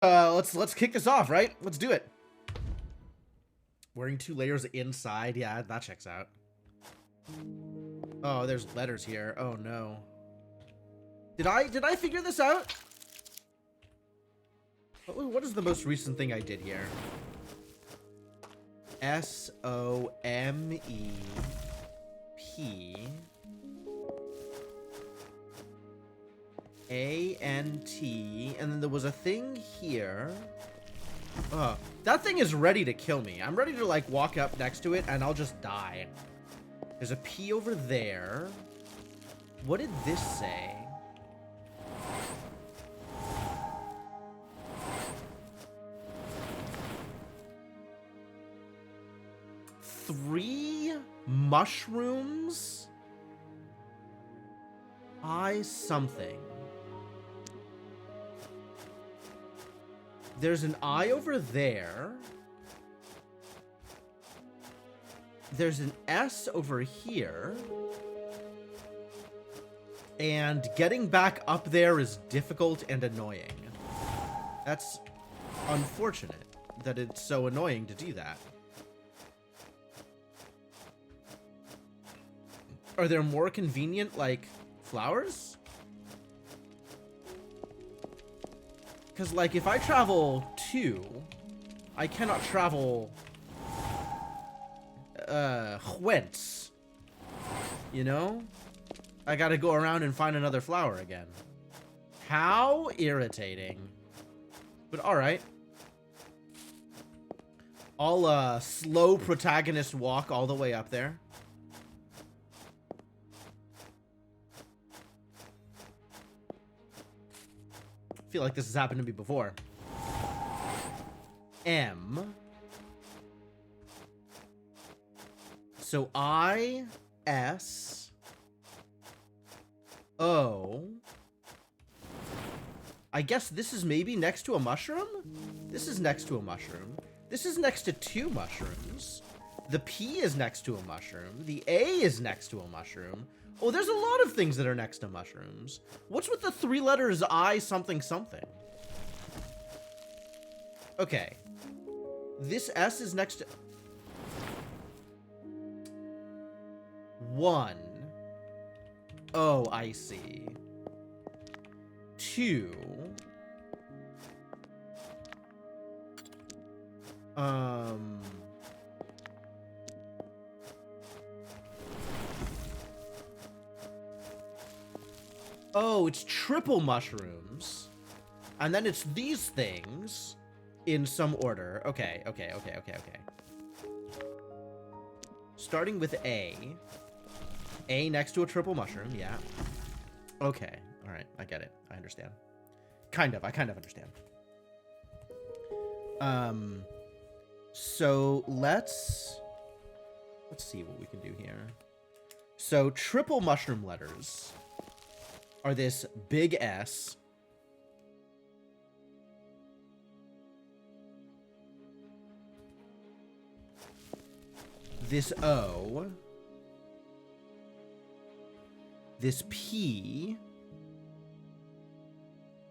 Let's kick this off, right? Let's do it. Wearing 2 layers inside, yeah, that checks out. Oh, there's letters here. Oh no. Did I figure this out? What is the most recent thing I did here? SOMEP and then there was a thing here. That thing is ready to kill me. I'm ready to like walk up next to it and I'll just die. There's a P over there. What did this say? Three mushrooms? Something. There's an I over there. There's an S over here. And getting back up there is difficult and annoying. That's unfortunate that it's so annoying to do that. Are there more convenient, like, flowers? Because, like, if I travel 2, I cannot travel whence, you know? I gotta go around and find another flower again. How irritating. But alright. I'll slow protagonist walk all the way up there. I feel like this has happened to me before. M. So I, S, O. I guess this is maybe next to a mushroom? This is next to a mushroom. This is next to 2 mushrooms. The P is next to a mushroom. The A is next to a mushroom. Oh, there's a lot of things that are next to mushrooms. What's with the 3 letters I something something? Okay. This S is next to... 1. Oh, I see. 2. Oh, it's triple mushrooms. And then it's these things in some order. Okay. Starting with A. A next to a triple mushroom, yeah. Okay, all right, I get it. I understand. I kind of understand. So let's see what we can do here. So triple mushroom letters are this big S, this O, this P,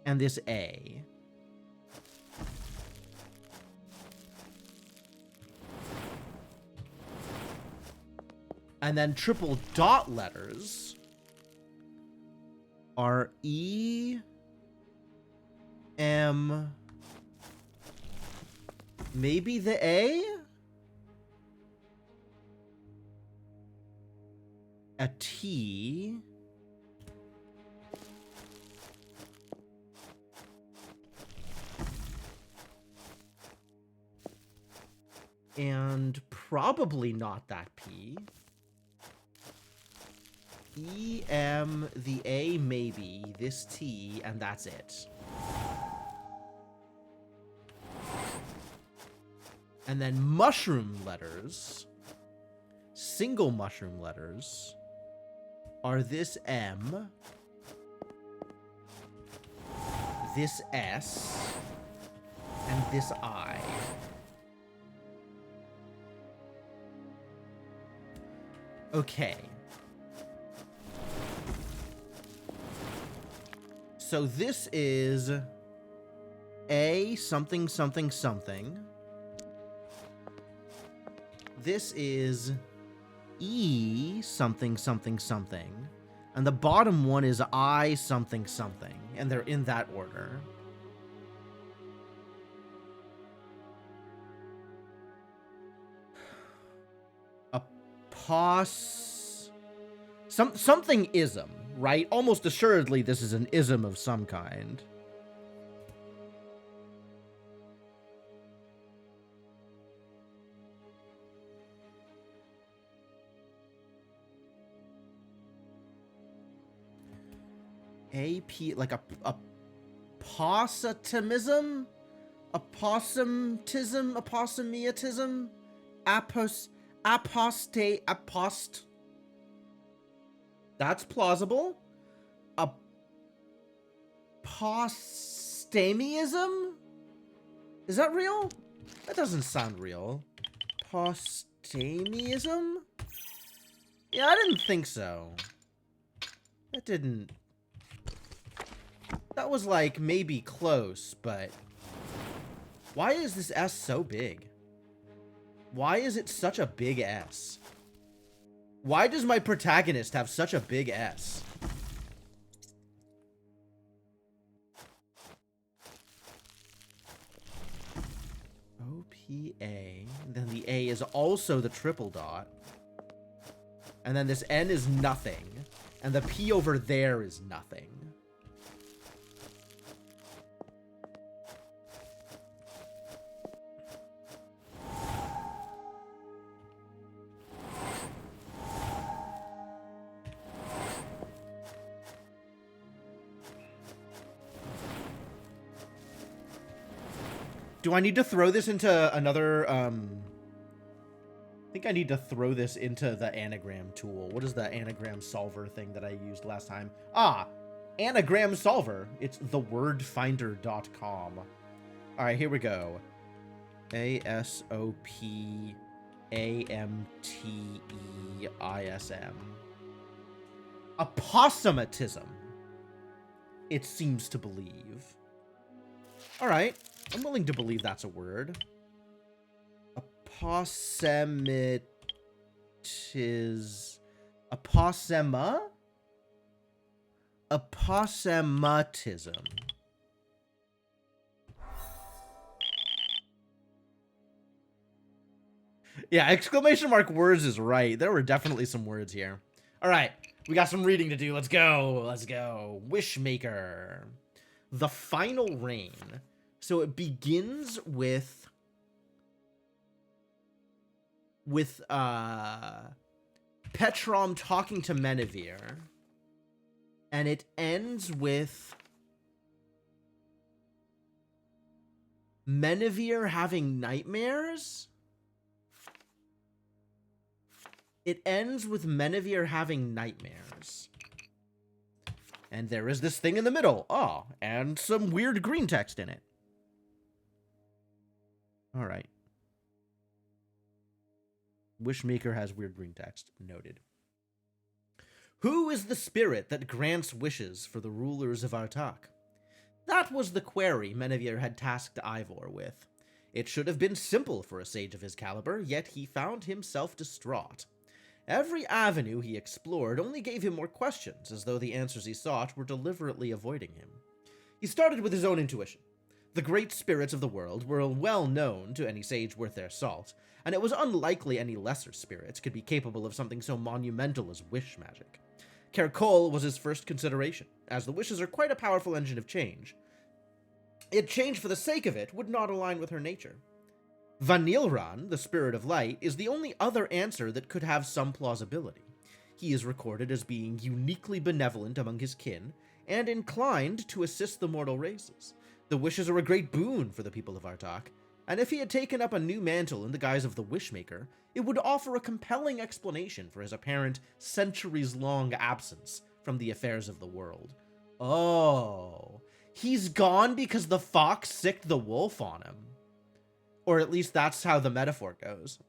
and this A. And then triple dot letters are E, M, maybe the A? A T, and probably not that P. E, M, the A, maybe, this T, and that's it. And then mushroom letters, single mushroom letters, are this M, this S, and this I. Okay. So this is A something something something. This is E something something something. And the bottom one is I something something. And they're in that order. Something ism, right? Almost assuredly this is an ism of some kind. Like a positimism? Apossumtism? Aposemiatism? Apost. That's plausible. Apostemiism? Is that real? That doesn't sound real. Apostemiism? Yeah, I didn't think so. That didn't... That was like maybe close, but... Why is this S so big? Why is it such a big S? Why does my protagonist have such a big S? O-P-A. Then the A is also the triple dot. And then this N is nothing. And the P over there is nothing. Do I need to throw this into another, I think I need to throw this into the anagram tool. What is the anagram solver thing that I used last time? Ah, anagram solver. It's thewordfinder.com. All right, here we go. A-S-O-P-A-M-T-E-I-S-M. Apposematism. It seems to believe. All right. I'm willing to believe that's a word. Apossema? Apossematism. Yeah, exclamation mark words is right. There were definitely some words here. All right, we got some reading to do. Let's go. Let's go. Wishmaker. The final reign. So it begins with Petrom talking to Menevere, and it ends with Menevere having nightmares. It ends with Menevere having nightmares. And there is this thing in the middle. Oh, and some weird green text in it. All right. Wishmaker has weird green text. Noted. Who is the spirit that grants wishes for the rulers of Artahk? That was the query Menevere had tasked Ivor with. It should have been simple for a sage of his caliber, yet he found himself distraught. Every avenue he explored only gave him more questions, as though the answers he sought were deliberately avoiding him. He started with his own intuition. The great spirits of the world were well known to any sage worth their salt, and it was unlikely any lesser spirits could be capable of something so monumental as wish magic. Kerkol was his first consideration, as the wishes are quite a powerful engine of change. Yet change for the sake of it would not align with her nature. Vanilran, the spirit of light, is the only other answer that could have some plausibility. He is recorded as being uniquely benevolent among his kin, and inclined to assist the mortal races. The wishes are a great boon for the people of Artahk, and if he had taken up a new mantle in the guise of the Wishmaker, it would offer a compelling explanation for his apparent centuries-long absence from the affairs of the world. Oh, he's gone because the fox sicked the wolf on him. Or at least that's how the metaphor goes.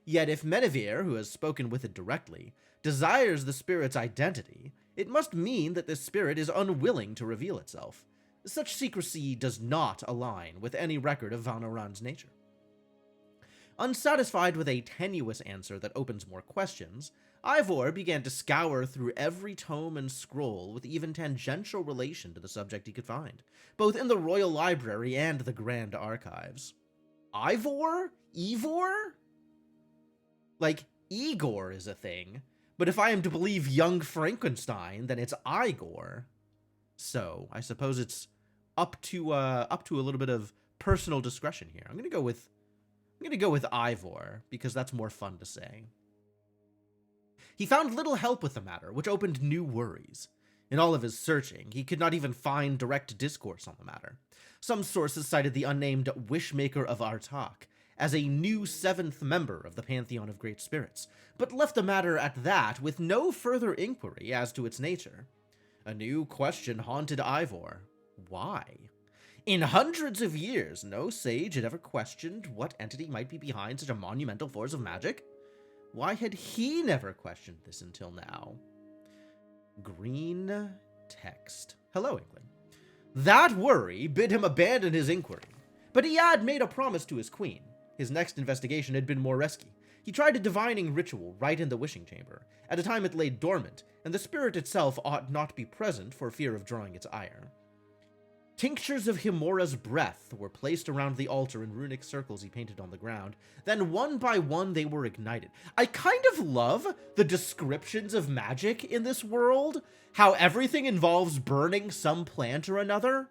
Yet if Menevere, who has spoken with it directly, desires the spirit's identity, it must mean that this spirit is unwilling to reveal itself. Such secrecy does not align with any record of Valnoran's nature. Unsatisfied with a tenuous answer that opens more questions, Ivor began to scour through every tome and scroll with even tangential relation to the subject he could find, both in the Royal Library and the Grand Archives. Ivor? Ivor? Like, Igor is a thing, but if I am to believe young Frankenstein, then it's Igor. So, I suppose it's up to a little bit of personal discretion here. I'm gonna go with Ivor, because that's more fun to say. He found little help with the matter, which opened new worries. In all of his searching, he could not even find direct discourse on the matter. Some sources cited the unnamed Wishmaker of Artahk as a new 7th member of the Pantheon of Great Spirits, but left the matter at that with no further inquiry as to its nature. A new question haunted Ivor. Why? In hundreds of years, no sage had ever questioned what entity might be behind such a monumental force of magic. Why had he never questioned this until now? Green text. Hello, England. That worry bid him abandon his inquiry, but he had made a promise to his queen. His next investigation had been more risky. He tried a divining ritual right in the wishing chamber. At a time it lay dormant, and the spirit itself ought not be present for fear of drawing its ire. Tinctures of Himora's breath were placed around the altar in runic circles he painted on the ground. Then one by one they were ignited. I kind of love the descriptions of magic in this world. How everything involves burning some plant or another.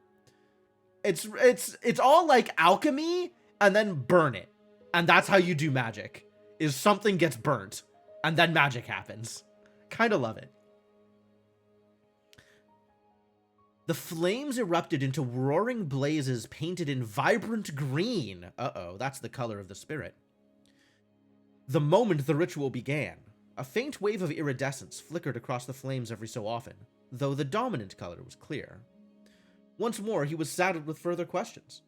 It's all like alchemy and then burn it. And that's how you do magic. Is something gets burnt and then magic happens. Kind of love it. The flames erupted into roaring blazes painted in vibrant green. Uh-oh, that's the color of the spirit. The moment the ritual began, a faint wave of iridescence flickered across the flames every so often, though the dominant color was clear. Once more, he was saddled with further questions,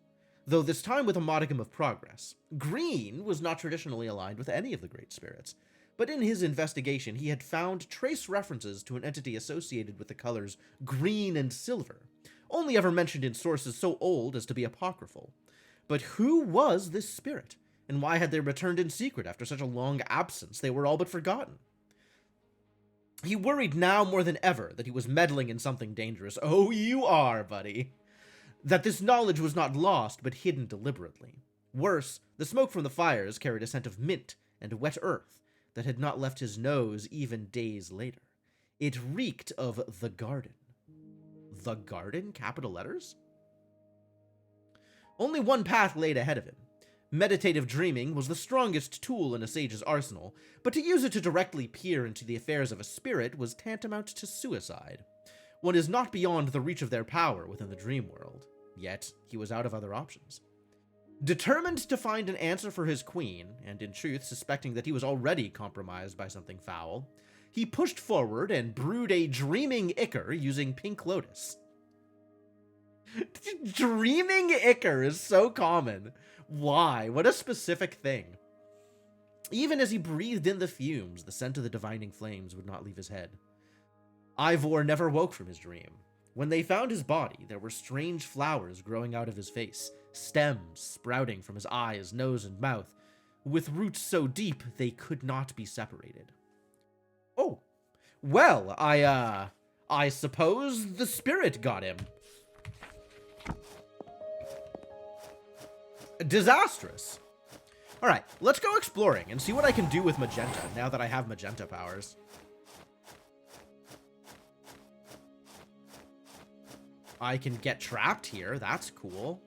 though this time with a modicum of progress. Green was not traditionally aligned with any of the great spirits, but in his investigation he had found trace references to an entity associated with the colors green and silver, only ever mentioned in sources so old as to be apocryphal. But who was this spirit, and why had they returned in secret after such a long absence they were all but forgotten? He worried now more than ever that he was meddling in something dangerous. Oh, you are, buddy. That this knowledge was not lost, but hidden deliberately. Worse, the smoke from the fires carried a scent of mint and wet earth that had not left his nose even days later. It reeked of the garden. The garden? Capital letters? Only one path laid ahead of him. Meditative dreaming was the strongest tool in a sage's arsenal, but to use it to directly peer into the affairs of a spirit was tantamount to suicide. One is not beyond the reach of their power within the dream world, yet he was out of other options. Determined to find an answer for his queen, and in truth suspecting that he was already compromised by something foul, he pushed forward and brewed a dreaming ichor using pink lotus. Dreaming ichor is so common. Why? What a specific thing. Even as he breathed in the fumes, the scent of the divining flames would not leave his head. Ivor never woke from his dream. When they found his body, there were strange flowers growing out of his face, stems sprouting from his eyes, nose, and mouth, with roots so deep they could not be separated. Oh, well, I suppose the spirit got him. Disastrous. Alright, let's go exploring and see what I can do with magenta now that I have magenta powers. I can get trapped here. That's cool.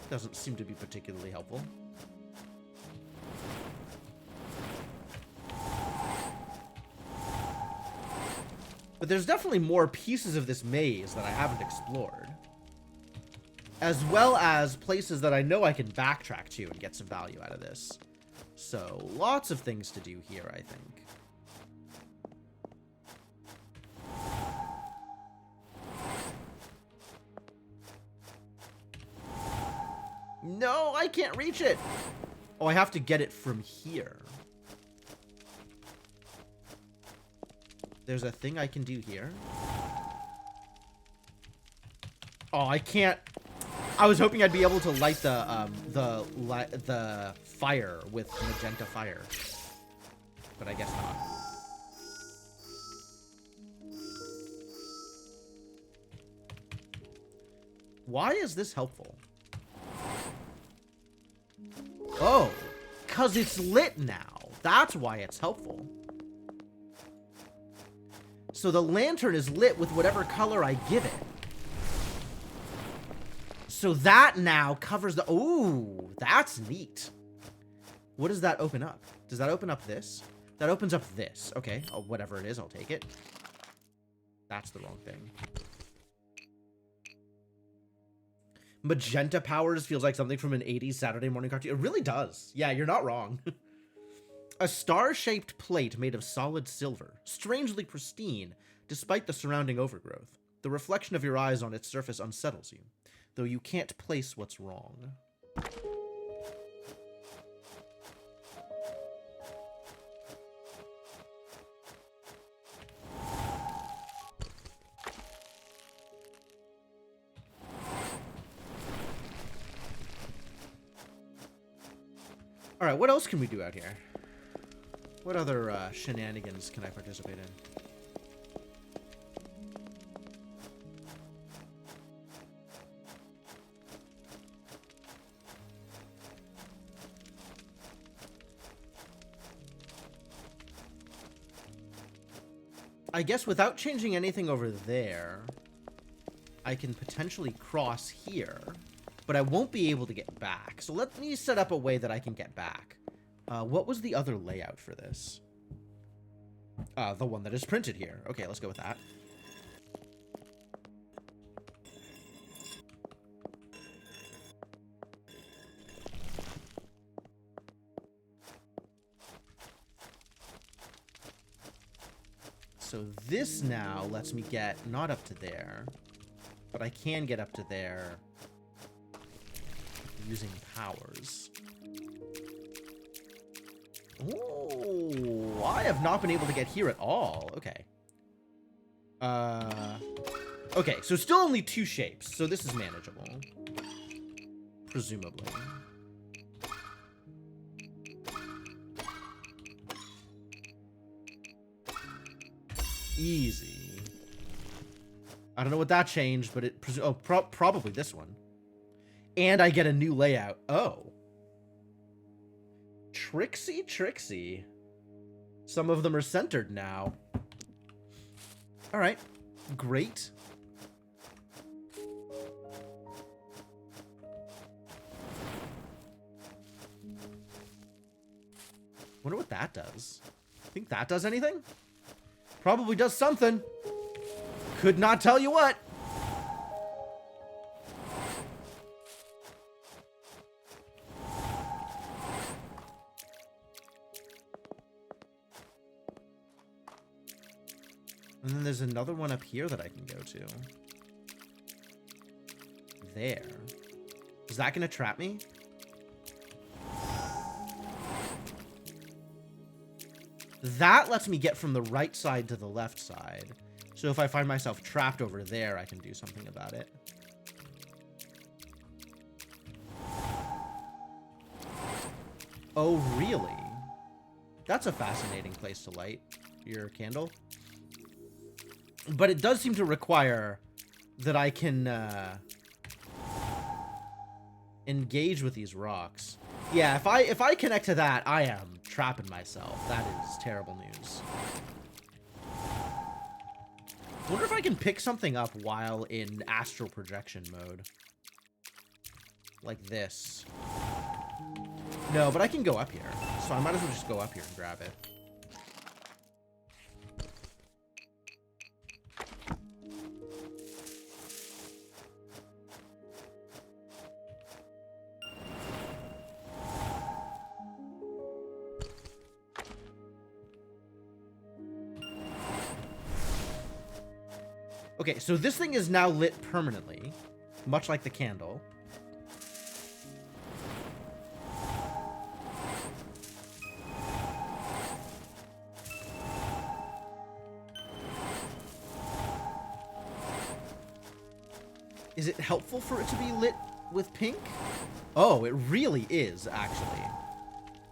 Doesn't seem to be particularly helpful. But there's definitely more pieces of this maze that I haven't explored. As well as places that I know I can backtrack to and get some value out of this. So, lots of things to do here, I think. No, I can't reach it. Oh, I have to get it from here. There's a thing I can do here. Oh, I can't. I was hoping I'd be able to light the fire with magenta fire, but I guess not. Why is this helpful? Oh, 'cause it's lit now. That's why it's helpful. So the lantern is lit with whatever color I give it. So that now covers the... Ooh, that's neat. What does that open up? Does that open up this? That opens up this. Okay, oh, whatever it is, I'll take it. That's the wrong thing. Magenta powers feels like something from an 80s Saturday morning cartoon. It really does. Yeah, you're not wrong. A star-shaped plate made of solid silver, strangely pristine, despite the surrounding overgrowth. The reflection of your eyes on its surface unsettles you, though you can't place what's wrong. All right, what else can we do out here? What other shenanigans can I participate in? I guess without changing anything over there, I can potentially cross here, but I won't be able to get back. So let me set up a way that I can get back. What was the other layout for this? The one that is printed here. Okay, let's go with that. So this now lets me get not up to there, but I can get up to there using powers. Oh, I have not been able to get here at all. Okay. Okay, so still only 2 shapes, so this is manageable. Presumably. Easy. I don't know what that changed, but it... Oh, probably this one. And I get a new layout. Oh. Tricksy, tricksy. Some of them are centered now. All right. Great. Wonder what that does. Think that does anything? Probably does something. Could not tell you what. And then there's another one up here that I can go to. There. Is that going to trap me? That lets me get from the right side to the left side. So if I find myself trapped over there, I can do something about it. Oh, really? That's a fascinating place to light your candle. But it does seem to require that I can engage with these rocks. Yeah, if I connect to that, I am trapping myself. That is terrible news. I wonder if I can pick something up while in astral projection mode. Like this. No, but I can go up here. So I might as well just go up here and grab it. Okay, so this thing is now lit permanently, much like the candle. Is it helpful for it to be lit with pink? Oh, it really is, actually.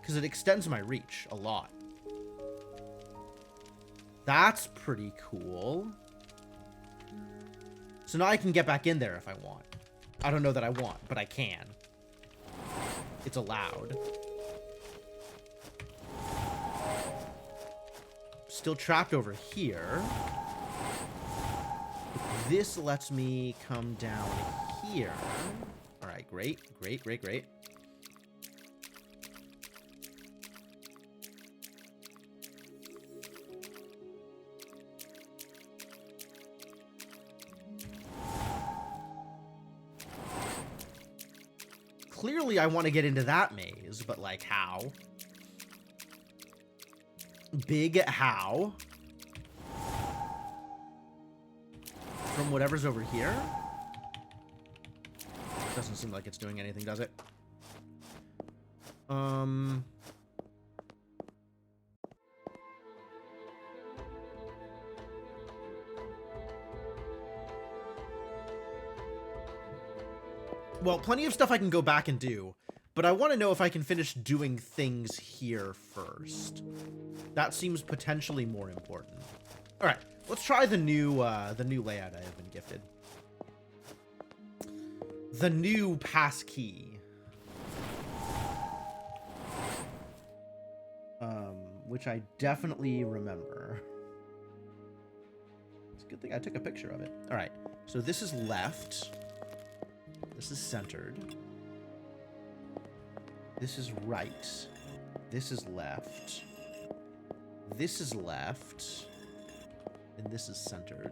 Because it extends my reach a lot. That's pretty cool. So now I can get back in there if I want. I don't know that I want, but I can. It's allowed. Still trapped over here. This lets me come down here. All right, great, great, great, great. Clearly, I want to get into that maze, but, like, how? Big how? From whatever's over here? Doesn't seem like it's doing anything, does it? Well, plenty of stuff I can go back and do, but I want to know if I can finish doing things here first. That seems potentially more important. All right, let's try the new layout I have been gifted. The new passkey. Which I definitely remember. It's a good thing I took a picture of it. All right, so this is left. This is centered. This is right. This is left. This is left. And this is centered.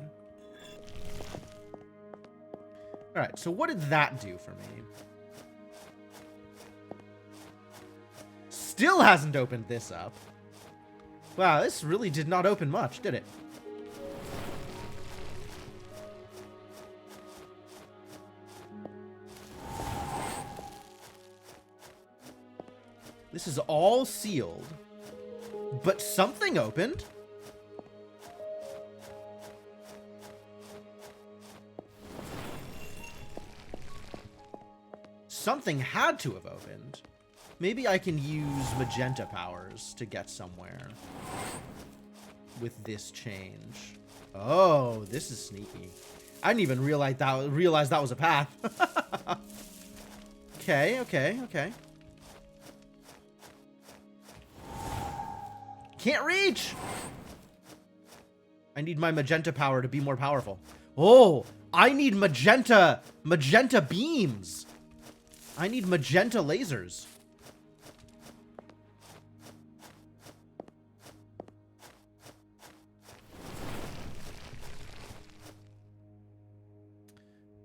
All right, so what did that do for me? Still hasn't opened this up. Wow, this really did not open much, did it? This is all sealed, but something opened. Something had to have opened. Maybe I can use magenta powers to get somewhere with this change. Oh, this is sneaky. I didn't even realize that was a path. Okay, okay, okay. Can't reach! I need my magenta power to be more powerful. Oh, I need magenta beams. I need magenta lasers.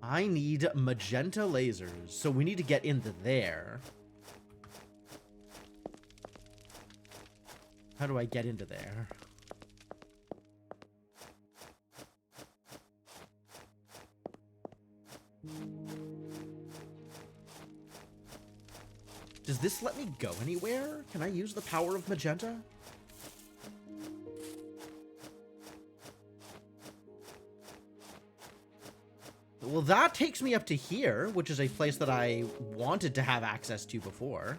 I need magenta lasers. So we need to get into there. How do I get into there? Does this let me go anywhere? Can I use the power of magenta? Well, that takes me up to here, which is a place that I wanted to have access to before.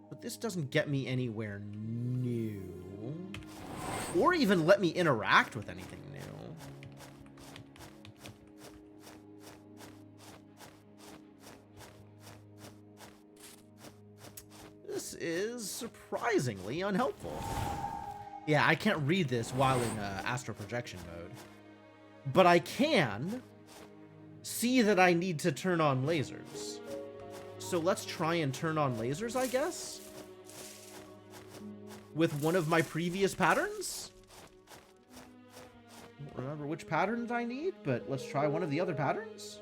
But this doesn't get me anywhere new. Or even let me interact with anything new. This is surprisingly unhelpful. Yeah, I can't read this while in astral projection mode. But I can see that I need to turn on lasers. So let's try and turn on lasers, I guess? With one of my previous patterns? I don't remember which patterns I need, but let's try one of the other patterns.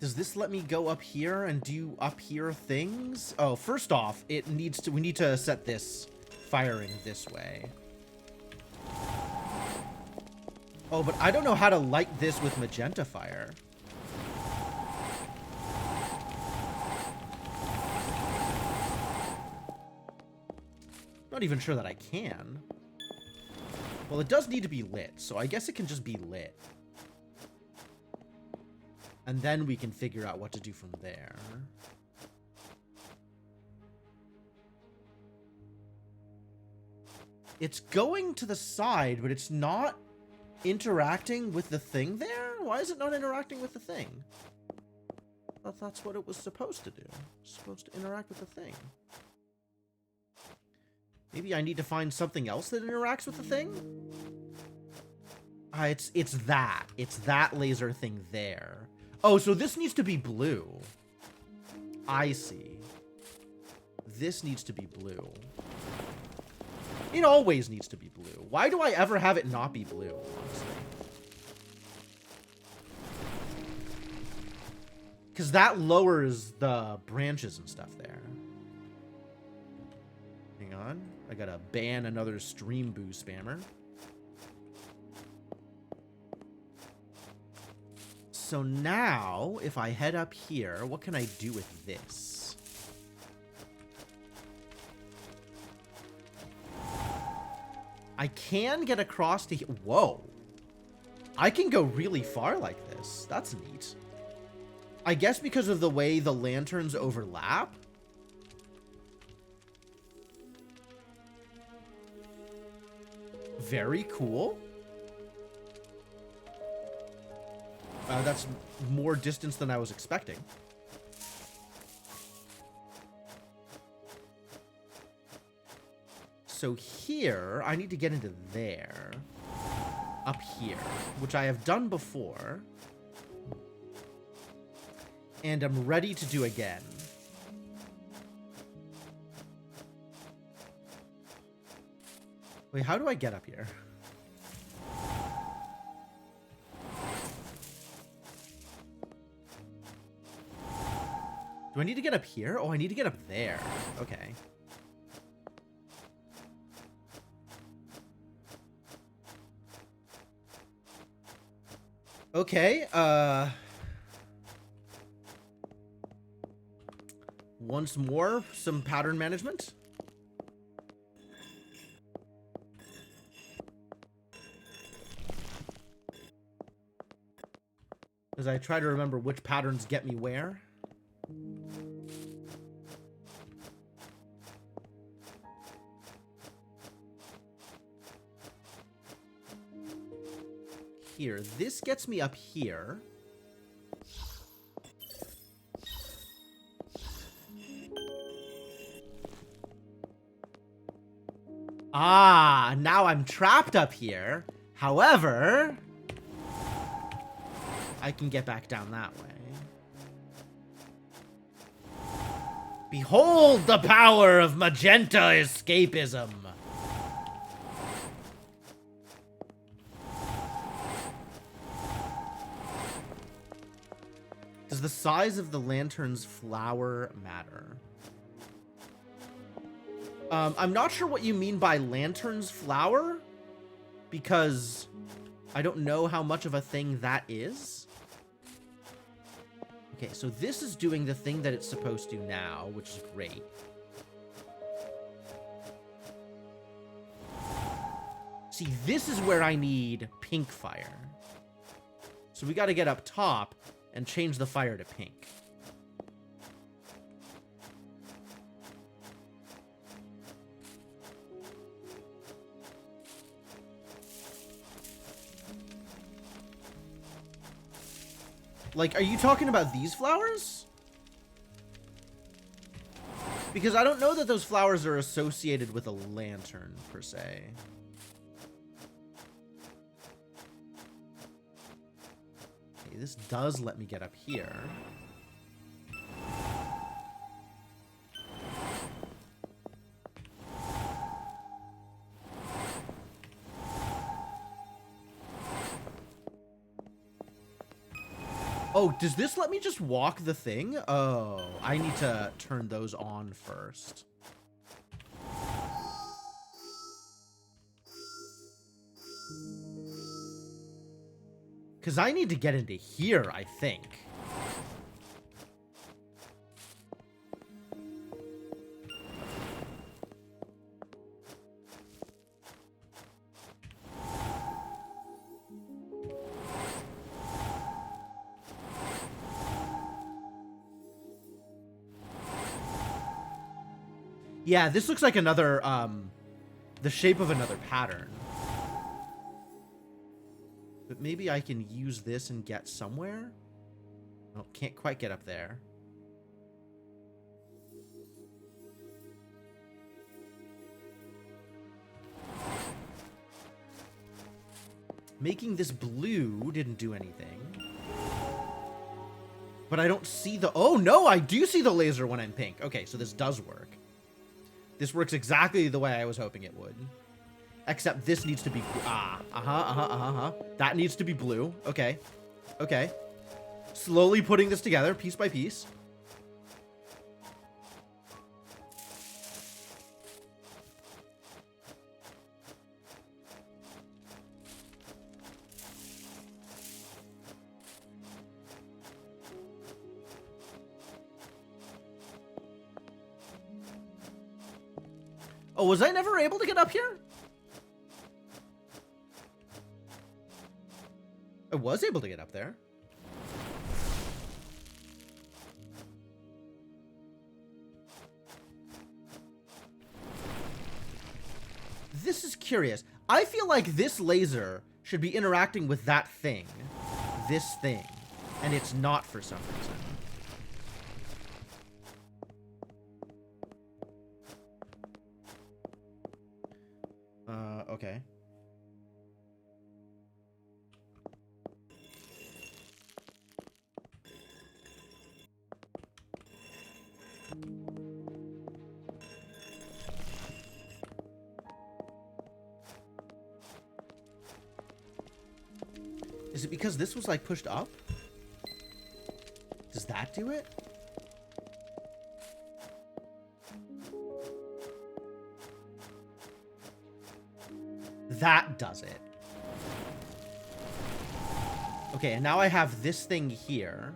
Does this let me go up here and do up here things? Oh, first off, we need to set this firing this way. Oh, but I don't know how to light this with magenta fire. Not even sure that I can. Well, it does need to be lit, so I guess it can just be lit. And then we can figure out what to do from there. It's going to the side, but it's not interacting with the thing there? Why is it not interacting with the thing? I thought that's what it was supposed to do. It's supposed to interact with the thing. Maybe I need to find something else that interacts with the thing? It's that. It's that laser thing there. Oh, so this needs to be blue. I see. This needs to be blue. It always needs to be blue. Why do I ever have it not be blue, honestly? Because that lowers the branches and stuff there. Hang on. I gotta ban another stream boo spammer. So now, if I head up here, what can I do with this? I can get across to here. Whoa. I can go really far like this. That's neat. I guess because of the way the lanterns overlap. Very cool. That's more distance than I was expecting. So here, I need to get into there. Up here, which I have done before. And I'm ready to do again. Wait, how do I get up here? Do I need to get up here? Oh, I need to get up there. Okay. Okay, once more, some pattern management. As I try to remember which patterns get me where. Here, this gets me up here. Ah, now I'm trapped up here. However, I can get back down that way. Behold the power of magenta escapism. Does the size of the lantern's flower matter? I'm not sure what you mean by lantern's flower, because I don't know how much of a thing that is. Okay, so this is doing the thing that it's supposed to now, which is great. See, this is where I need pink fire. So we got to get up top and change the fire to pink. Like, are you talking about these flowers? Because I don't know that those flowers are associated with a lantern, per se. Okay, this does let me get up here. Oh, does this let me just walk the thing? Oh, I need to turn those on first. Because I need to get into here, I think. Yeah, this looks like another, the shape of another pattern. But maybe I can use this and get somewhere? Oh, can't quite get up there. Making this blue didn't do anything. But I don't see the... Oh, no, I do see the laser when I'm pink. Okay, so this does work. This works exactly the way I was hoping it would. Except this needs to be... That needs to be blue. Okay. Okay. Slowly putting this together, piece by piece. Oh, was I never able to get up here? I was able to get up there. This is curious. I feel like this laser should be interacting with that thing. This thing. And it's not for some reason. Okay. Is it because this was like pushed up? Does that do it? That does it. Okay, and now I have this thing here,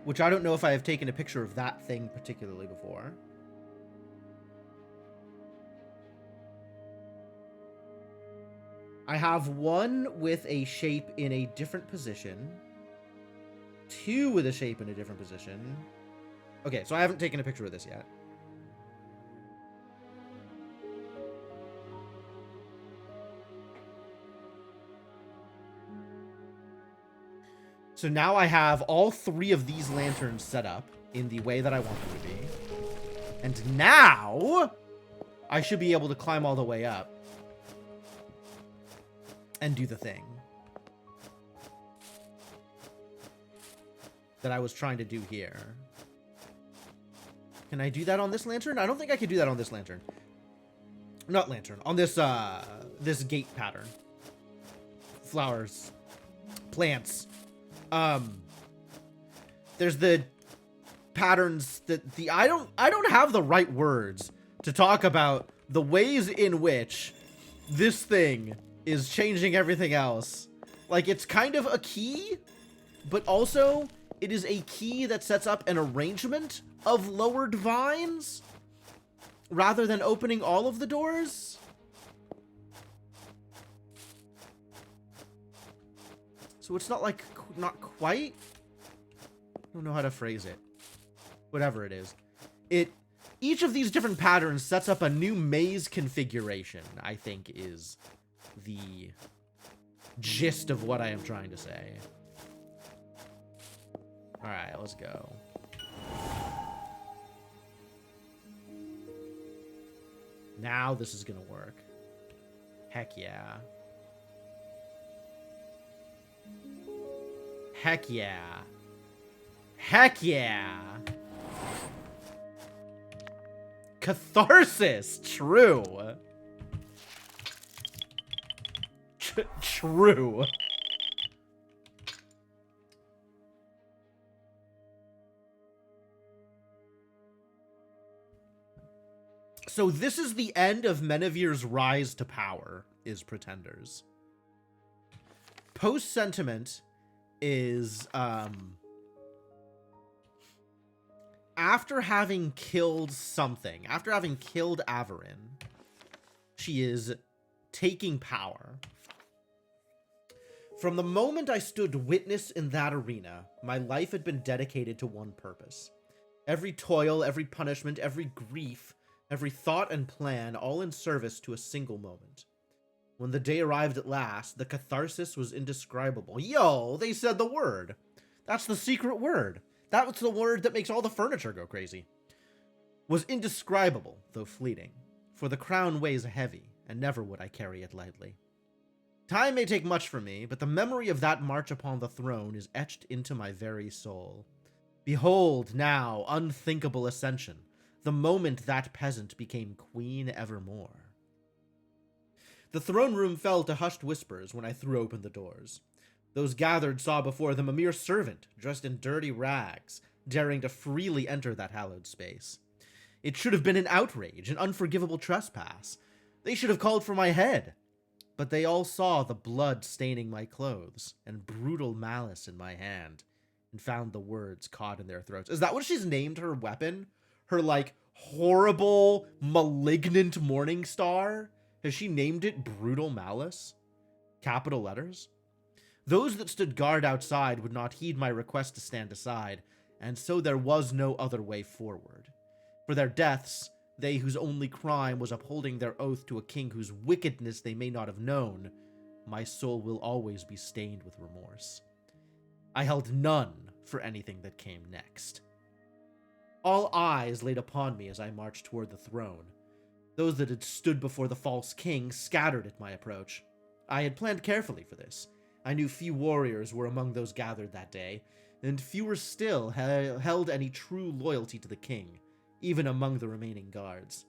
which I don't know if I have taken a picture of that thing particularly before. I have one with a shape in a different position. Two with a shape in a different position. Okay, so I haven't taken a picture of this yet. So now I have all three of these lanterns set up in the way that I want them to be. And now I should be able to climb all the way up and do the thing that I was trying to do here. Can I do that on this lantern? I don't think I could do that on this lantern. Not lantern. On this, this gate pattern. Flowers. Plants. There's the patterns that I don't have the right words to talk about the ways in which this thing is changing everything else. Like, it's kind of a key, but also it is a key that sets up an arrangement of lowered vines rather than opening all of the doors. So it's not like, not quite. I don't know how to phrase it. Whatever it is. Each of these different patterns sets up a new maze configuration, I think is the gist of what I am trying to say. Alright, let's go. Now this is gonna work. Heck yeah. Heck yeah. Heck yeah. Catharsis. True. True. So this is the end of Menevir's rise to power, is Pretenders. Post-sentiment is, after having killed something, after having killed Averin, she is taking power. From the moment I stood witness in that arena, my life had been dedicated to one purpose. Every toil, every punishment, every grief every thought and plan all in service to a single moment. When the day arrived at last, the catharsis was indescribable. Yo, they said the word. That's the secret word. That was the word that makes all the furniture go crazy. Was indescribable, though fleeting, for the crown weighs heavy, and never would I carry it lightly. Time may take much from me, but the memory of that march upon the throne is etched into my very soul. Behold now, unthinkable ascension, the moment that peasant became queen evermore. The throne room fell to hushed whispers when I threw open the doors. Those gathered saw before them a mere servant, dressed in dirty rags, daring to freely enter that hallowed space. It should have been an outrage, an unforgivable trespass. They should have called for my head. But they all saw the blood staining my clothes, and brutal malice in my hand, and found the words caught in their throats. Is that what she's named her weapon? Her, horrible, malignant morning star? Has she named it Brutal Malice? Capital letters? Those that stood guard outside would not heed my request to stand aside, and so there was no other way forward. For their deaths, they whose only crime was upholding their oath to a king whose wickedness they may not have known, my soul will always be stained with remorse. I held none for anything that came next. All eyes laid upon me as I marched toward the throne. Those that had stood before the false king scattered at my approach. I had planned carefully for this. I knew few warriors were among those gathered that day, and fewer still held any true loyalty to the king, even among the remaining guards.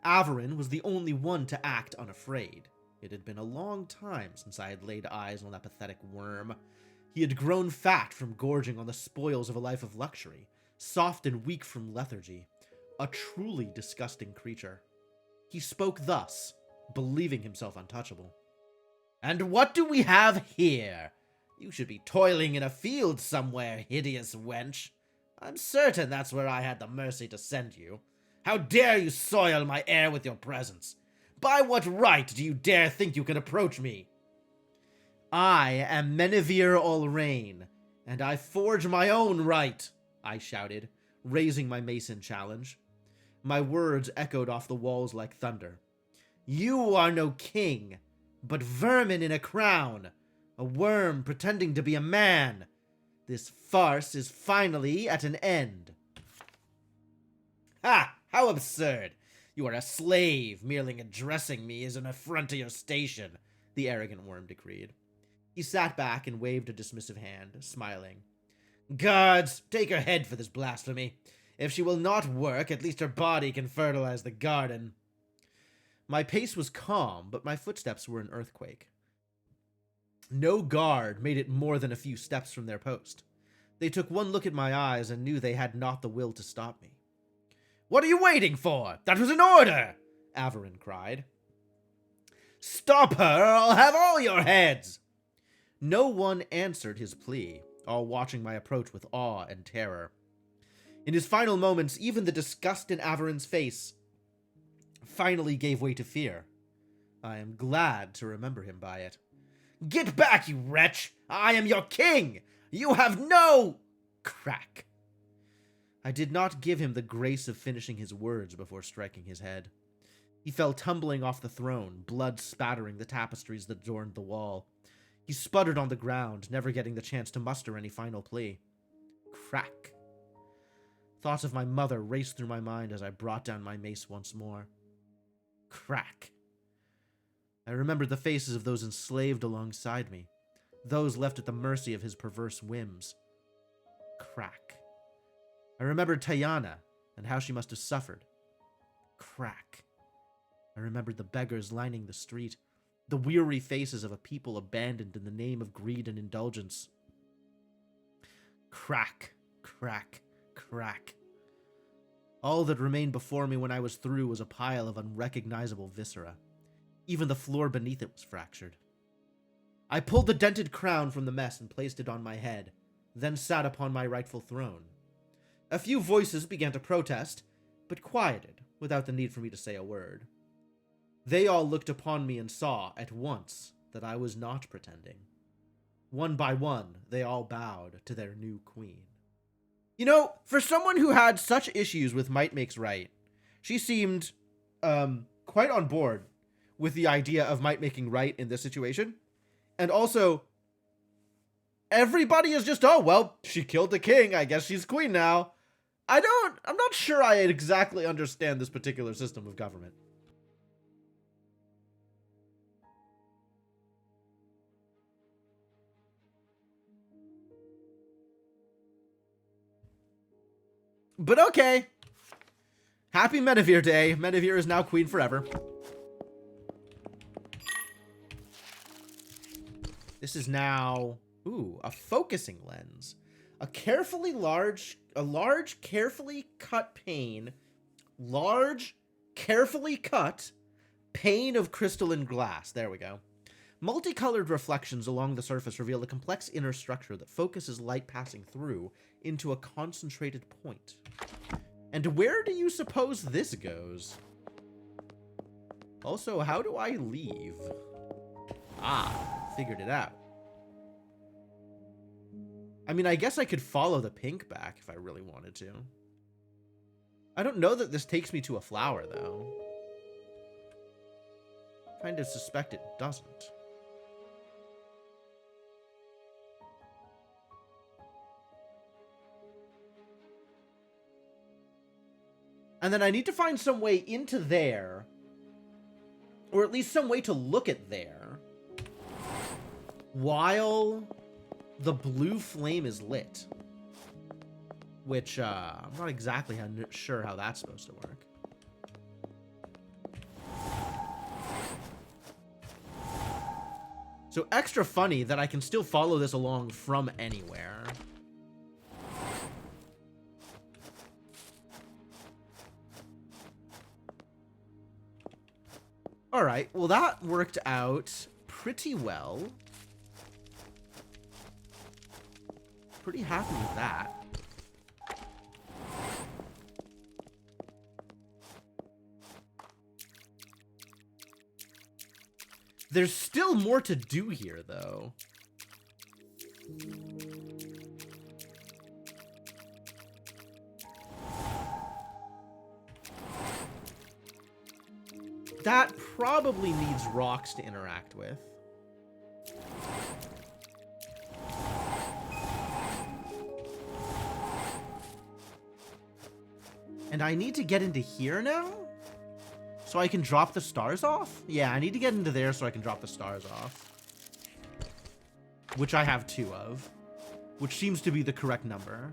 Averin was the only one to act unafraid. It had been a long time since I had laid eyes on that pathetic worm. He had grown fat from gorging on the spoils of a life of luxury, soft and weak from lethargy, a truly disgusting creature. He spoke thus, believing himself untouchable. "And what do we have here? You should be toiling in a field somewhere, hideous wench. I'm certain that's where I had the mercy to send you. How dare you soil my air with your presence? By what right do you dare think you can approach me?" "I am Menevere Allrain, and I forge my own right," I shouted, raising my mace in challenge. My words echoed off the walls like thunder. "You are no king, but vermin in a crown, a worm pretending to be a man. This farce is finally at an end." "Ha! How absurd! You are a slave, merely addressing me as an affront to your station," the arrogant worm decreed. He sat back and waved a dismissive hand, smiling. "Guards, take her head for this blasphemy. If she will not work, at least her body can fertilize the garden." My pace was calm, but my footsteps were an earthquake. No guard made it more than a few steps from their post. They took one look at my eyes and knew they had not the will to stop me. "What are you waiting for? That was an order!" Averin cried. "Stop her, or I'll have all your heads!" No one answered his plea, all watching my approach with awe and terror. In his final moments, even the disgust in Averin's face finally gave way to fear. I am glad to remember him by it. "Get back, you wretch! I am your king! You have no—" Crack. I did not give him the grace of finishing his words before striking his head. He fell tumbling off the throne, blood spattering the tapestries that adorned the wall. He sputtered on the ground, never getting the chance to muster any final plea. Crack. Thoughts of my mother raced through my mind as I brought down my mace once more. Crack. I remembered the faces of those enslaved alongside me, those left at the mercy of his perverse whims. Crack. I remembered Tayana and how she must have suffered. Crack. I remembered the beggars lining the street, the weary faces of a people abandoned in the name of greed and indulgence. Crack, crack, crack. All that remained before me when I was through was a pile of unrecognizable viscera. Even the floor beneath it was fractured. I pulled the dented crown from the mess and placed it on my head, then sat upon my rightful throne. A few voices began to protest, but quieted without the need for me to say a word. They all looked upon me and saw, at once, that I was not pretending. One by one, they all bowed to their new queen. You know, for someone who had such issues with Might Makes Right, She seemed quite on board with the idea of might making right in this situation. And also, everybody is just, oh, well, she killed the king. I guess she's queen now. I'm not sure I exactly understand this particular system of government. But okay. Happy Menevere Day. Menevere is now queen forever. This is now, ooh, a focusing lens. A large, carefully cut pane. Large, carefully cut pane of crystalline glass. There we go. Multicolored reflections along the surface reveal a complex inner structure that focuses light passing through into a concentrated point. And where do you suppose this goes? Also, how do I leave? Ah, figured it out. I mean, I guess I could follow the pink back if I really wanted to. I don't know that this takes me to a flower, though. Kind of suspect it doesn't. And then I need to find some way into there, or at least some way to look at there, while the blue flame is lit. Which, I'm not exactly sure how that's supposed to work. So extra funny that I can still follow this along from anywhere. Alright, well that worked out pretty well. Pretty happy with that. There's still more to do here, though. That probably needs rocks to interact with. And I need to get into here now? So I can drop the stars off? Yeah, I need to get into there so I can drop the stars off. Which I have 2 of. Which seems to be the correct number.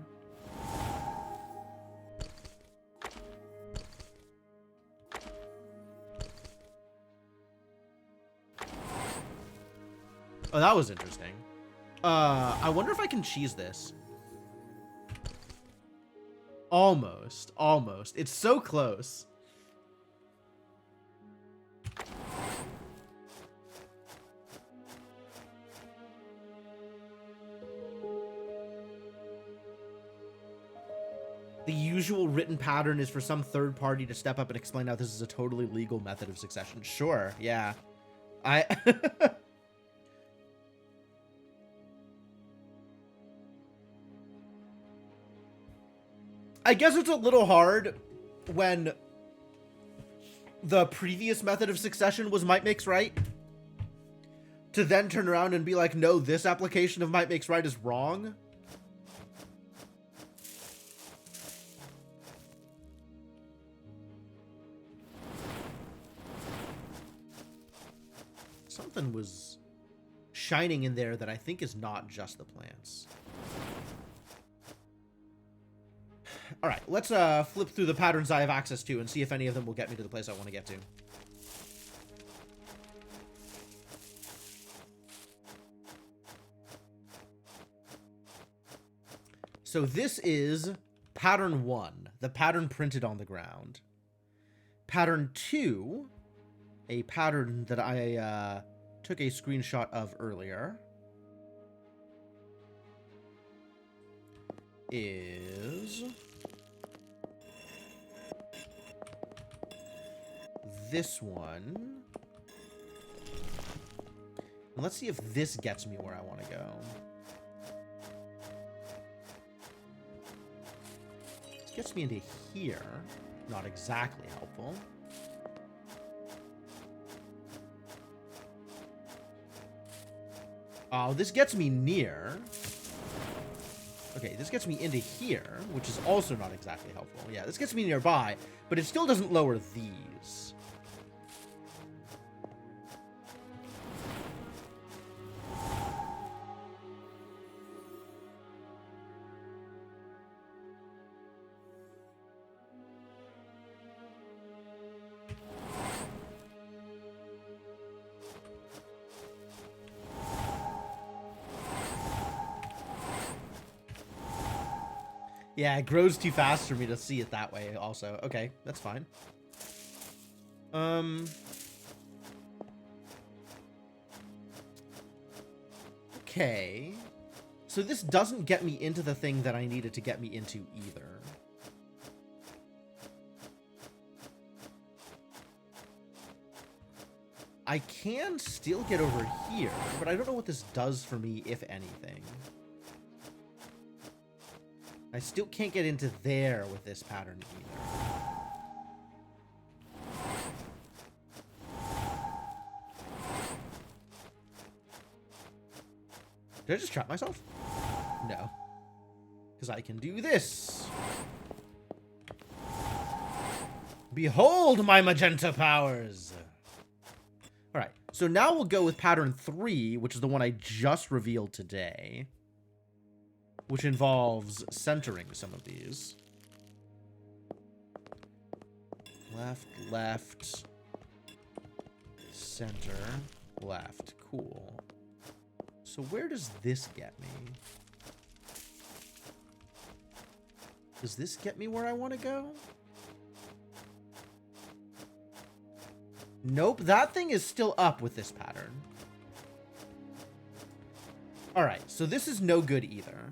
Oh, that was interesting. I wonder if I can cheese this. Almost. Almost. It's so close. The usual written pattern is for some third party to step up and explain how this is a totally legal method of succession. Sure, yeah. I guess it's a little hard when the previous method of succession was might makes right to then turn around and be like, no, this application of might makes right is wrong. Something was shining in there that I think is not just the plants. All right, let's flip through the patterns I have access to and see if any of them will get me to the place I want to get to. So this is pattern 1, the pattern printed on the ground. Pattern 2, a pattern that I took a screenshot of earlier, is this one. And let's see if this gets me where I want to go. This gets me into here. Not exactly helpful. Oh, this gets me near. Okay, this gets me into here, which is also not exactly helpful. Yeah, this gets me nearby, but it still doesn't lower these. Yeah, it grows too fast for me to see it that way also. Okay, that's fine. Okay. So this doesn't get me into the thing that I needed to get me into either. I can still get over here, but I don't know what this does for me, if anything. I still can't get into there with this pattern either. Did I just trap myself? No. Because I can do this. Behold my magenta powers. Alright, so now we'll go with pattern 3, which is the one I just revealed today. Which involves centering some of these. Left, left, center, left. Cool. So where does this get me? Does this get me where I want to go? Nope, that thing is still up with this pattern. Alright, so this is no good either.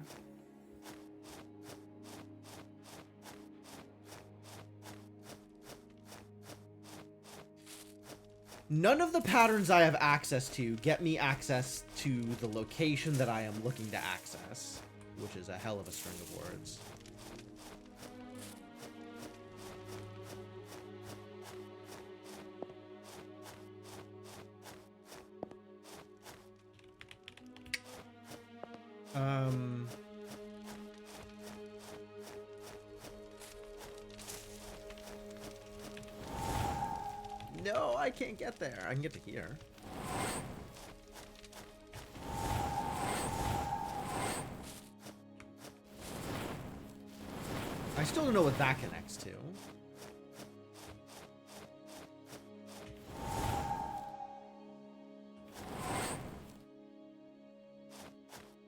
None of the patterns I have access to get me access to the location that I am looking to access, which is a hell of a string of words. No, I can't get there. I can get to here. I still don't know what that connects to.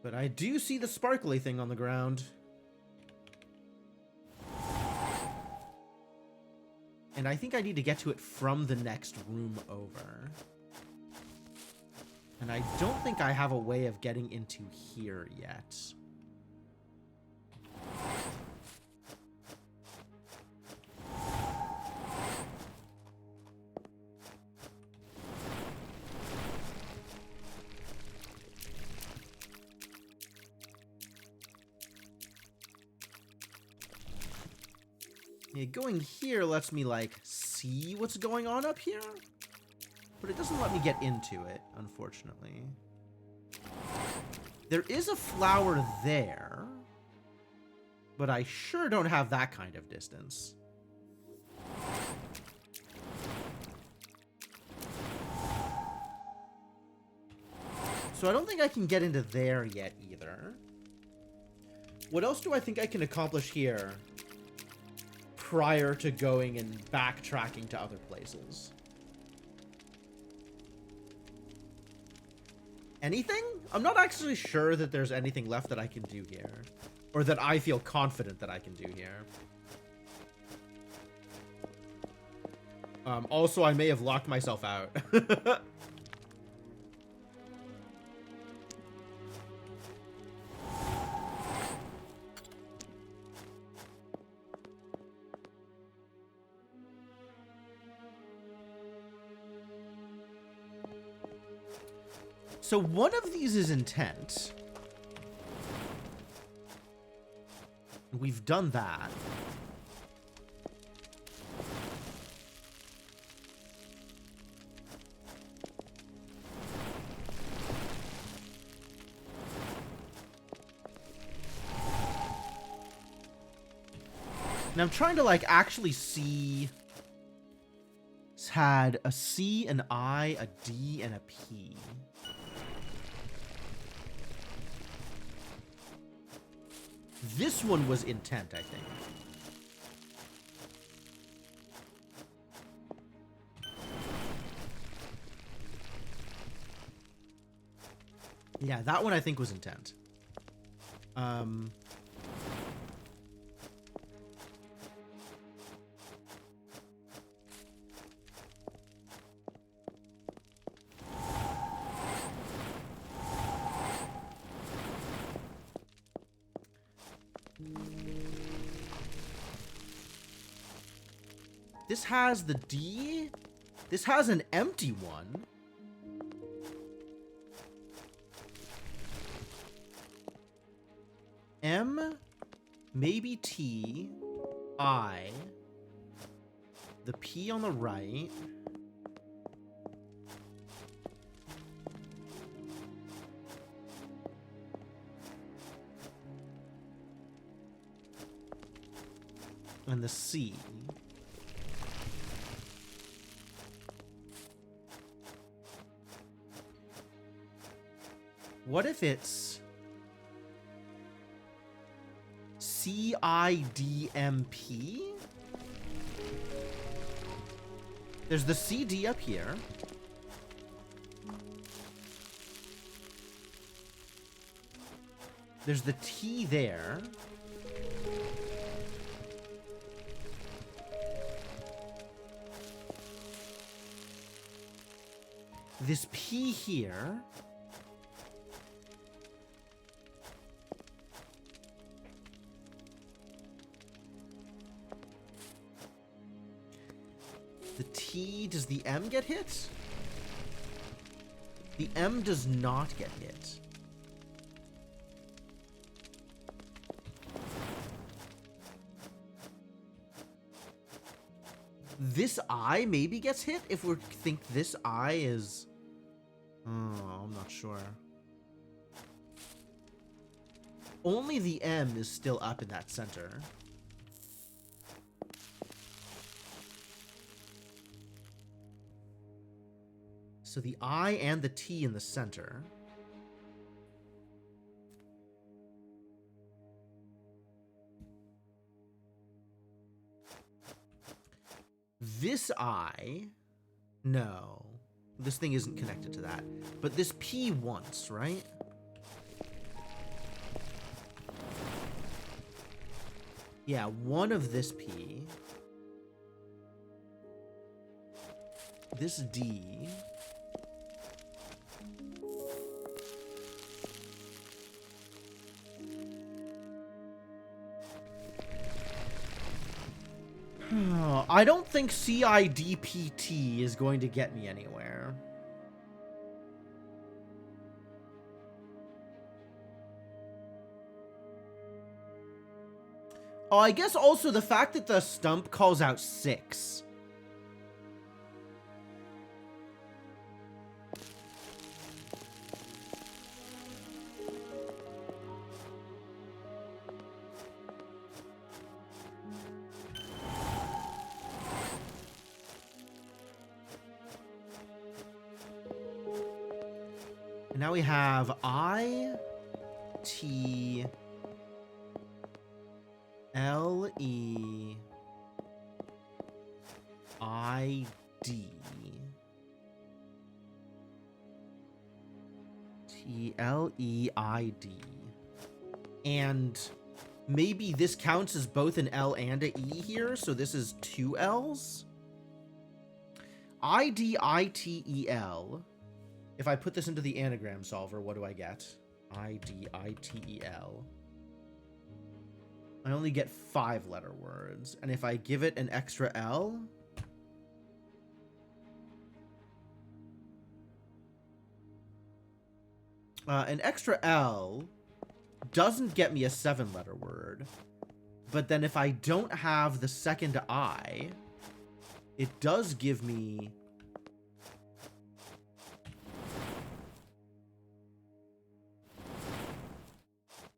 But I do see the sparkly thing on the ground. And I think I need to get to it from the next room over. And I don't think I have a way of getting into here yet. Yeah, going here lets me, like, see what's going on up here. But it doesn't let me get into it, unfortunately. There is a flower there. But I sure don't have that kind of distance. So I don't think I can get into there yet either. What else do I think I can accomplish here prior to going and backtracking to other places? Anything? I'm not actually sure that there's anything left that I can do here. Or that I feel confident that I can do here. Also, I may have locked myself out. So one of these is intent. We've done that. And I'm trying to, like, actually see... It's had a C, an I, a D, and a P. This one was intent, I think. Yeah, that one I think was intent. This has the D. This has an empty one. M, maybe T, I, the P on the right. And the C. What if it's CIDMP? There's the CD up here. There's the T there. This P here. The T, does the M get hit? The M does not get hit. This I maybe gets hit if we think this I is... Oh, I'm not sure. Only the M is still up in that center. So the I and the T in the center. This I, no, this thing isn't connected to that, but this P once, right? Yeah, one of this P, this D, I don't think CIDPT is going to get me anywhere. Oh, I guess also the fact that the stump calls out 6. Now we have I, T, L, E, I, D. T, L, E, I, D. And maybe this counts as both an L and a E here, so this is 2 L's. I, D, I, T, E, L. If I put this into the anagram solver, what do I get? I-D-I-T-E-L. I only get 5-letter words. And if I give it an extra L... an extra L doesn't get me a 7-letter word. But then if I don't have the second I, it does give me...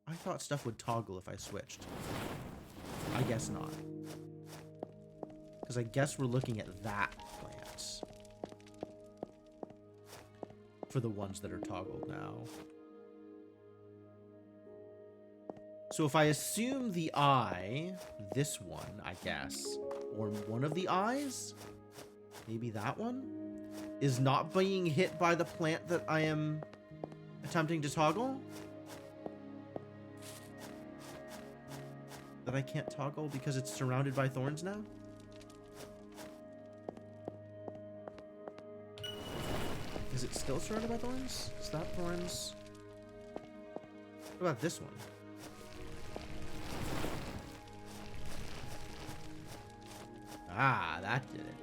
I thought stuff would toggle if I switched. I guess not. Because I guess we're looking at that plant. For the ones that are toggled now. So if I assume the eye, this one, I guess, or one of the eyes, maybe that one, is not being hit by the plant that I am attempting to toggle? That I can't toggle because it's surrounded by thorns now? Is it still surrounded by thorns? Is that thorns? What about this one? Ah, that did it.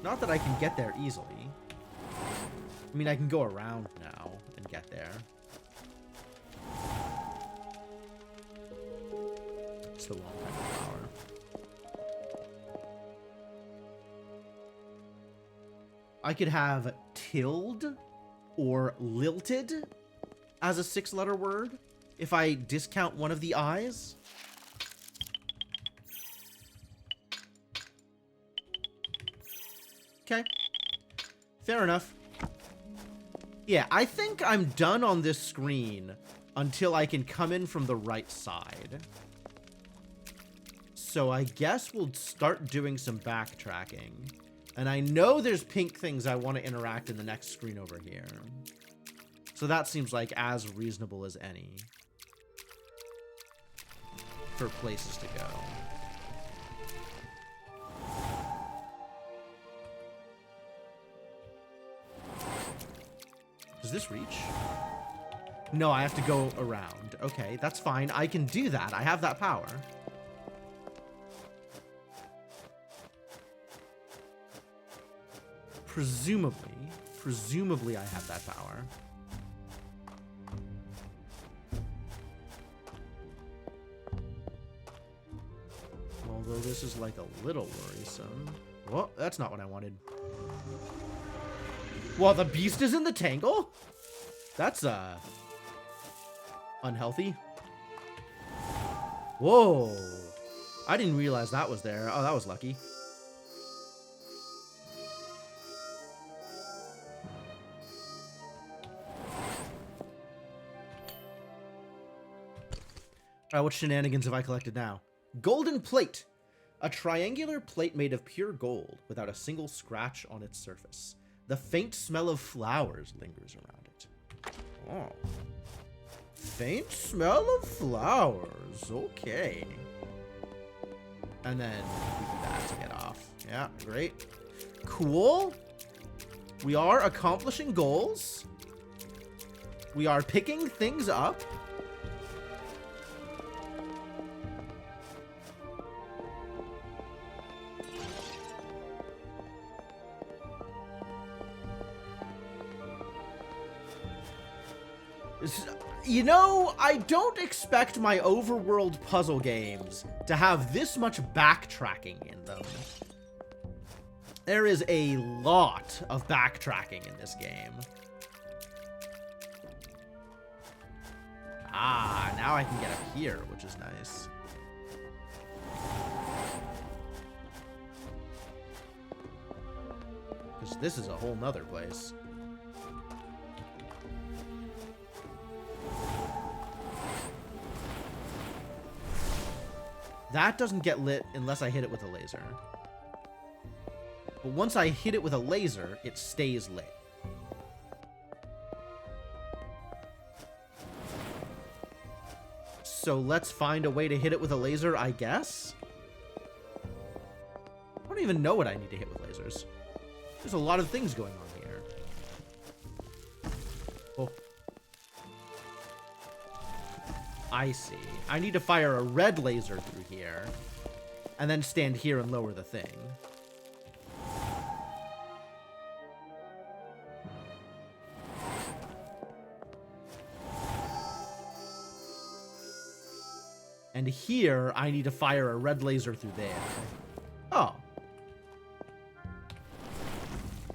Not that I can get there easily. I mean, I can go around now and get there. It's the wrong kind of flower. I could have tilled or lilted as a 6-letter word if I discount one of the eyes. Okay. Fair enough. Yeah, I think I'm done on this screen until I can come in from the right side. So I guess we'll start doing some backtracking. And I know there's pink things I want to interact in the next screen over here. So that seems like as reasonable as any for places to go. Does this reach? No, I have to go around. Okay, that's fine. I can do that. I have that power. Presumably I have that power. Although this is like a little worrisome. Well, that's not what I wanted. Well, the beast is in the tangle? That's, unhealthy. Whoa. I didn't realize that was there. Oh, that was lucky. Alright, what shenanigans have I collected now? Golden plate. A triangular plate made of pure gold without a single scratch on its surface. The faint smell of flowers lingers around it. Oh. Faint smell of flowers. Okay. And then we do that to get off. Yeah, great. Cool. We are accomplishing goals. We are picking things up. You know, I don't expect my overworld puzzle games to have this much backtracking in them. There is a lot of backtracking in this game. Ah, now I can get up here, which is nice. Because this is a whole nother place. That doesn't get lit unless I hit it with a laser. But once I hit it with a laser, it stays lit. So let's find a way to hit it with a laser, I guess? I don't even know what I need to hit with lasers. There's a lot of things going on here. Oh. I see. I need to fire a red laser through here, and then stand here and lower the thing. And here, I need to fire a red laser through there. Oh.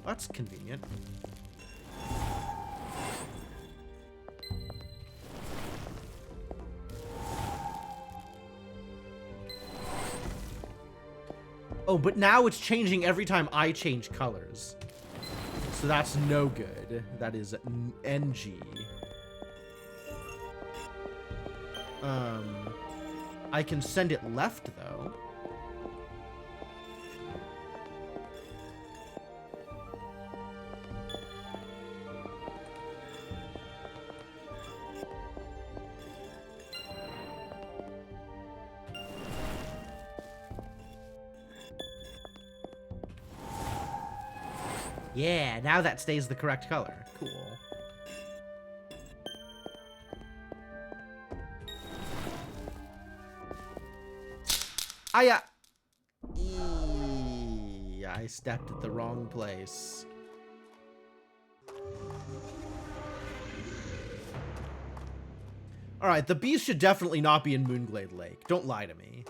That's convenient. Oh, but now it's changing every time I change colors. So that's no good. That is NG. I can send it left, though. Yeah, now that stays the correct color. Cool. I stepped at the wrong place. Alright, the beast should definitely not be in Moonglade Lake. Don't lie to me.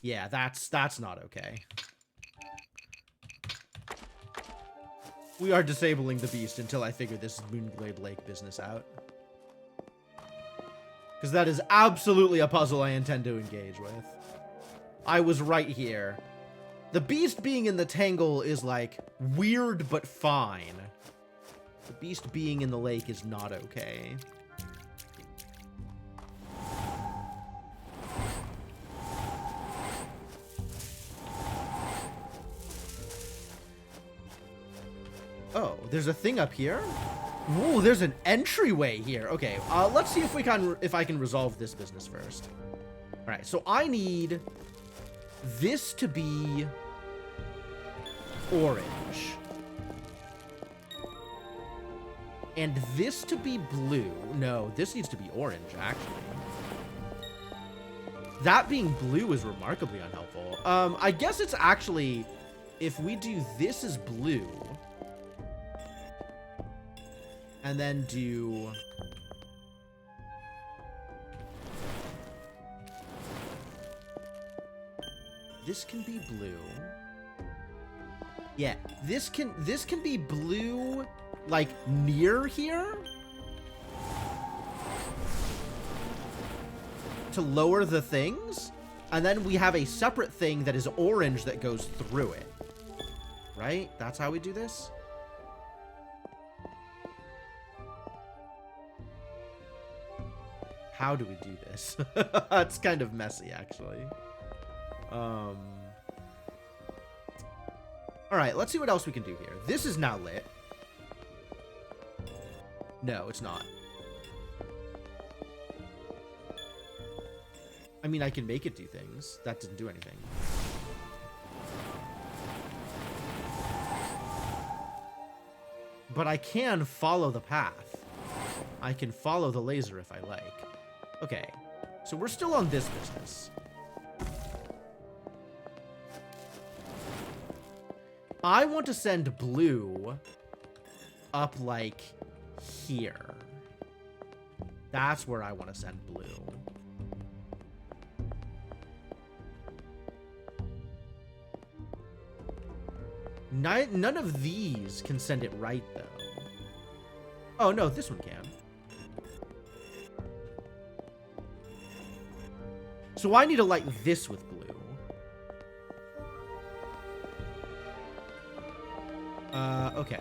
Yeah, that's not okay. We are disabling the beast until I figure this Moonglade Lake business out. Because that is absolutely a puzzle I intend to engage with. I was right here. The beast being in the tangle is, like, weird but fine. The beast being in the lake is not okay. Oh, there's a thing up here? Whoa, there's an entryway here. Okay, let's see if I can resolve this business first. All right, so I need this to be orange. And this to be blue. No, this needs to be orange, actually. That being blue is remarkably unhelpful. I guess it's actually, if we do this as blue, and then do this can be blue. Yeah, this can be blue, like, near here to lower the things, and then we have a separate thing that is orange that goes through it. Right? That's how we do this? How do we do this? It's kind of messy, actually. All right, let's see what else we can do here. This is now lit. No, it's not. I mean, I can make it do things. That didn't do anything. But I can follow the path. I can follow the laser if I like. Okay, so we're still on this business. I want to send blue up, like, here. That's where I want to send blue. None of these can send it right, though. Oh, no, this one can. So I need to light this with blue. Okay.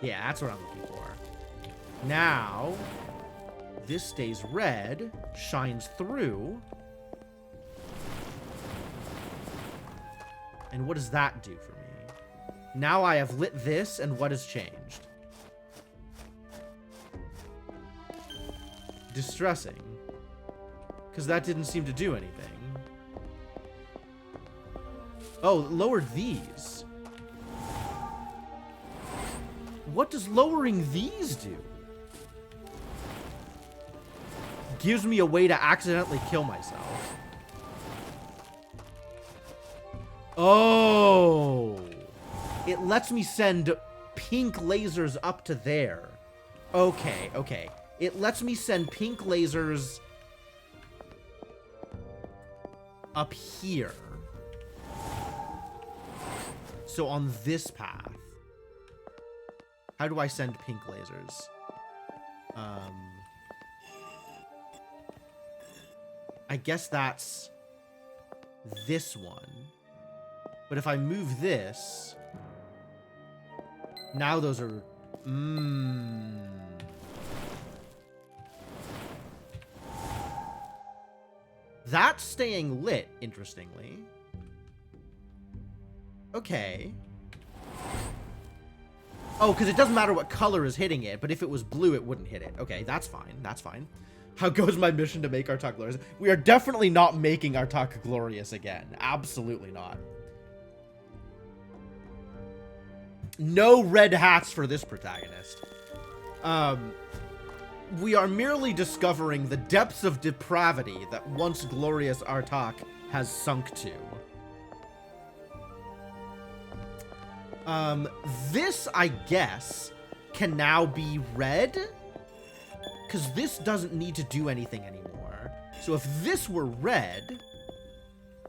Yeah, that's what I'm looking for. Now, this stays red, shines through. And what does that do for me? Now I have lit this, and what has changed? Distressing. Because that didn't seem to do anything. Oh, it lowered these. What does lowering these do? Gives me a way to accidentally kill myself. Oh. It lets me send pink lasers up to there. Okay, okay. It lets me send pink lasers up here. So on this path. How do I send pink lasers? I guess that's this one. But if I move this, now those are... That's staying lit, interestingly. Okay. Oh, because it doesn't matter what color is hitting it, but if it was blue, it wouldn't hit it. Okay, that's fine. That's fine. How goes my mission to make Artahk glorious? We are definitely not making Artahk glorious again. Absolutely not. No red hats for this protagonist. We are merely discovering the depths of depravity that once glorious Artahk has sunk to. This, I guess, can now be red, because this doesn't need to do anything anymore. So if this were red,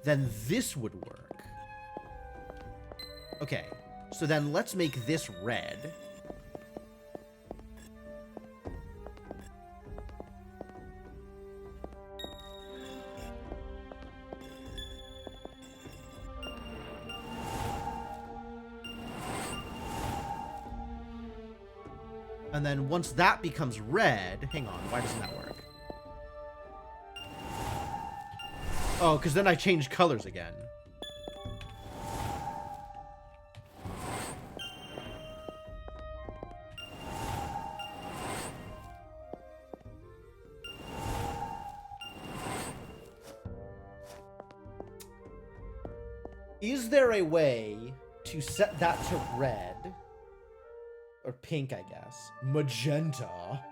then this would work. Okay, so then let's make this red. And then once that becomes red... Hang on, why doesn't that work? Oh, because then I change colors again. Is there a way to set that to red? Or pink, I guess. Magenta.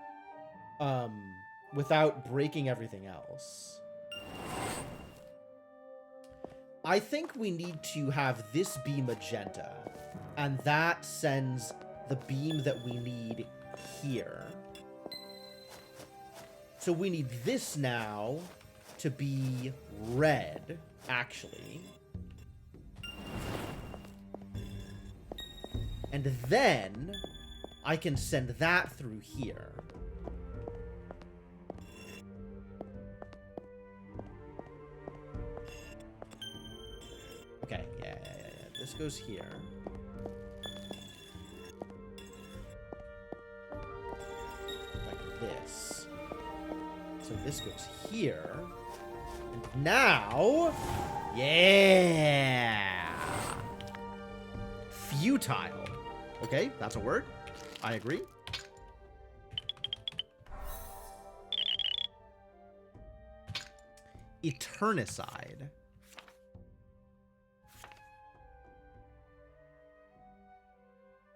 Without breaking everything else. I think we need to have this be magenta. And that sends the beam that we need here. So we need this now to be red, actually. And then I can send that through here. Okay, yeah. This goes here. Like this. So this goes here. And now... Yeah! Futile. Okay, that's a word. I agree. Eternicide.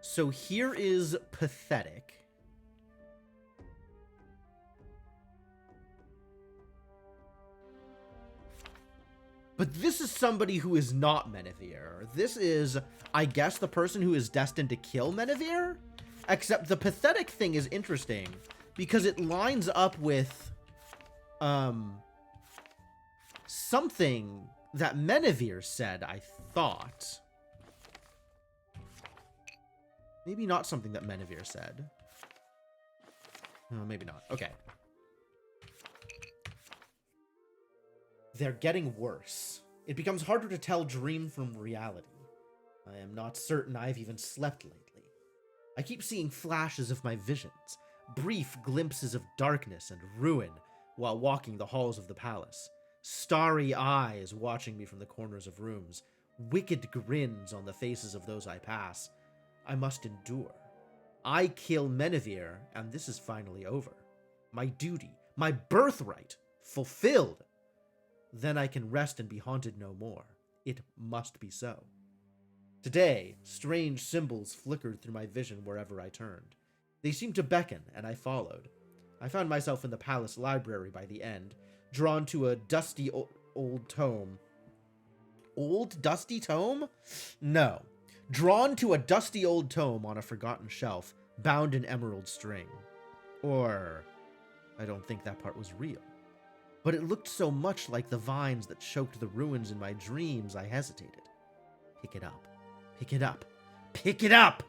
So here is pathetic. But this is somebody who is not Menethir. This is, I guess, the person who is destined to kill Menethir? Except the pathetic thing is interesting because it lines up with something that Menethir said, I thought. Maybe not something that Menethir said. No, maybe not. Okay. They're getting worse. It becomes harder to tell dream from reality. I am not certain I've even slept lately. I keep seeing flashes of my visions, brief glimpses of darkness and ruin while walking the halls of the palace. Starry eyes watching me from the corners of rooms, wicked grins on the faces of those I pass. I must endure. I kill Menethir, and this is finally over. My duty, my birthright, fulfilled. Then I can rest and be haunted no more. It must be so. Today, strange symbols flickered through my vision wherever I turned. They seemed to beckon, and I followed. I found myself in the palace library by the end, drawn to a dusty old tome. Old dusty tome? No. Drawn to a dusty old tome on a forgotten shelf, bound in emerald string. Or, I don't think that part was real. But it looked so much like the vines that choked the ruins in my dreams, I hesitated. Pick it up. Pick it up. Pick it up!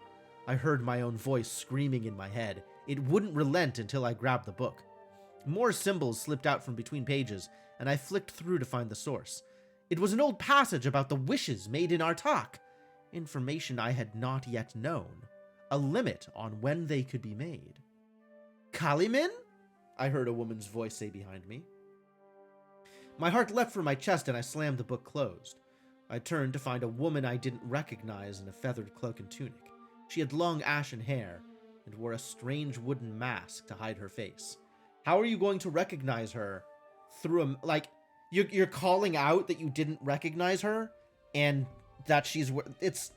I heard my own voice screaming in my head. It wouldn't relent until I grabbed the book. More symbols slipped out from between pages, and I flicked through to find the source. It was an old passage about the wishes made in Artahk, information I had not yet known, a limit on when they could be made. Kalimin? I heard a woman's voice say behind me. My heart leapt from my chest and I slammed the book closed. I turned to find a woman I didn't recognize in a feathered cloak and tunic. She had long ashen hair and wore a strange wooden mask to hide her face. How are you going to recognize her through a... Like, you're calling out that you didn't recognize her and that she's... It's...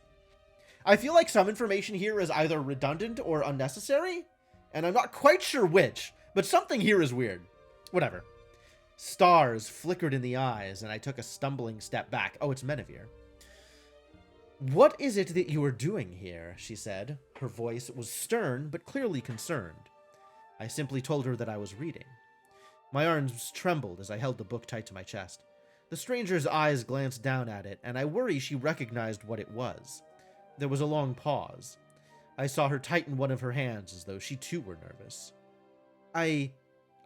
I feel like some information here is either redundant or unnecessary, and I'm not quite sure which, but something here is weird. Whatever. Stars flickered in the eyes, and I took a stumbling step back. Oh, it's Menevere. What is it that you are doing here? She said. Her voice was stern, but clearly concerned. I simply told her that I was reading. My arms trembled as I held the book tight to my chest. The stranger's eyes glanced down at it, and I worry she recognized what it was. There was a long pause. I saw her tighten one of her hands as though she too were nervous. I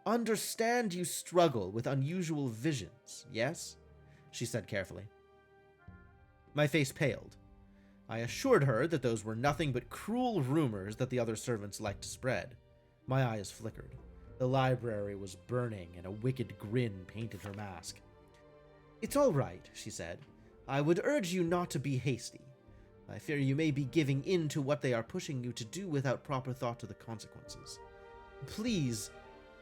understand you struggle with unusual visions, yes? She said carefully. My face paled. I assured her that those were nothing but cruel rumors that the other servants liked to spread. My eyes flickered. The library was burning, and a wicked grin painted her mask. It's all right, she said. I would urge you not to be hasty. I fear you may be giving in to what they are pushing you to do without proper thought to the consequences. Please,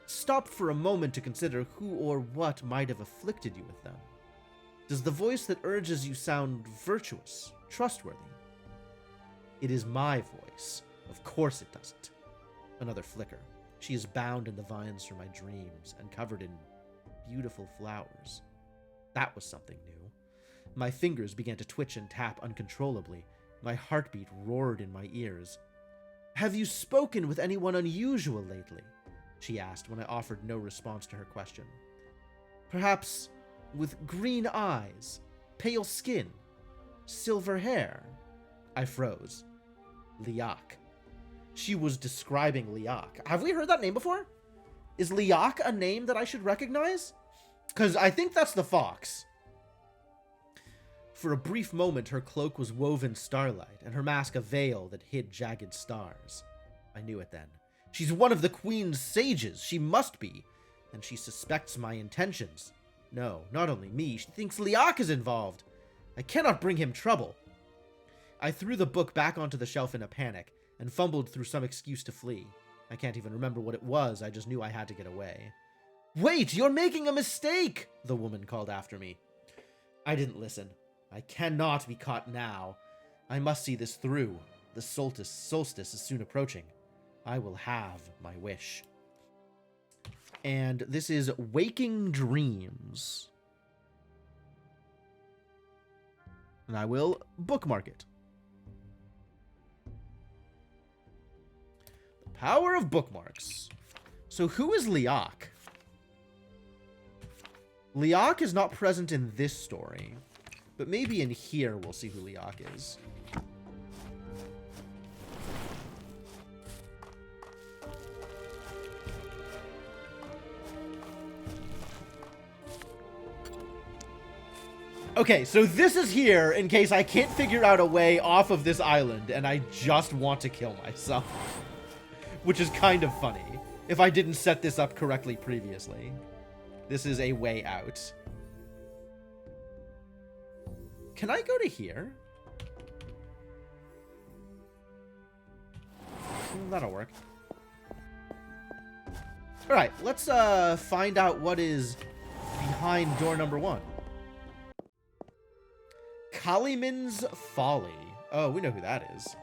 stop for a moment to consider who or what might have afflicted you with them. Does the voice that urges you sound virtuous, trustworthy? It is my voice. Of course it doesn't. Another flicker. She is bound in the vines from my dreams and covered in beautiful flowers. That was something new. My fingers began to twitch and tap uncontrollably. My heartbeat roared in my ears. Have you spoken with anyone unusual lately? She asked when I offered no response to her question. Perhaps with green eyes, pale skin, silver hair? I froze. Liak. She was describing Liak. Have we heard that name before? Is Liak a name that I should recognize? Because I think that's the fox. For a brief moment, her cloak was woven starlight, and her mask a veil that hid jagged stars. I knew it then. She's one of the Queen's sages. She must be. And she suspects my intentions. No, not only me. She thinks Liak is involved. I cannot bring him trouble. I threw the book back onto the shelf in a panic, and fumbled through some excuse to flee. I can't even remember what it was. I just knew I had to get away. Wait, you're making a mistake, the woman called after me. I didn't listen. I cannot be caught now. I must see this through. The solstice is soon approaching. I will have my wish. And this is Waking Dreams. And I will bookmark it. The power of bookmarks. So who is Liak? Liak is not present in this story. But maybe in here we'll see who Liak is. Okay, so this is here in case I can't figure out a way off of this island and I just want to kill myself. Which is kind of funny, if I didn't set this up correctly previously. This is a way out. Can I go to here? That'll work. Alright, let's find out what is behind door number 1. Kalimin's Folly. Oh, we know who that is.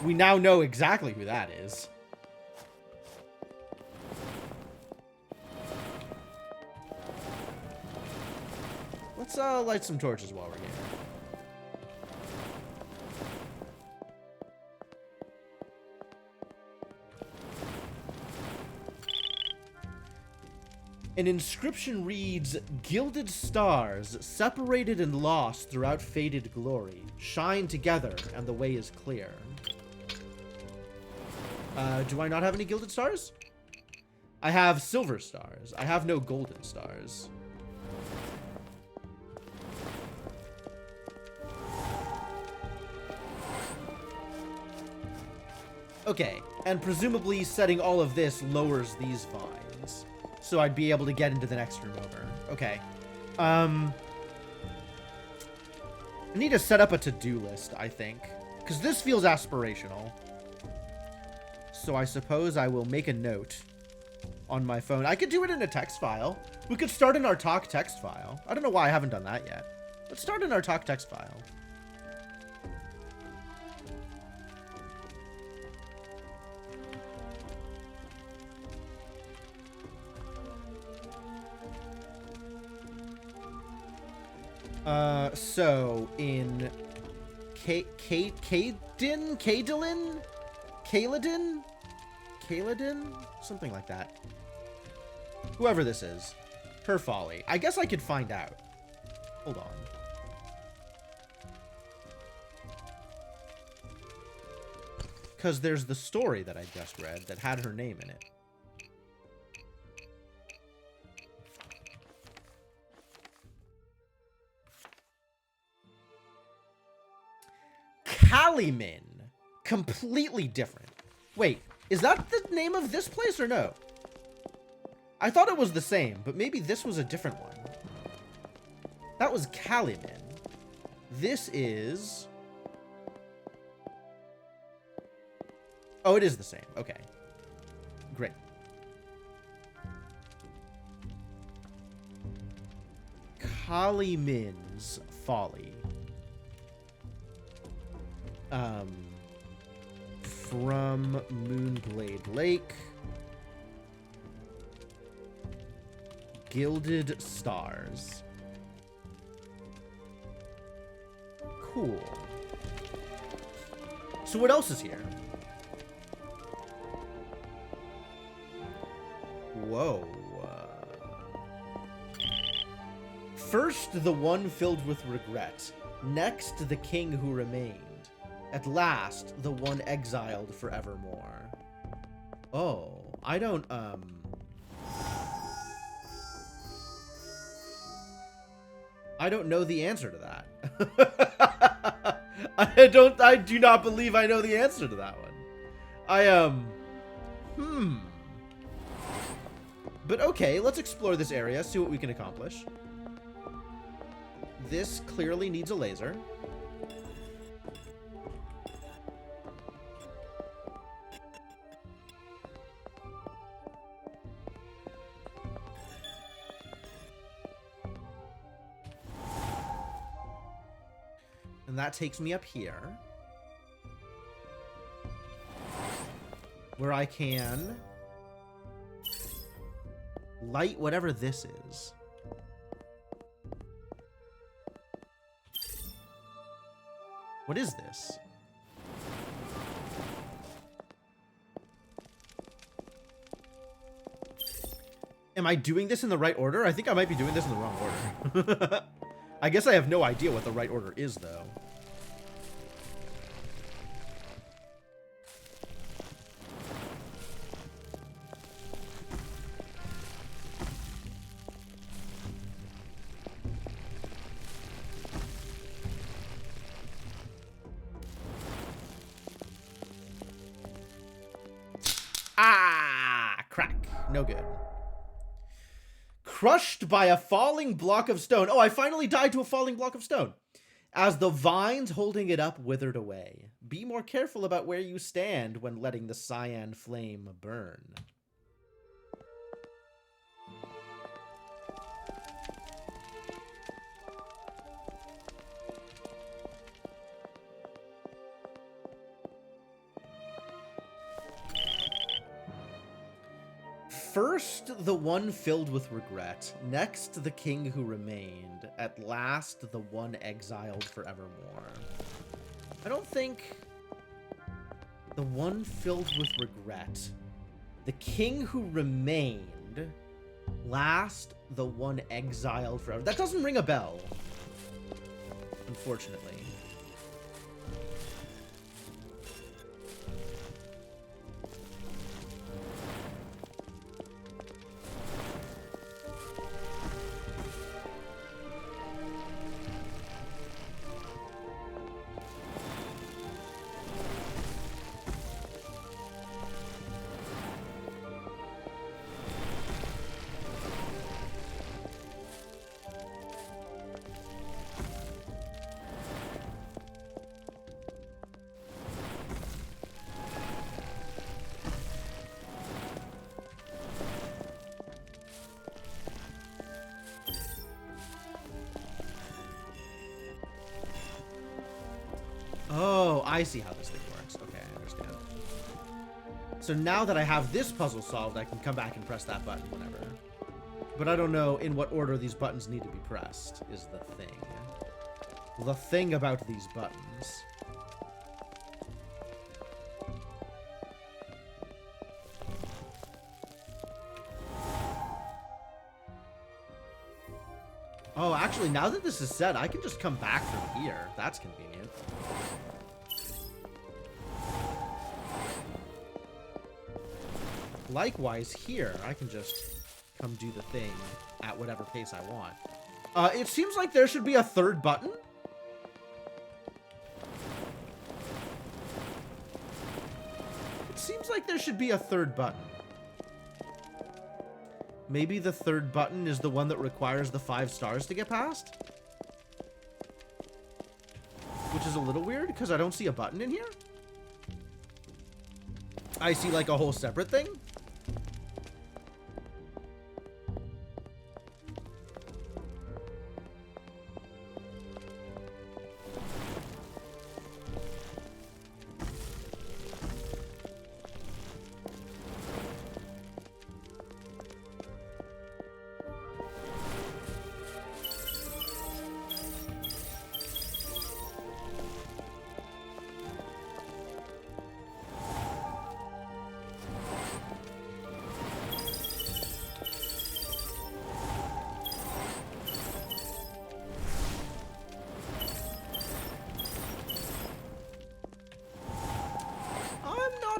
We now know exactly who that is. Let's light some torches while we're here. An inscription reads, "Gilded stars, separated and lost throughout faded glory, shine together, and the way is clear." Do I not have any gilded stars? I have silver stars. I have no golden stars. Okay, and presumably setting all of this lowers these vines. So I'd be able to get into the next room over. Okay. I need to set up a to-do list, I think. Because this feels aspirational. So I suppose I will make a note on my phone. I could do it in a text file. We could start an Artahk text file. I don't know why I haven't done that yet. Let's start an Artahk text file. So in Kaladin? Something like that. Whoever this is. Her folly. I guess I could find out. Hold on. Because there's the story that I just read that had her name in it. Kalimin. Completely different. Wait, is that the name of this place or no? I thought it was the same, but maybe this was a different one. That was Kalimin. This is... Oh, it is the same. Okay. Great. Kalimin's Folly. From Moonglade Lake. Gilded Stars. Cool. So what else is here? Whoa. First, the one filled with regret. Next, the king who remained. At last, the one exiled forevermore. Oh, I don't know the answer to that. I do not believe I know the answer to that one. But okay, let's explore this area, see what we can accomplish. This clearly needs a laser. And that takes me up here, where I can light whatever this is. What is this? Am I doing this in the right order? I think I might be doing this in the wrong order. I guess I have no idea what the right order is, though. Ah! Crack. No good. Crushed by a falling block of stone. Oh, I finally died to a falling block of stone. As the vines holding it up withered away. Be more careful about where you stand when letting the cyan flame burn. First, the one filled with regret. Next, the king who remained. At last, the one exiled forevermore. I don't think... The one filled with regret. The king who remained. Last, the one exiled forever. That doesn't ring a bell, unfortunately. Oh, I see how this thing works. Okay, I understand. So now that I have this puzzle solved, I can come back and press that button whenever. But I don't know in what order these buttons need to be pressed, is the thing. The thing about these buttons. Oh, actually, now that this is set, I can just come back from here. That's convenient. Likewise, here, I can just come do the thing at whatever pace I want. It seems like there should be a third button. It seems like there should be a third button. Maybe the third button is the one that requires the 5 stars to get past? Which is a little weird, because I don't see a button in here. I see, like, a whole separate thing.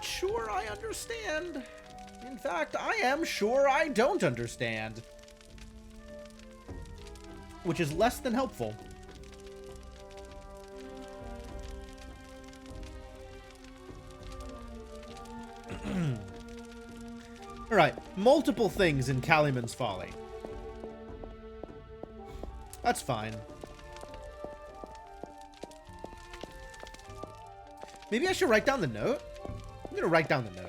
Sure I understand. In fact, I am sure I don't understand. Which is less than helpful. Alright, multiple things in Caliman's Folly. That's fine. Maybe I should write down the note? I'm gonna write down the note.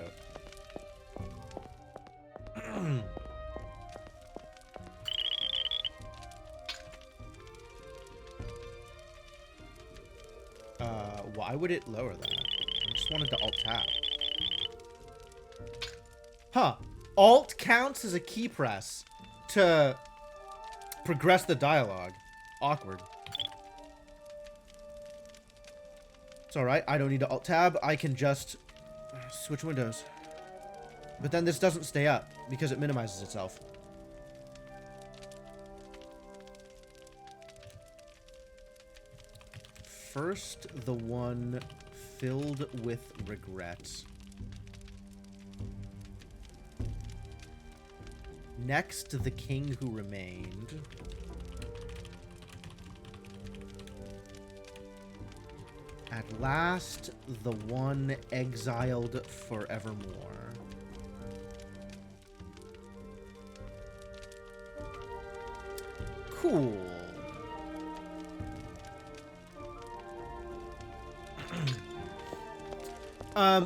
Why would it lower that? I just wanted to Alt-Tab. Huh. Alt counts as a key press to progress the dialogue. Awkward. It's alright. I don't need to Alt-Tab. I can just switch windows. But then this doesn't stay up because it minimizes itself. First, the one filled with regret. Next, the king who remained. At last, the one exiled forevermore. Cool.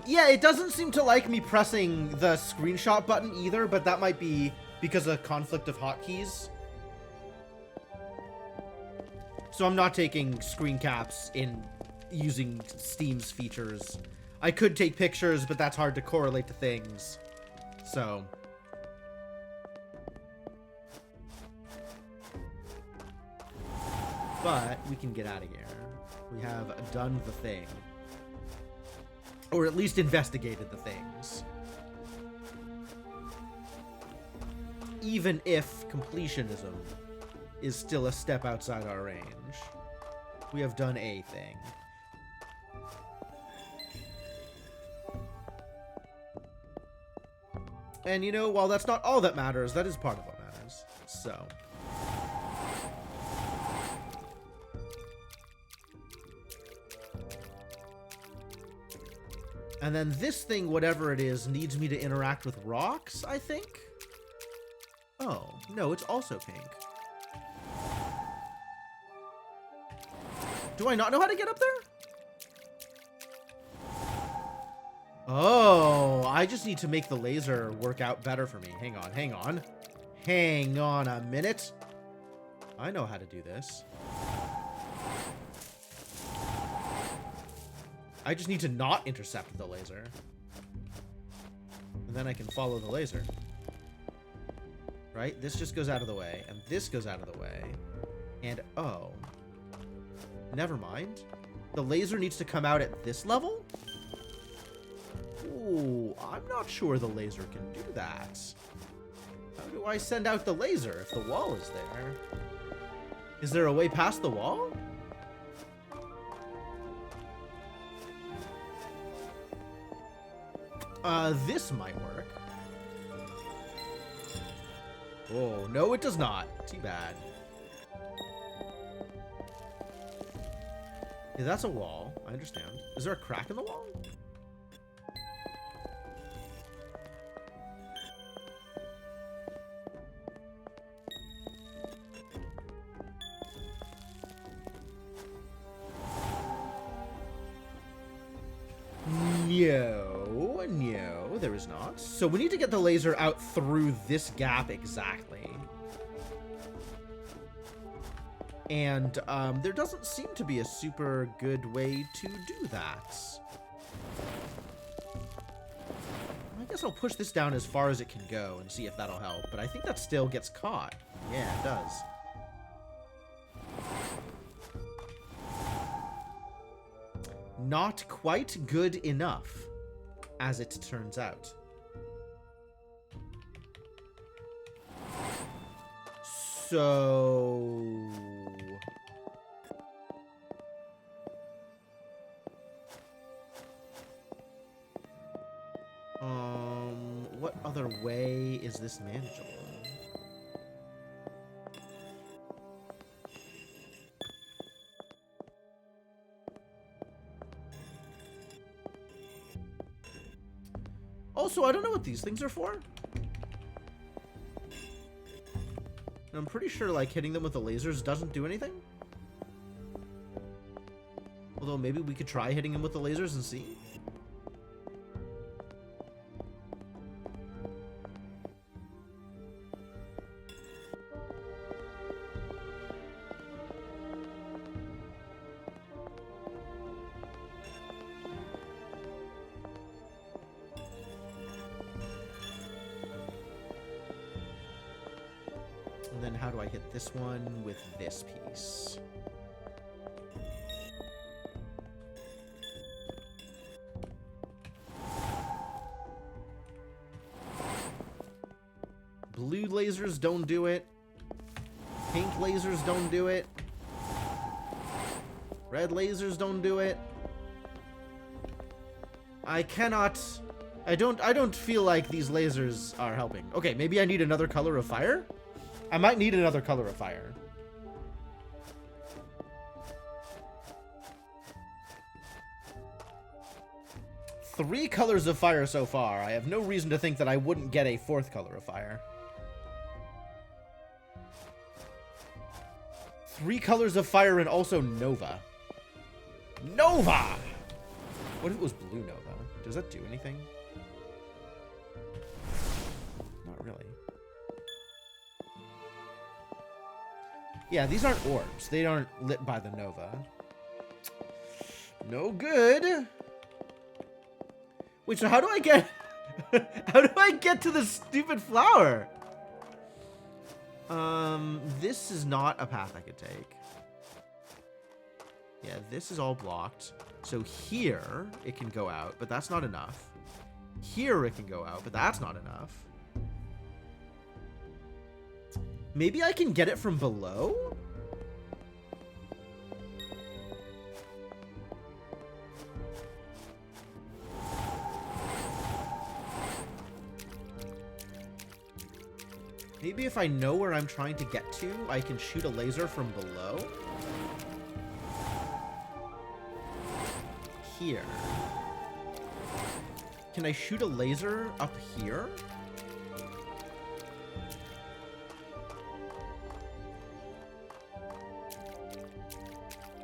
Yeah, it doesn't seem to like me pressing the screenshot button either, but that might be because of conflict of hotkeys. So I'm not taking screen caps in using Steam's features. I could take pictures, but that's hard to correlate to things. So. But we can get out of here. We have done the thing. Or at least investigated the things. even if completionism is still a step outside our range. We have done a thing. And, you know, while that's not all that matters, that is part of what matters. So. And then this thing, whatever it is, needs me to interact with rocks, I think? Oh, no, it's also pink. Do I not know how to get up there? Oh, I just need to make the laser work out better for me. Hang on, hang on. Hang on a minute. I know how to do this. I just need to not intercept the laser. And then I can follow the laser. Right? This just goes out of the way. And this goes out of the way. And, oh. Never mind. The laser needs to come out at this level? Ooh, I'm not sure the laser can do that. How do I send out the laser if the wall is there? Is there a way past the wall? This might work. Oh, no, it does not. Too bad. Yeah, that's a wall. I understand. Is there a crack in the wall? No, there is not. So we need to get the laser out through this gap exactly. And there doesn't seem to be a super good way to do that. I guess I'll push this down as far as it can go and see if that'll help. But I think that still gets caught. Yeah, it does. Not quite good enough, as it turns out. So... what other way is this manageable? Also, I don't know what these things are for. I'm pretty sure, like, hitting them with the lasers doesn't do anything. Although, maybe we could try hitting them with the lasers and see. And then how do I hit this one with this piece? Blue lasers don't do it. Pink lasers don't do it. Red lasers don't do it. I cannot... I don't feel like these lasers are helping. Okay, maybe I need another color of fire? I might need another color of fire. Three colors of fire so far. I have no reason to think that I wouldn't get a fourth color of fire. Three colors of fire and also Nova. Nova! What if it was blue Nova? Does that do anything? Not really. Yeah, these aren't orbs. They aren't lit by the Nova. No good. Wait, so how do I get... how do I get to the stupid flower? This is not a path I could take. Yeah, this is all blocked. So here, it can go out, but that's not enough. Here it can go out, but that's not enough. Maybe I can get it from below? Maybe if I know where I'm trying to get to, I can shoot a laser from below? Here. Can I shoot a laser up here?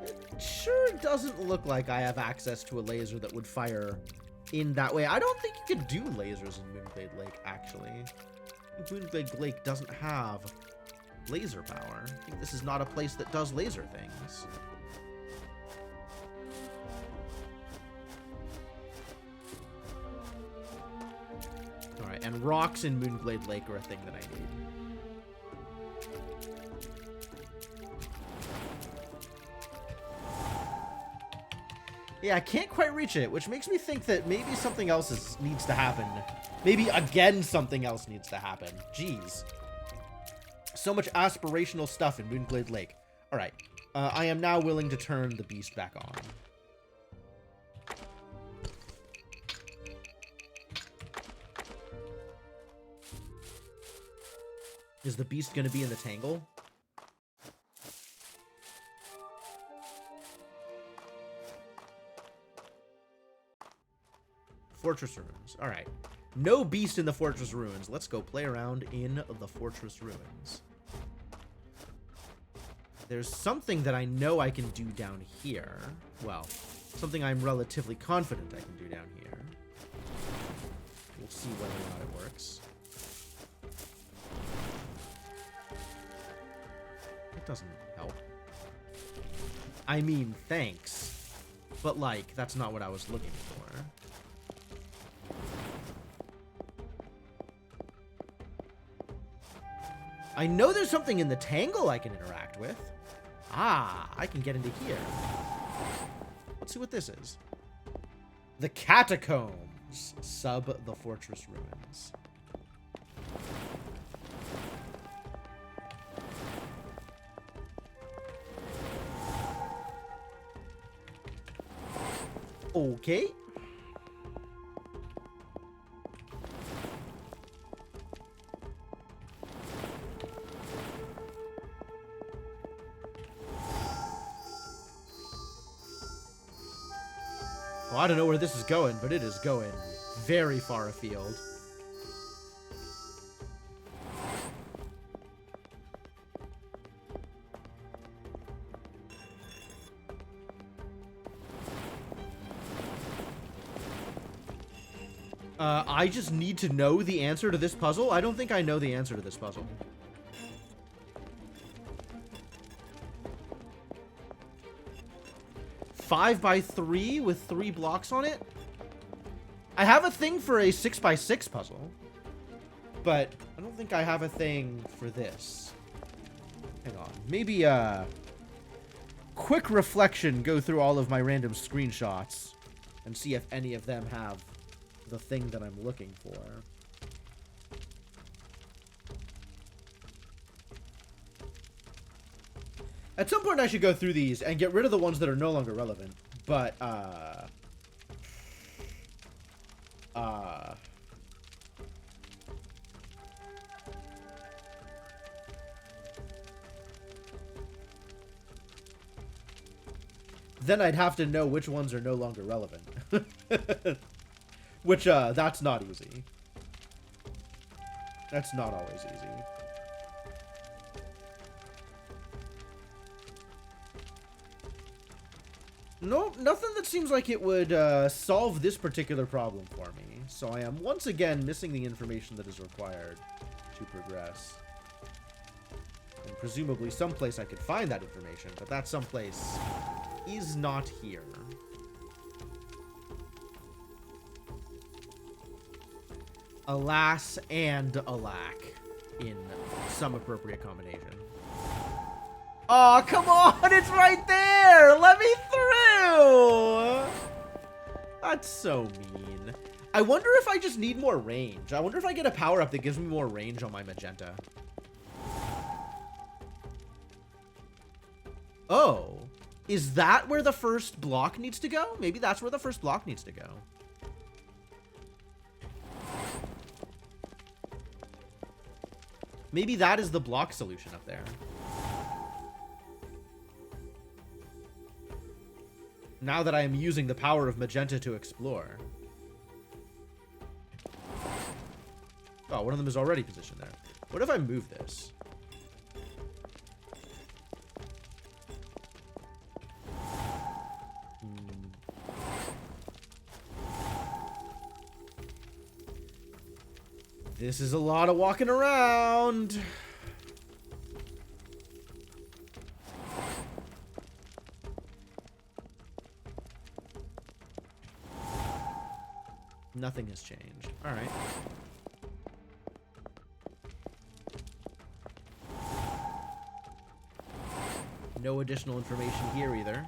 It sure doesn't look like I have access to a laser that would fire in that way. I don't think you could do lasers in Moonglade Lake, actually. Moonglade Lake doesn't have laser power. I think this is not a place that does laser things. Alright, and rocks in Moonglade Lake are a thing that I need. Yeah, I can't quite reach it, which makes me think that maybe something else needs to happen. Maybe, again, something else needs to happen. Jeez. So much aspirational stuff in Moonglade Lake. Alright. I am now willing to turn the beast back on. Is the beast going to be in the tangle? Fortress Ruins. Alright. No beast in the Fortress Ruins. Let's go play around in the Fortress Ruins. There's something that I know I can do down here. Well, something I'm relatively confident I can do down here. We'll see whether or not it works. It doesn't help. I mean, thanks. But, like, that's not what I was looking for. I know there's something in the tangle I can interact with. Ah, I can get into here. Let's see what this is. The Catacombs. Sub the Fortress Ruins. Okay. Well, I don't know where this is going, but it is going very far afield. I just need to know the answer to this puzzle. I don't think I know the answer to this puzzle. Five by 3 with 3 blocks on it? I have a thing for a 6x6 puzzle, but I don't think I have a thing for this. Hang on. Maybe quick reflection, go through all of my random screenshots and see if any of them have the thing that I'm looking for. At some point I should go through these and get rid of the ones that are no longer relevant. But, then I'd have to know which ones are no longer relevant. Which, that's not easy. That's not always easy. Nope, nothing that seems like it would solve this particular problem for me. So I am once again missing the information that is required to progress. And presumably someplace I could find that information, but that someplace is not here. Alas and alack in some appropriate combination. Oh, come on! It's right there! Let me through! That's so mean. I wonder if I just need more range. I wonder if I get a power-up that gives me more range on my magenta. Is that where the first block needs to go? Maybe that's where the first block needs to go. Maybe that is the block solution up there. Now that I am using the power of magenta to explore. Oh, one of them is already positioned there. What if I move this? This is a lot of walking around. Nothing has changed. All right. No additional information here either.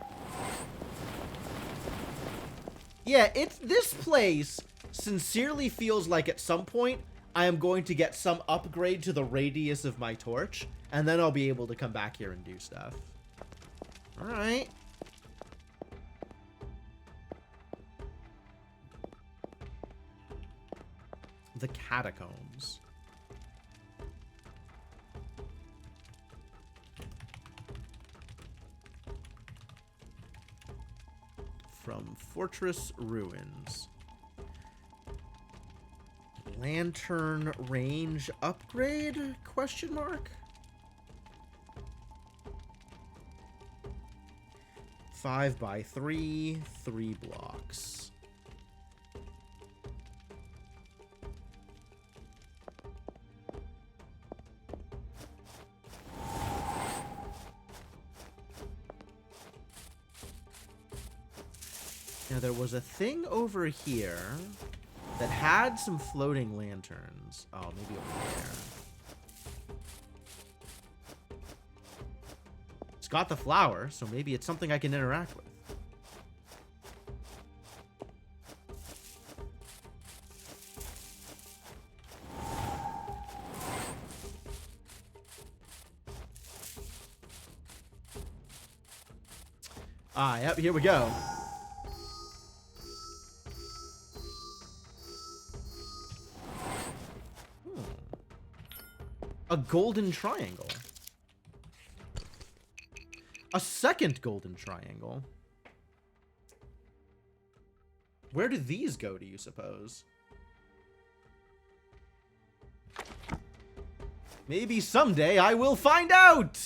Yeah, this place sincerely feels like at some point I am going to get some upgrade to the radius of my torch, and then I'll be able to come back here and do stuff. All right. The catacombs. From Fortress Ruins. Lantern range upgrade? Question mark? 5 by 3, 3 blocks. Now there was a thing over here that had some floating lanterns. Oh, maybe over there. It's got the flower, so maybe it's something I can interact with. Ah, yep, here we go. A golden triangle. A second golden triangle. Where do these go, do you suppose? Maybe someday I will find out!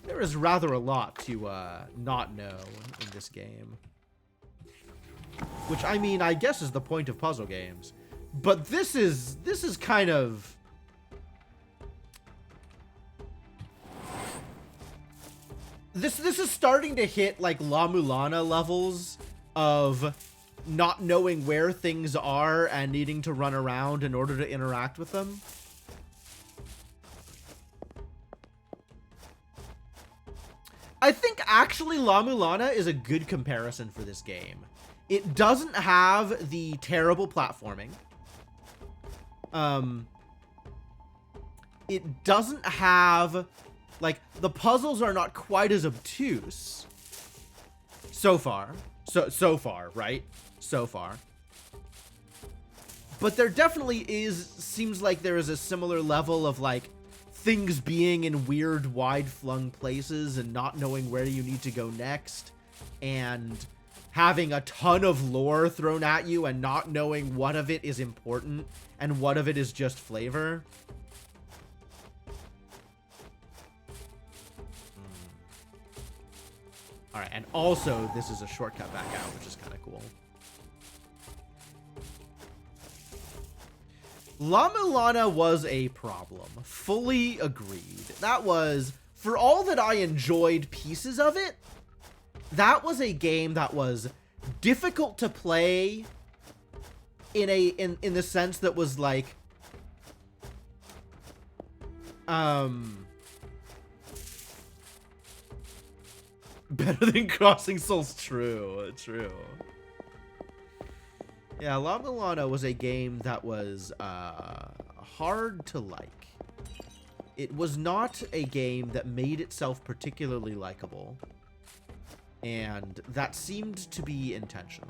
There is rather a lot to not know in this game. Which, I mean, I guess is the point of puzzle games. But this is kind of... This is starting to hit, like, La Mulana levels of not knowing where things are and needing to run around in order to interact with them. I think, actually, La Mulana is a good comparison for this game. It doesn't have the terrible platforming. It doesn't have, like, the puzzles are not quite as obtuse. So far. So far, right? So far. But there definitely seems like there is a similar level of, like, things being in weird, wide-flung places and not knowing where you need to go next. And having a ton of lore thrown at you and not knowing what of it is important and what of it is just flavor. Alright, and also this is a shortcut back out, which is kind of cool. La Mulana was a problem. Fully agreed. That was, for all that I enjoyed pieces of it, that was a game that was difficult to play in the sense that was like better than Crossing Souls. True. Yeah, La Mulana was a game that was hard to like. It was not a game that made itself particularly likable. And that seemed to be intentional.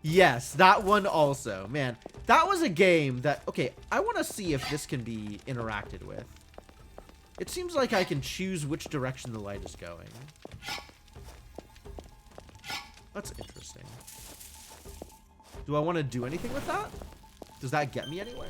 Yes, that one also. Man, that was a game that... Okay, I want to see if this can be interacted with. It seems like I can choose which direction the light is going. That's interesting. Do I want to do anything with that? Does that get me anywhere?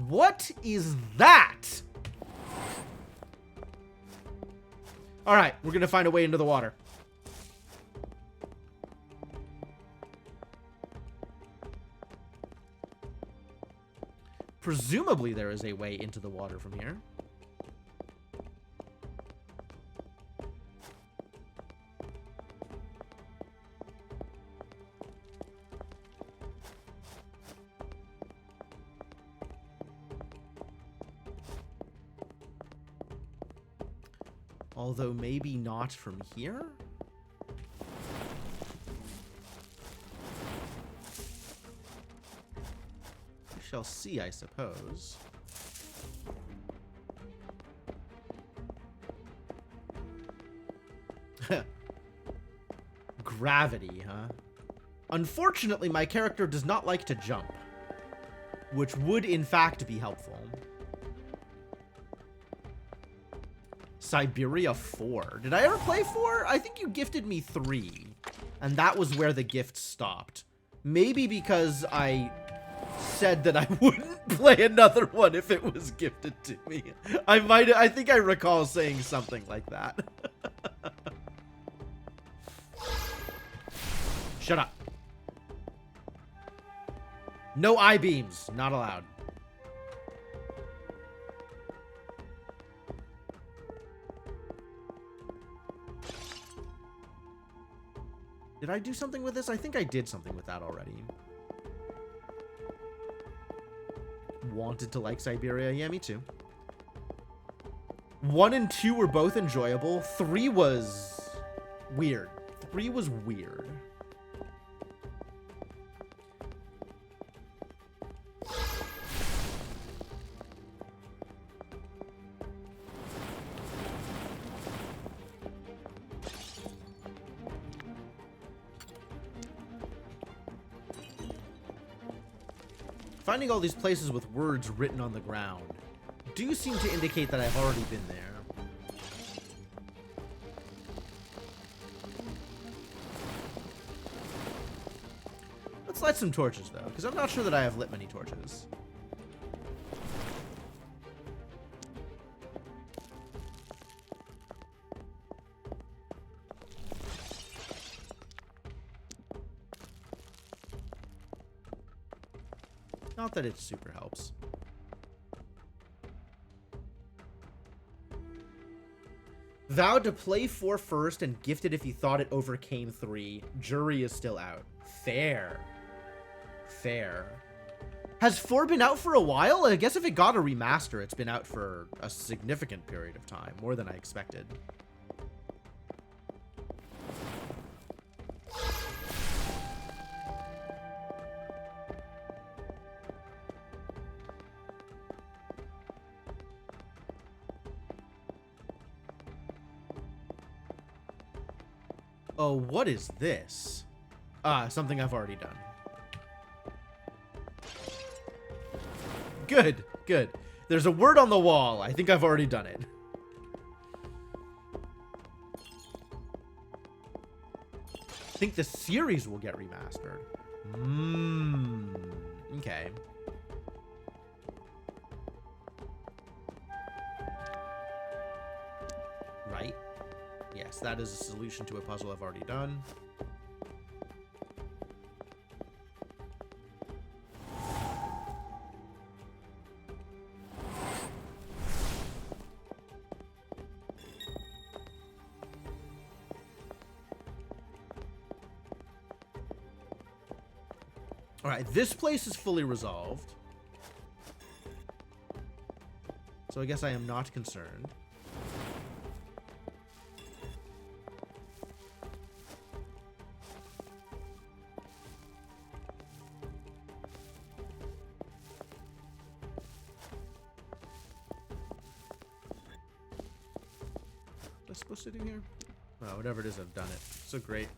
What is that? All right, we're going to find a way into the water. Presumably there is a way into the water from here. Although maybe not from here? We shall see, I suppose. Gravity, huh? Unfortunately, my character does not like to jump, which would in fact be helpful. Siberia 4. Did I ever play 4? I think you gifted me 3. And that was where the gift stopped. Maybe because I said that I wouldn't play another one if it was gifted to me. I think I recall saying something like that. Shut up. No I-beams. Not allowed. Did I do something with this? I think I did something with that already. Wanted to like Siberia. Yeah, me too. 1 and 2 were both enjoyable. 3 was weird. 3 was weird. Finding all these places with words written on the ground do seem to indicate that I've already been there. Let's light some torches, though, because I'm not sure that I have lit many torches. Not that it super helps. Vowed to play 4 first and gifted if he thought it overcame 3. Jury is still out. Fair. Fair. Has 4 been out for a while? I guess if it got a remaster, it's been out for a significant period of time. More than I expected. Oh, what is this? Something I've already done. Good, good. There's a word on the wall. I think I've already done it. I think the series will get remastered. Okay. Right. Yes, that is a solution to a puzzle I've already done. All right, this place is fully resolved. So I guess I am not concerned. What's I supposed to do here? Oh, whatever it is, I've done it. So great.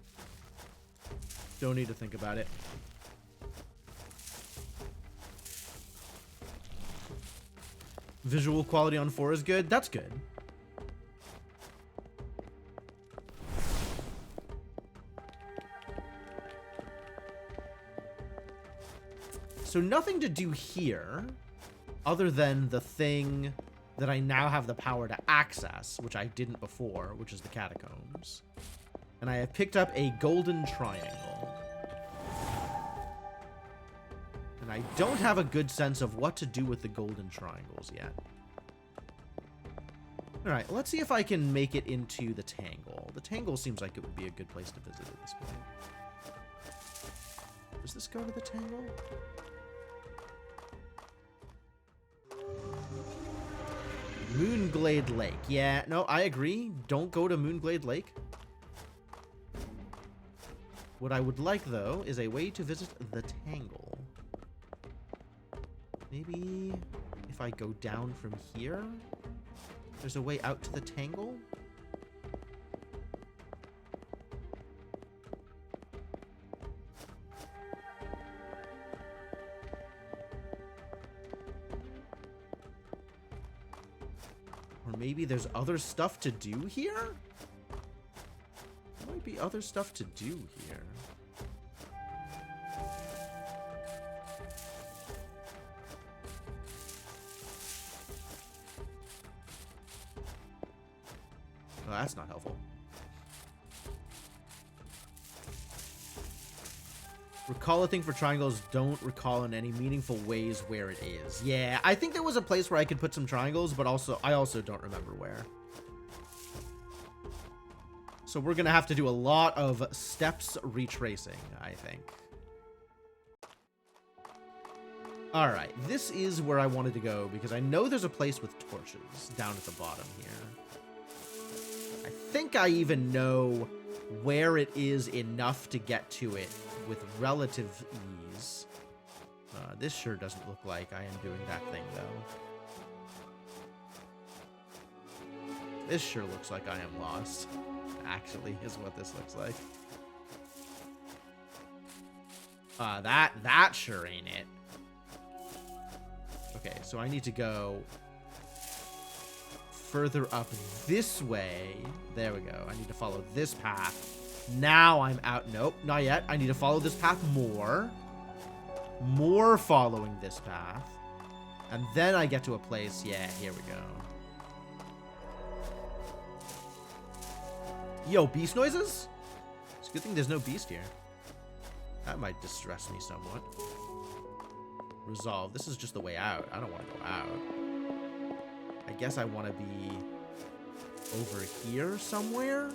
Don't need to think about it. Visual quality on 4 is good. That's good. So nothing to do here other than the thing that I now have the power to access, which I didn't before, which is the catacombs. And I have picked up a golden triangle. And I don't have a good sense of what to do with the golden triangles yet. Alright, let's see if I can make it into the Tangle. The Tangle seems like it would be a good place to visit at this point. Does this go to the Tangle? Moonglade Lake. Yeah, no, I agree. Don't go to Moonglade Lake. What I would like, though, is a way to visit the Tangle. Maybe if I go down from here, there's a way out to the Tangle? Or maybe there's other stuff to do here? There might be other stuff to do here. Oh, that's not helpful. Recall a thing for triangles. Don't recall in any meaningful ways where it is. Yeah, I think there was a place where I could put some triangles, but I also don't remember where. So we're gonna have to do a lot of steps retracing, I think. All right, this is where I wanted to go because I know there's a place with torches down at the bottom here. I think I even know where it is enough to get to it with relative ease. This sure doesn't look like I am doing that thing, though. This sure looks like I am lost, actually, is what this looks like. That sure ain't it. Okay, so I need to go further up this way. There we go. I need to follow this path. Now I'm out. Nope, not yet. I need to follow this path more. More following this path. And then I get to a place. Yeah, here we go. Yo, beast noises? It's a good thing there's no beast here. That might distress me somewhat. Resolve. This is just the way out. I don't want to go out. I guess I want to be over here somewhere.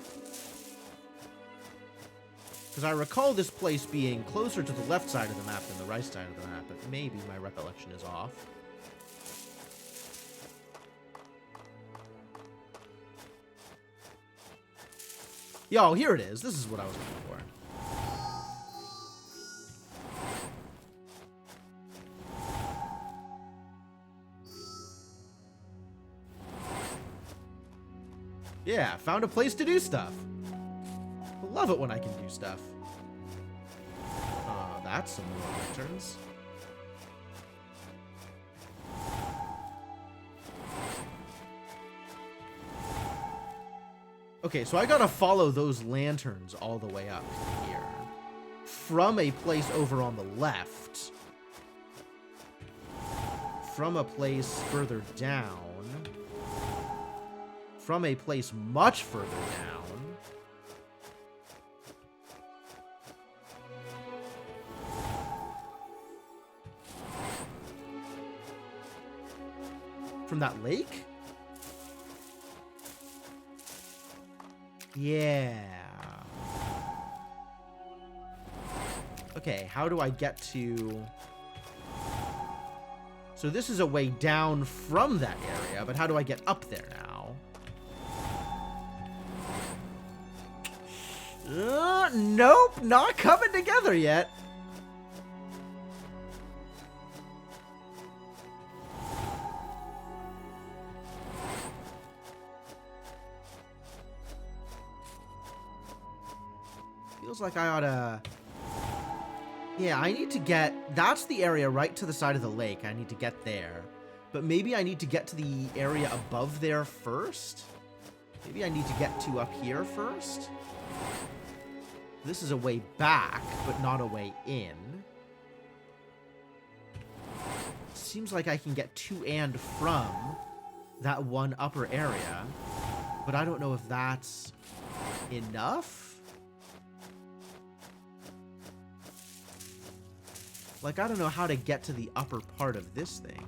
Because I recall this place being closer to the left side of the map than the right side of the map, but maybe my recollection is off. Yo, here it is. This is what I was looking for. Yeah, found a place to do stuff. I love it when I can do stuff. That's some more lanterns. Okay, so I gotta follow those lanterns all the way up to here. From a place over on the left. From a place further down. From a place much further down. From that lake? Yeah. Okay, how do I get to... So this is a way down from that area, but how do I get up there now? Nope, not coming together yet. Feels like I oughta... Yeah, I need to get... That's the area right to the side of the lake. I need to get there. But maybe I need to get to the area above there first? Maybe I need to get to up here first? This is a way back, but not a way in. Seems like I can get to and from that one upper area. But I don't know if that's enough? Like, I don't know how to get to the upper part of this thing.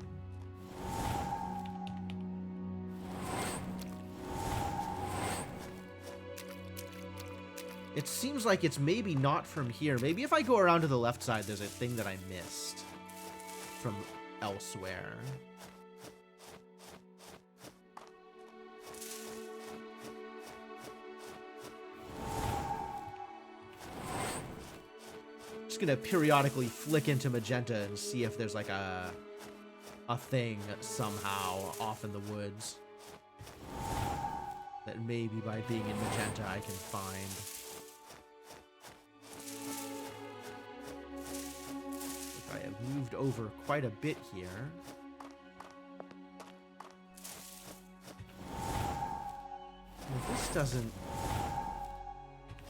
It seems like it's maybe not from here. Maybe if I go around to the left side, there's a thing that I missed from elsewhere. Just gonna periodically flick into magenta and see if there's like a thing somehow off in the woods that maybe by being in magenta I can find. I have moved over quite a bit here. Well, this doesn't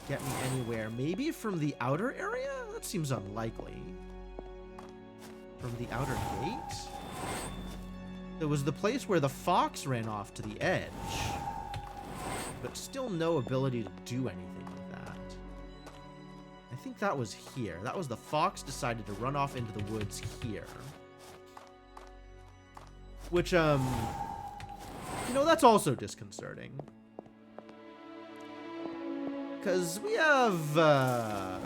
get me anywhere. Maybe from the outer area? That seems unlikely. From the outer gate? There was the place where the fox ran off to the edge. But still no ability to do anything with that. I think that was here. That was the fox decided to run off into the woods here. Which, you know, that's also disconcerting. Because we have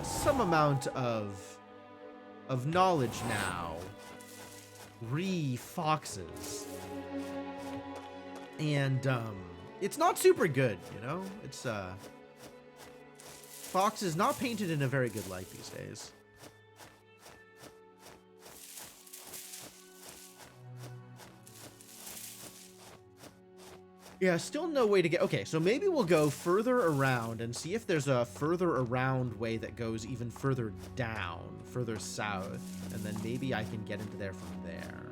some amount of knowledge now. Re-foxes. And, it's not super good, you know? It's, Fox is not painted in a very good light these days. Yeah, still no way to get... Okay, so maybe we'll go further around and see if there's a further around way that goes even further down, further south, and then maybe I can get into there from there.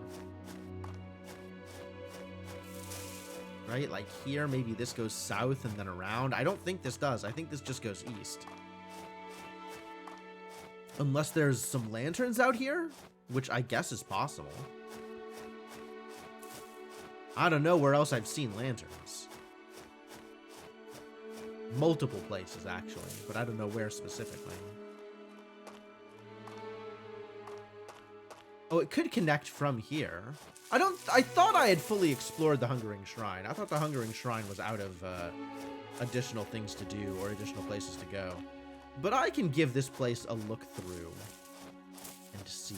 Right? Like here, maybe this goes south and then around. I don't think this does. I think this just goes east. Unless there's some lanterns out here, which I guess is possible. I don't know where else I've seen lanterns. Multiple places, actually, but I don't know where specifically. Oh, it could connect from here. I thought I had fully explored the Hungering Shrine. I thought the Hungering Shrine was out of additional things to do or additional places to go. But I can give this place a look through and see.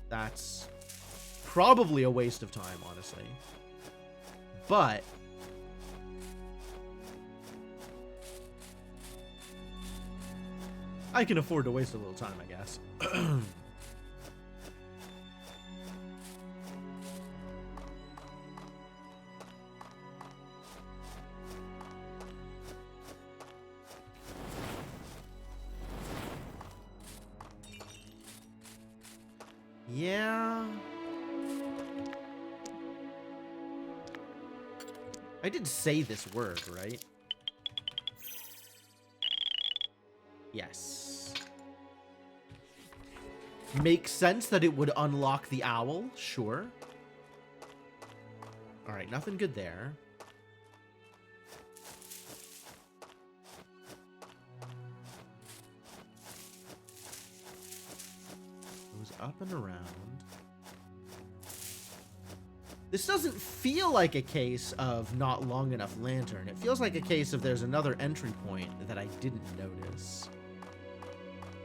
That's probably a waste of time, honestly. But I can afford to waste a little time, I guess. Yeah. I did say this word, right? Yes. Makes sense that it would unlock the owl, sure. Alright, nothing good there. It was up and around. This doesn't feel like a case of not long enough lantern. It feels like a case of there's another entry point that I didn't notice.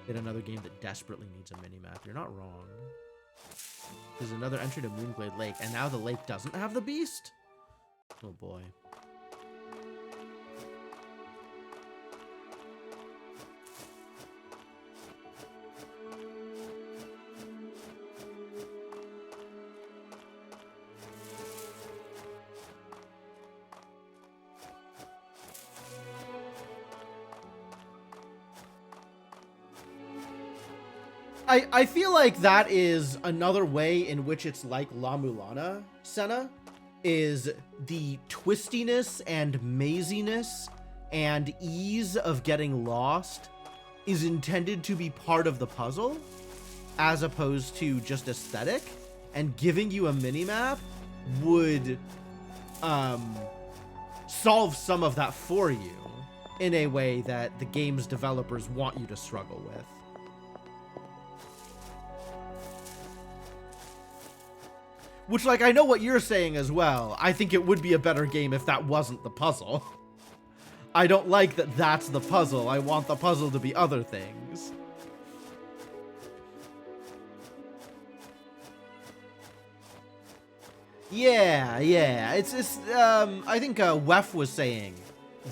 In another game that desperately needs a minimap. You're not wrong. There's another entry to Moonglade Lake, and now the lake doesn't have the beast? Oh boy. I feel like that is another way in which it's like La Mulana, Senna, is the twistiness and maziness and ease of getting lost is intended to be part of the puzzle as opposed to just aesthetic, and giving you a minimap would solve some of that for you in a way that the game's developers want you to struggle with. Which, like, I know what you're saying as well. I think it would be a better game if that wasn't the puzzle. I don't like that that's the puzzle. I want the puzzle to be other things. Yeah. I think Wef was saying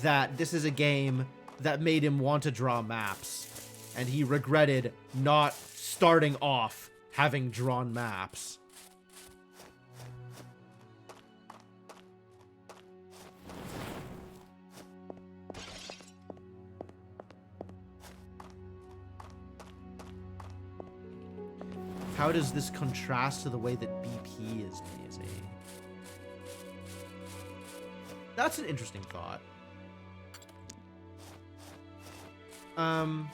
that this is a game that made him want to draw maps, and he regretted not starting off having drawn maps. How does this contrast to the way that BP is mazy? That's an interesting thought. I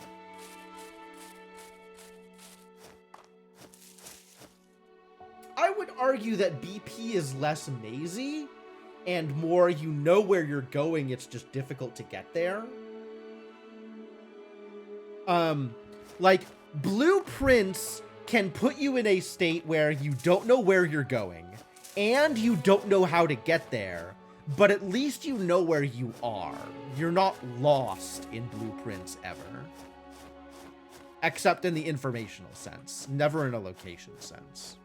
would argue that BP is less mazy and more you know where you're going, it's just difficult to get there. Like, Blueprints can put you in a state where you don't know where you're going and you don't know how to get there, but at least you know where you are. You're not lost in Blueprints ever. Except in the informational sense, never in a location sense.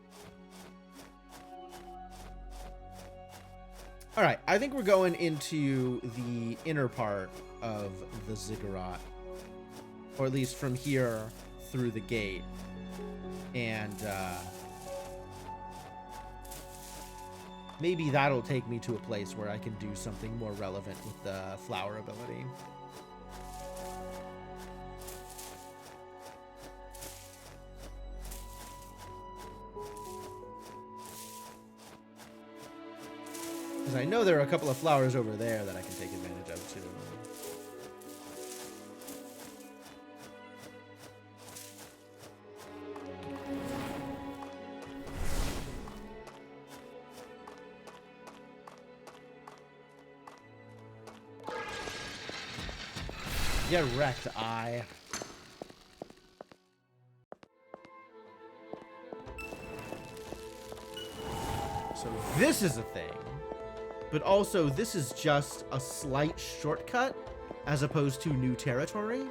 All right, I think we're going into the inner part of the ziggurat, or at least from here through the gate. And maybe that'll take me to a place where I can do something more relevant with the flower ability. Because I know there are a couple of flowers over there that I can take advantage of too. Get wrecked, eye. So this is a thing, but also this is just a slight shortcut as opposed to new territory.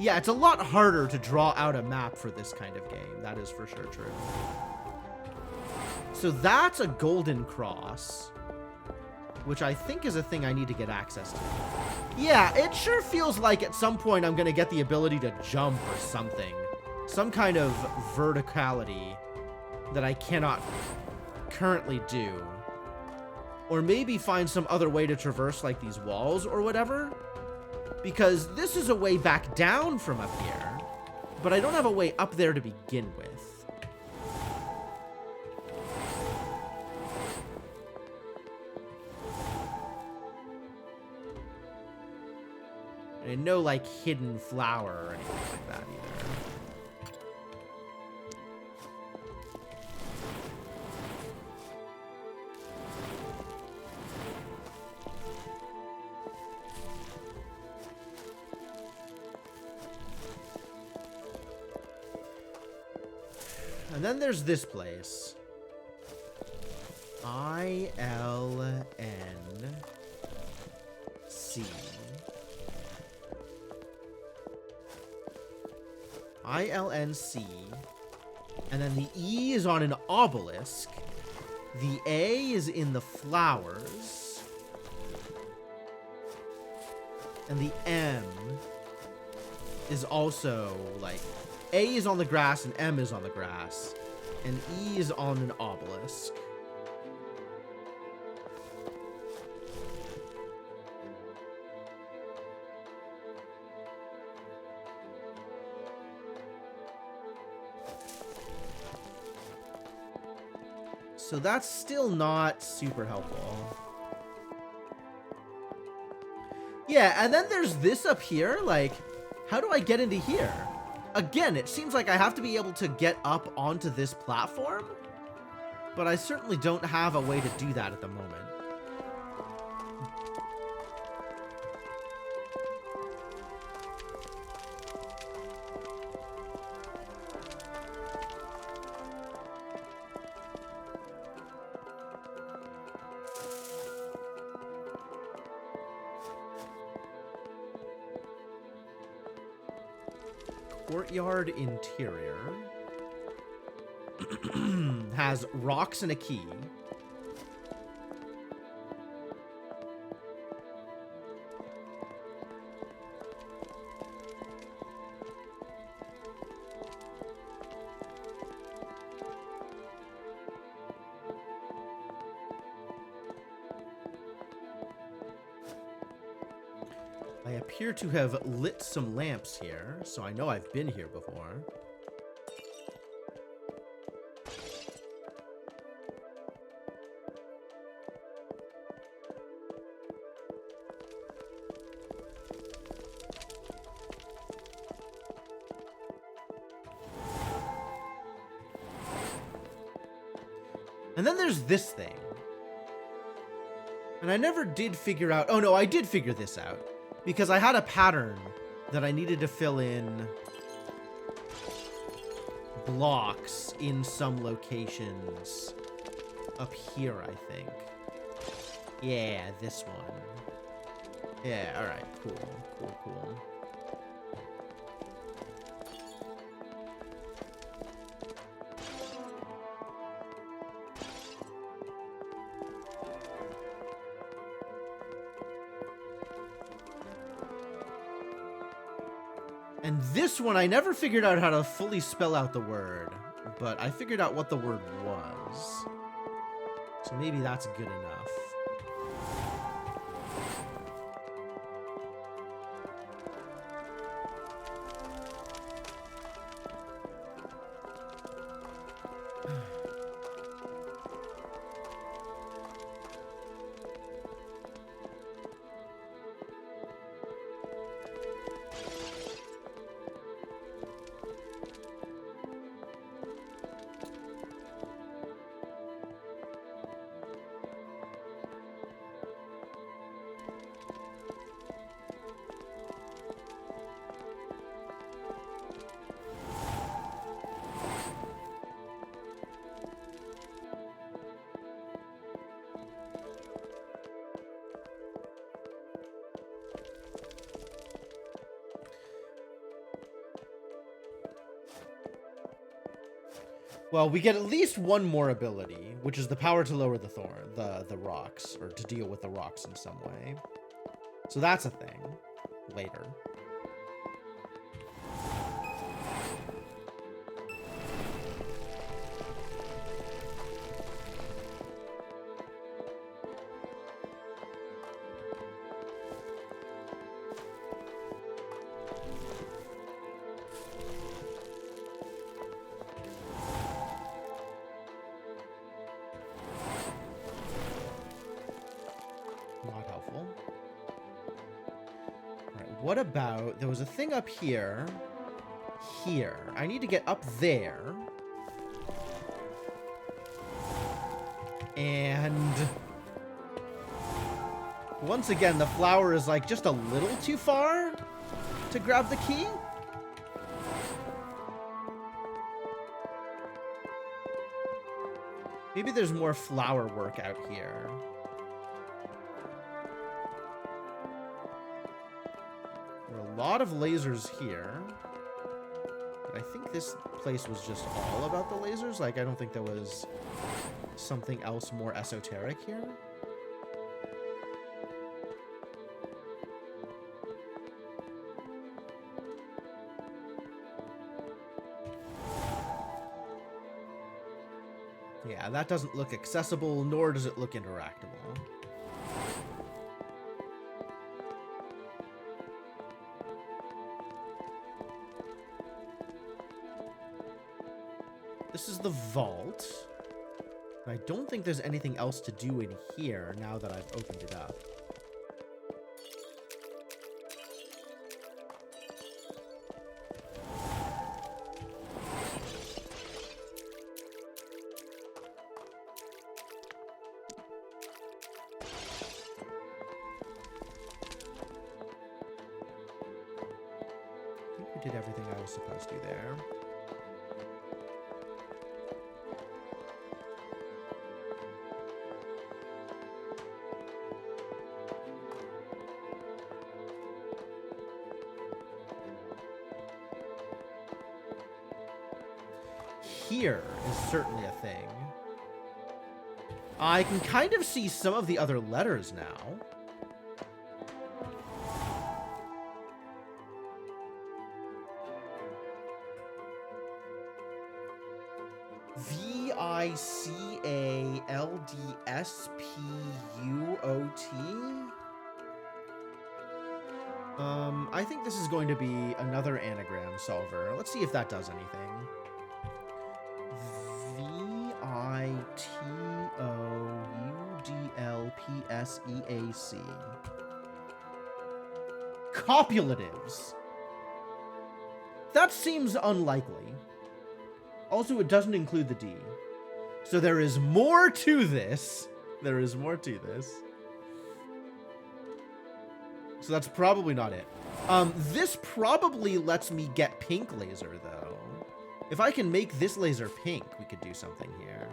Yeah, it's a lot harder to draw out a map for this kind of game. That is for sure true. So that's a golden cross, which I think is a thing I need to get access to. Yeah, it sure feels like at some point I'm going to get the ability to jump or something. Some kind of verticality that I cannot currently do. Or maybe find some other way to traverse like these walls or whatever. Because this is a way back down from up here, but I don't have a way up there to begin with. And no, like, hidden flower or anything like that either. And then there's this place. I-L-N-C. I-L-N-C. And then the E is on an obelisk. The A is in the flowers. And the M is also, like, A is on the grass and M is on the grass. And E is on an obelisk. So that's still not super helpful. Yeah, and then there's this up here. Like, how do I get into here? Again, it seems like I have to be able to get up onto this platform, but I certainly don't have a way to do that at the moment. Courtyard interior has rocks and a key. I appear to have lit some lamps here, so I know I've been here before. And then there's this thing. And I never did figure out... Oh, no, I did figure this out. Because I had a pattern that I needed to fill in blocks in some locations up here, I think. Yeah, this one. Yeah, alright, cool, cool, cool. And this one, I never figured out how to fully spell out the word, but I figured out what the word was. So maybe that's good enough. Well, we get at least one more ability, which is the power to lower the rocks, or to deal with the rocks in some way. So that's a thing. Later. What about... There was a thing up here. Here. I need to get up there. And... Once again, the flower is, like, just a little too far to grab the key. Maybe there's more flower work out here. There are a lot of lasers here. But I think this place was just all about the lasers. Like, I don't think there was something else more esoteric here. Yeah, that doesn't look accessible, nor does it look interactable. This is the vault. I don't think there's anything else to do in here now that I've opened it up. I think we did everything I was supposed to there. Here is certainly a thing. I can kind of see some of the other letters now. VICALDSPUOT. I think this is going to be another anagram solver. Let's see if that does anything. VITOUDLPSEAC. Copulatives. That seems unlikely. Also, it doesn't include the D. So there is more to this. There is more to this. So that's probably not it. This probably lets me get pink laser, though. If I can make this laser pink, we could do something here.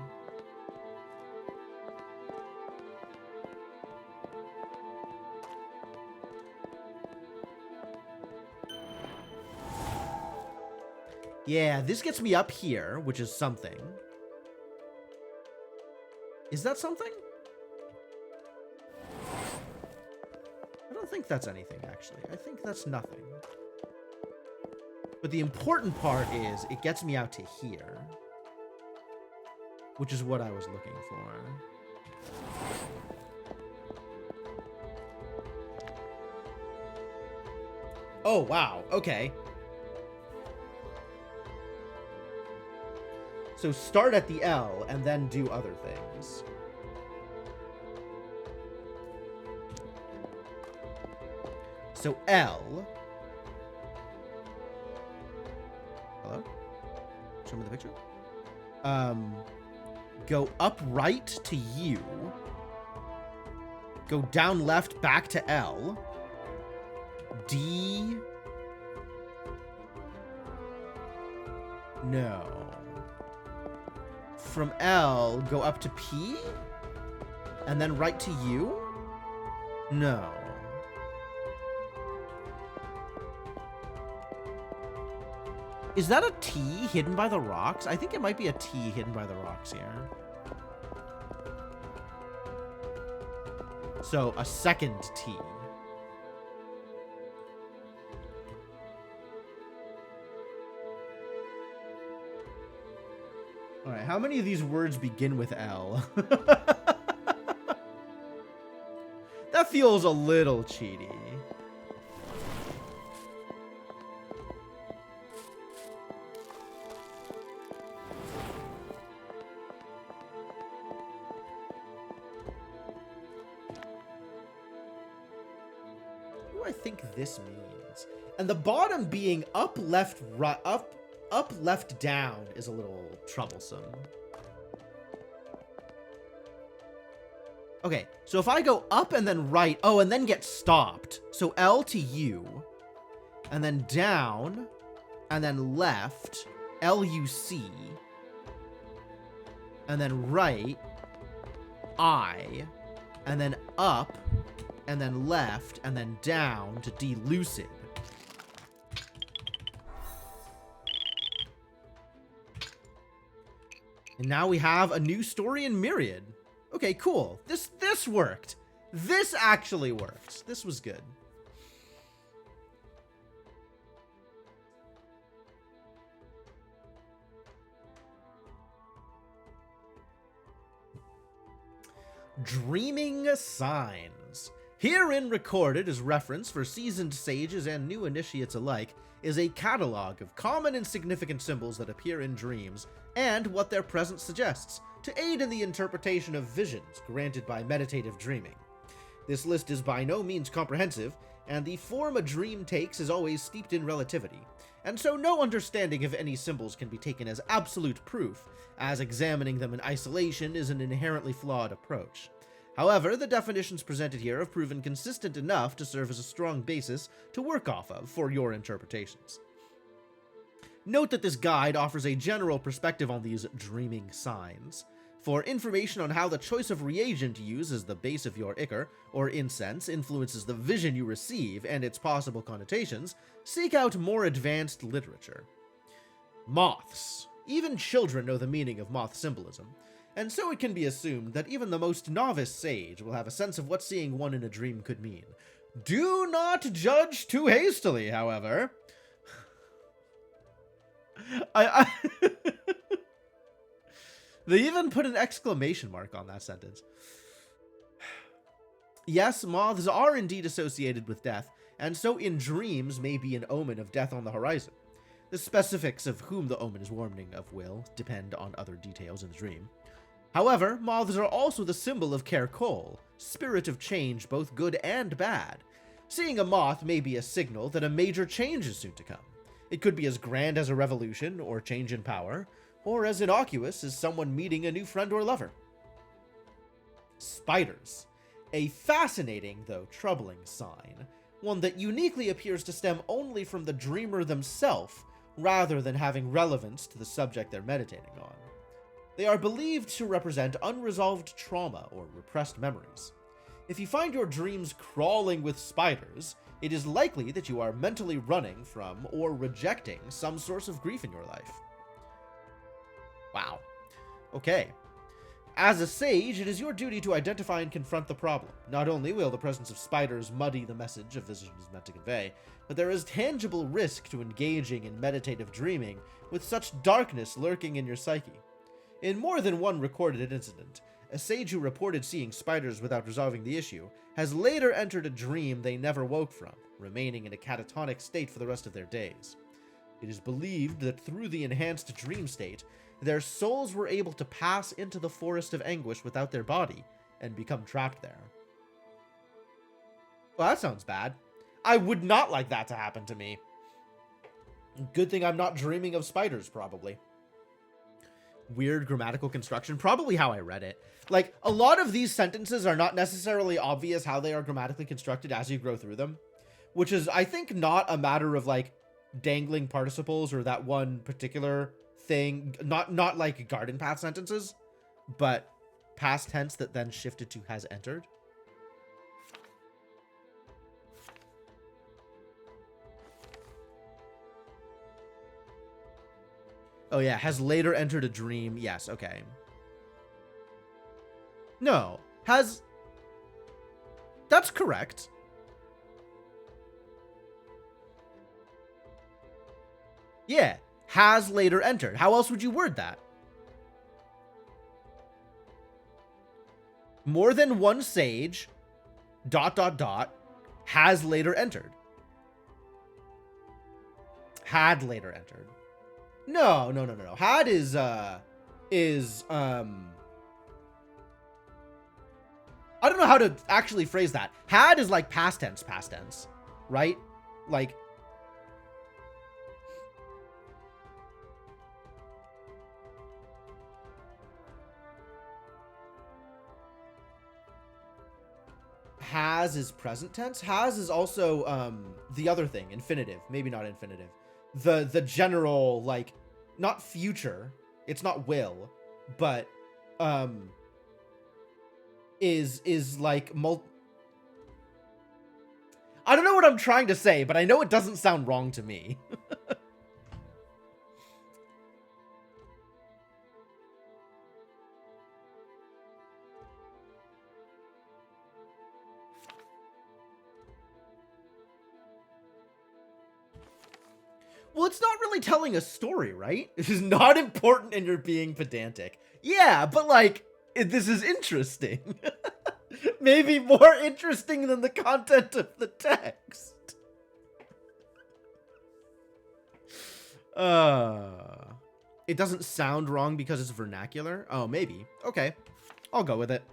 Yeah, this gets me up here, which is something. Is that something? I don't think that's anything, actually. I think that's nothing. But the important part is it gets me out to here, which is what I was looking for. Oh, wow. Okay. So start at the L and then do other things. So L. Hello? Show me the picture. Go up right to U. Go down left back to L. D. No. From L, go up to P? And then right to U? No. Is that a T hidden by the rocks? I think it might be a T hidden by the rocks here. So, a second T. Alright, how many of these words begin with L? That feels a little cheaty. What do I think this means? signs. And the bottom being up, left, right, up, left, down is a little troublesome. Okay, so if I go up and then right, oh, and then get stopped. So L to U, and then down, and then left, L-U-C, and then right, I, and then up, and then left, and then down to delucid. And now we have a new story in Myriad. Okay, cool. This worked. This actually worked. This was good. Dreaming Signs. Herein recorded as reference for seasoned sages and new initiates alike is a catalog of common and significant symbols that appear in dreams and what their presence suggests, to aid in the interpretation of visions granted by meditative dreaming. This list is by no means comprehensive, and the form a dream takes is always steeped in relativity, and so no understanding of any symbols can be taken as absolute proof, as examining them in isolation is an inherently flawed approach. However, the definitions presented here have proven consistent enough to serve as a strong basis to work off of for your interpretations. Note that this guide offers a general perspective on these dreaming signs. For information on how the choice of reagent to use as the base of your ichor or incense influences the vision you receive and its possible connotations, seek out more advanced literature. Moths. Even children know the meaning of moth symbolism, and so it can be assumed that even the most novice sage will have a sense of what seeing one in a dream could mean. Do not judge too hastily, however. They even put an exclamation mark on that sentence. Yes, moths are indeed associated with death, and so in dreams may be an omen of death on the horizon. The specifics of whom the omen is warning of will depend on other details in the dream. However, moths are also the symbol of Kerkol, spirit of change, both good and bad. Seeing a moth may be a signal that a major change is soon to come. It could be as grand as a revolution or change in power, or as innocuous as someone meeting a new friend or lover. Spiders. A fascinating, though troubling sign, one that uniquely appears to stem only from the dreamer themselves, rather than having relevance to the subject they're meditating on. They are believed to represent unresolved trauma or repressed memories. If you find your dreams crawling with spiders, it is likely that you are mentally running from or rejecting some source of grief in your life. Wow. Okay. As a sage, it is your duty to identify and confront the problem. Not only will the presence of spiders muddy the message a vision is meant to convey, but there is tangible risk to engaging in meditative dreaming with such darkness lurking in your psyche. In more than one recorded incident, a sage who reported seeing spiders without resolving the issue has later entered a dream they never woke from, remaining in a catatonic state for the rest of their days. It is believed that through the enhanced dream state, their souls were able to pass into the forest of anguish without their body and become trapped there. Well, that sounds bad. I would not like that to happen to me. Good thing I'm not dreaming of spiders, probably. Weird grammatical construction, probably how I read it. Like, a lot of these sentences are not necessarily obvious how they are grammatically constructed as you grow through them, which is, I think, not a matter of, like, dangling participles or that one particular thing, not like garden path sentences, but past tense that then shifted to has entered. Oh yeah, has later entered a dream. Yes, okay. No, has... That's correct. Yeah, has later entered. How else would you word that? More than one sage, ... has later entered. Had later entered. No. Had is I don't know how to actually phrase that. Had is like past tense, right? Like, has is present tense. Has is also the other thing, infinitive. Maybe not infinitive. The general, like, not future. It's not will, but is like I don't know what I'm trying to say, but I know it doesn't sound wrong to me. Well, it's not really telling a story, right? It is not important and you're being pedantic. Yeah, but like, this is interesting. Maybe more interesting than the content of the text. It doesn't sound wrong because it's vernacular? Oh, maybe. Okay, I'll go with it.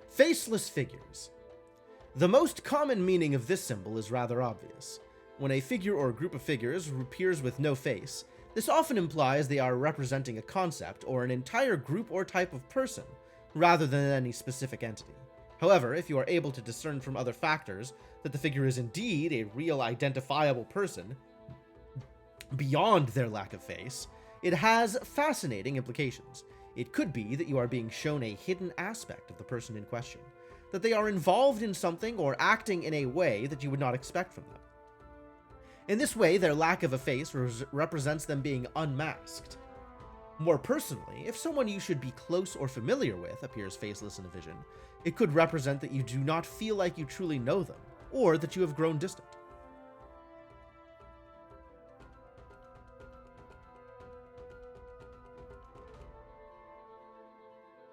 Faceless figures. The most common meaning of this symbol is rather obvious. When a figure or group of figures appears with no face, this often implies they are representing a concept or an entire group or type of person, rather than any specific entity. However, if you are able to discern from other factors that the figure is indeed a real identifiable person, beyond their lack of face, it has fascinating implications. It could be that you are being shown a hidden aspect of the person in question, that they are involved in something or acting in a way that you would not expect from them. In this way, their lack of a face represents them being unmasked. More personally, if someone you should be close or familiar with appears faceless in a vision, it could represent that you do not feel like you truly know them, or that you have grown distant.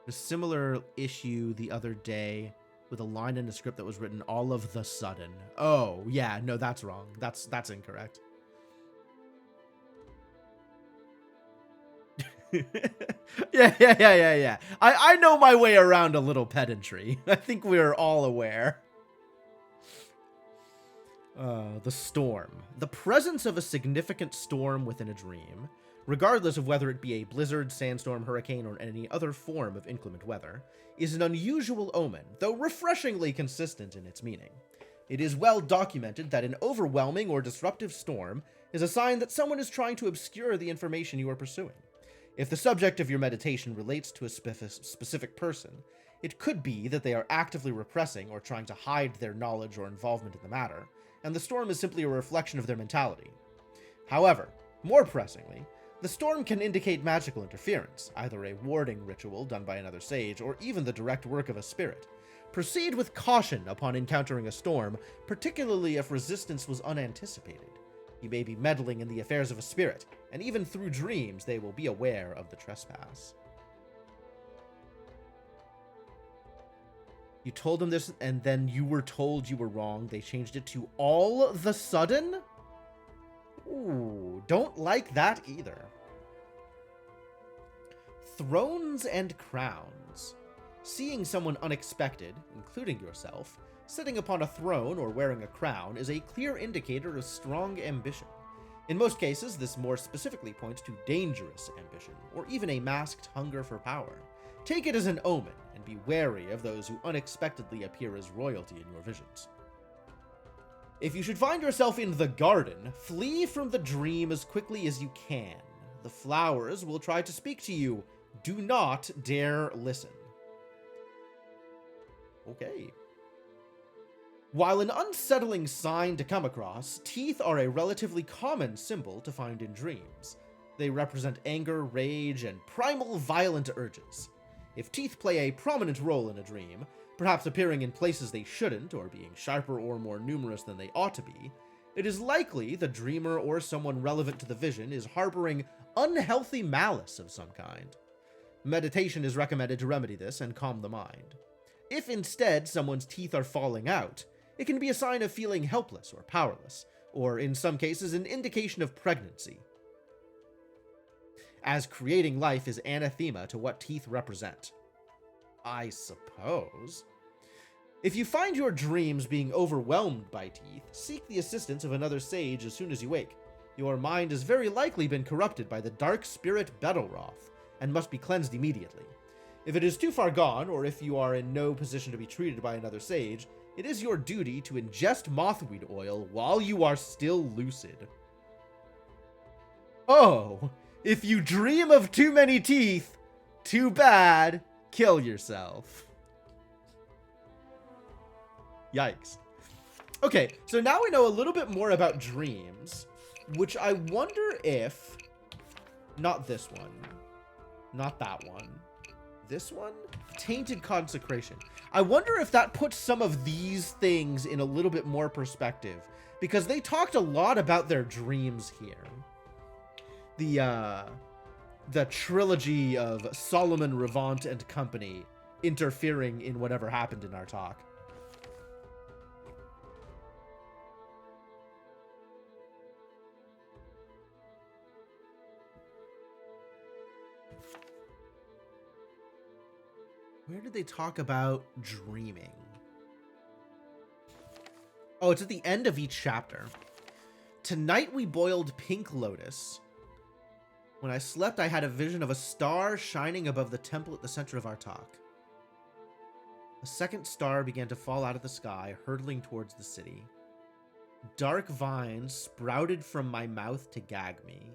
A similar issue the other day with a line in a script that was written all of the sudden. Oh, yeah, no, that's wrong. That's incorrect. Yeah. I know my way around a little pedantry. I think we're all aware. The storm. The presence of a significant storm within a dream, regardless of whether it be a blizzard, sandstorm, hurricane, or any other form of inclement weather, is an unusual omen, though refreshingly consistent in its meaning. It is well documented that an overwhelming or disruptive storm is a sign that someone is trying to obscure the information you are pursuing. If the subject of your meditation relates to a specific person, it could be that they are actively repressing or trying to hide their knowledge or involvement in the matter, and the storm is simply a reflection of their mentality. However, more pressingly, the storm can indicate magical interference, either a warding ritual done by another sage, or even the direct work of a spirit. Proceed with caution upon encountering a storm, particularly if resistance was unanticipated. You may be meddling in the affairs of a spirit, and even through dreams they will be aware of the trespass. You told them this, and then you were told you were wrong. They changed it to all of the sudden? Ooh, don't like that either. Thrones and crowns. Seeing someone unexpected, including yourself, sitting upon a throne or wearing a crown is a clear indicator of strong ambition. In most cases, this more specifically points to dangerous ambition, or even a masked hunger for power. Take it as an omen, and be wary of those who unexpectedly appear as royalty in your visions. If you should find yourself in the garden, flee from the dream as quickly as you can. The flowers will try to speak to you. Do not dare listen. Okay. While an unsettling sign to come across, teeth are a relatively common symbol to find in dreams. They represent anger, rage, and primal violent urges. If teeth play a prominent role in a dream, perhaps appearing in places they shouldn't, or being sharper or more numerous than they ought to be, it is likely the dreamer or someone relevant to the vision is harboring unhealthy malice of some kind. Meditation is recommended to remedy this and calm the mind. If instead someone's teeth are falling out, it can be a sign of feeling helpless or powerless, or in some cases an indication of pregnancy, as creating life is anathema to what teeth represent. I suppose. If you find your dreams being overwhelmed by teeth, seek the assistance of another sage as soon as you wake. Your mind has very likely been corrupted by the dark spirit Bedelroth, and must be cleansed immediately. If it is too far gone, or if you are in no position to be treated by another sage, it is your duty to ingest mothweed oil while you are still lucid. Oh, if you dream of too many teeth, too bad, kill yourself. Yikes. Okay, so now we know a little bit more about dreams, which I wonder if... Not this one. Not that one. This one? Tainted Consecration. I wonder if that puts some of these things in a little bit more perspective, because they talked a lot about their dreams here. The trilogy of Solomon, Revant, and company interfering in whatever happened in Artahk. Where did they talk about dreaming? Oh, it's at the end of each chapter. Tonight we boiled pink lotus. When I slept, I had a vision of a star shining above the temple at the center of Artahk. A second star began to fall out of the sky, hurtling towards the city. Dark vines sprouted from my mouth to gag me.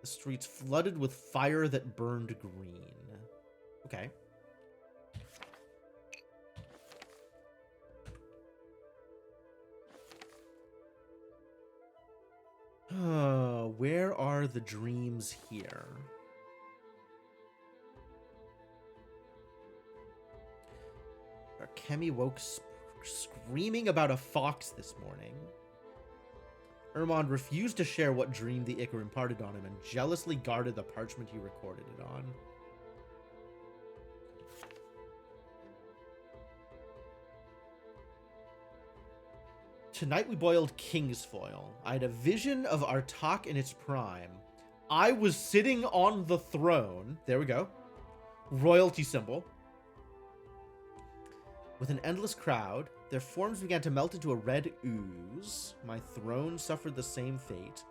The streets flooded with fire that burned green. Okay. Where are the dreams here? Kemi woke screaming about a fox this morning. Ermond refused to share what dream the Ichor imparted on him and jealously guarded the parchment he recorded it on. Tonight we boiled king's foil. I had a vision of Artahk in its prime. I was sitting on the throne. There we go. Royalty symbol. With an endless crowd, their forms began to melt into a red ooze. My throne suffered the same fate.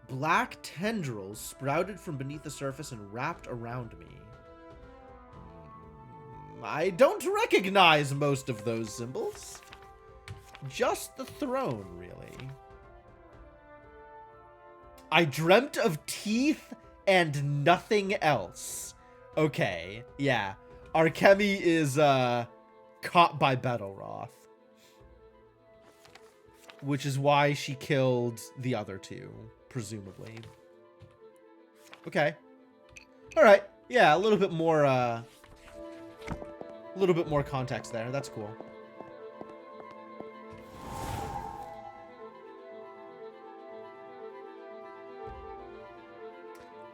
Black tendrils sprouted from beneath the surface and wrapped around me. I don't recognize most of those symbols. Just the throne, really. I dreamt of teeth and nothing else. Okay, yeah. Arkemi is, caught by Battleroth. Which is why she killed the other two, presumably. Okay. Alright, yeah, a little bit more context there. That's cool.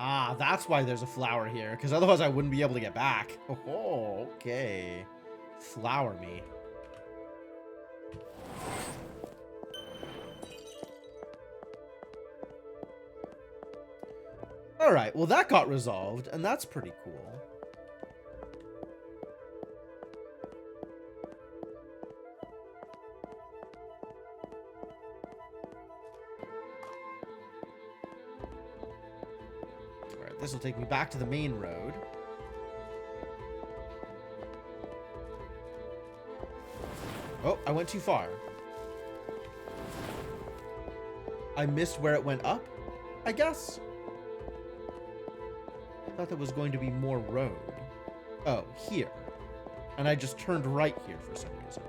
Ah, that's why there's a flower here, because otherwise I wouldn't be able to get back. Oh, okay. Flower me. Alright, well that got resolved, and that's pretty cool. This will take me back to the main road. Oh, I went too far. I missed where it went up, I guess? I thought there was going to be more road. Oh, here. And I just turned right here for some reason.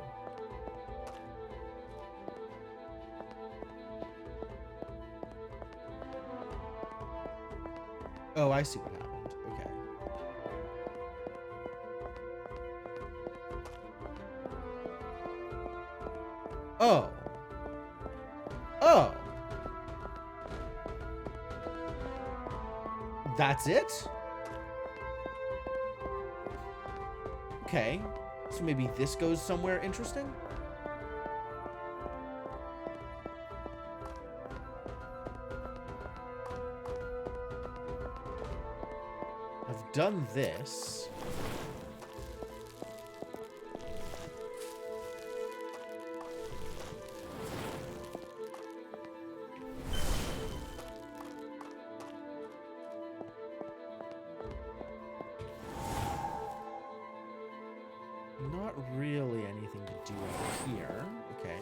Oh, I see what happened. Okay. Oh. Oh. That's it? Okay. So maybe this goes somewhere interesting? I've done this. Not really anything to do out here. Okay.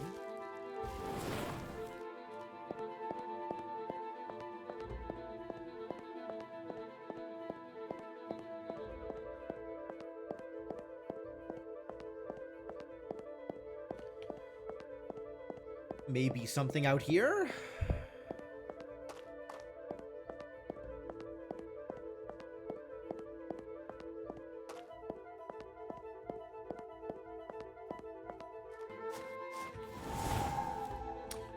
Maybe something out here?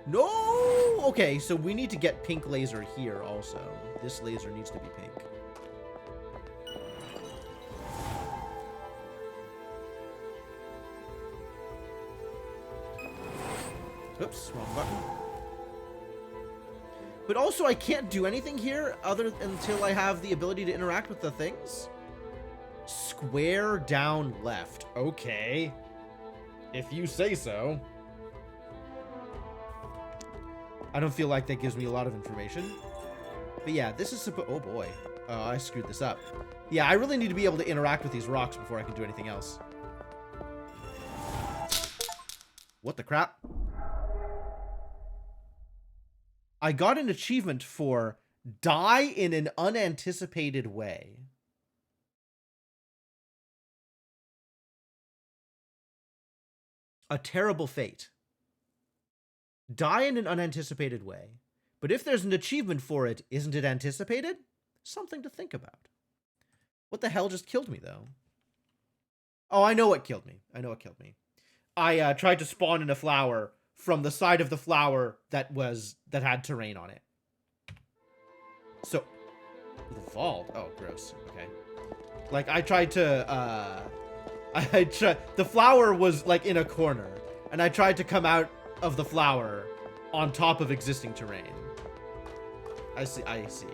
No! Okay, so we need to get pink laser here also. This laser needs to be pink. Oops, wrong button. But also, I can't do anything here until I have the ability to interact with the things. Square down left. Okay. If you say so. I don't feel like that gives me a lot of information. But yeah, this is oh boy. I screwed this up. Yeah, I really need to be able to interact with these rocks before I can do anything else. What the crap? I got an achievement for die in an unanticipated way. A terrible fate. Die in an unanticipated way. But if there's an achievement for it, isn't it anticipated? Something to think about. What the hell just killed me, though? Oh, I know what killed me. I know what killed me. I tried to spawn in a flower from the side of the flower that had terrain on it. So, the vault. Oh, gross. Okay. Like, I tried to, the flower was, like, in a corner, and I tried to come out of the flower on top of existing terrain. I see, I understand.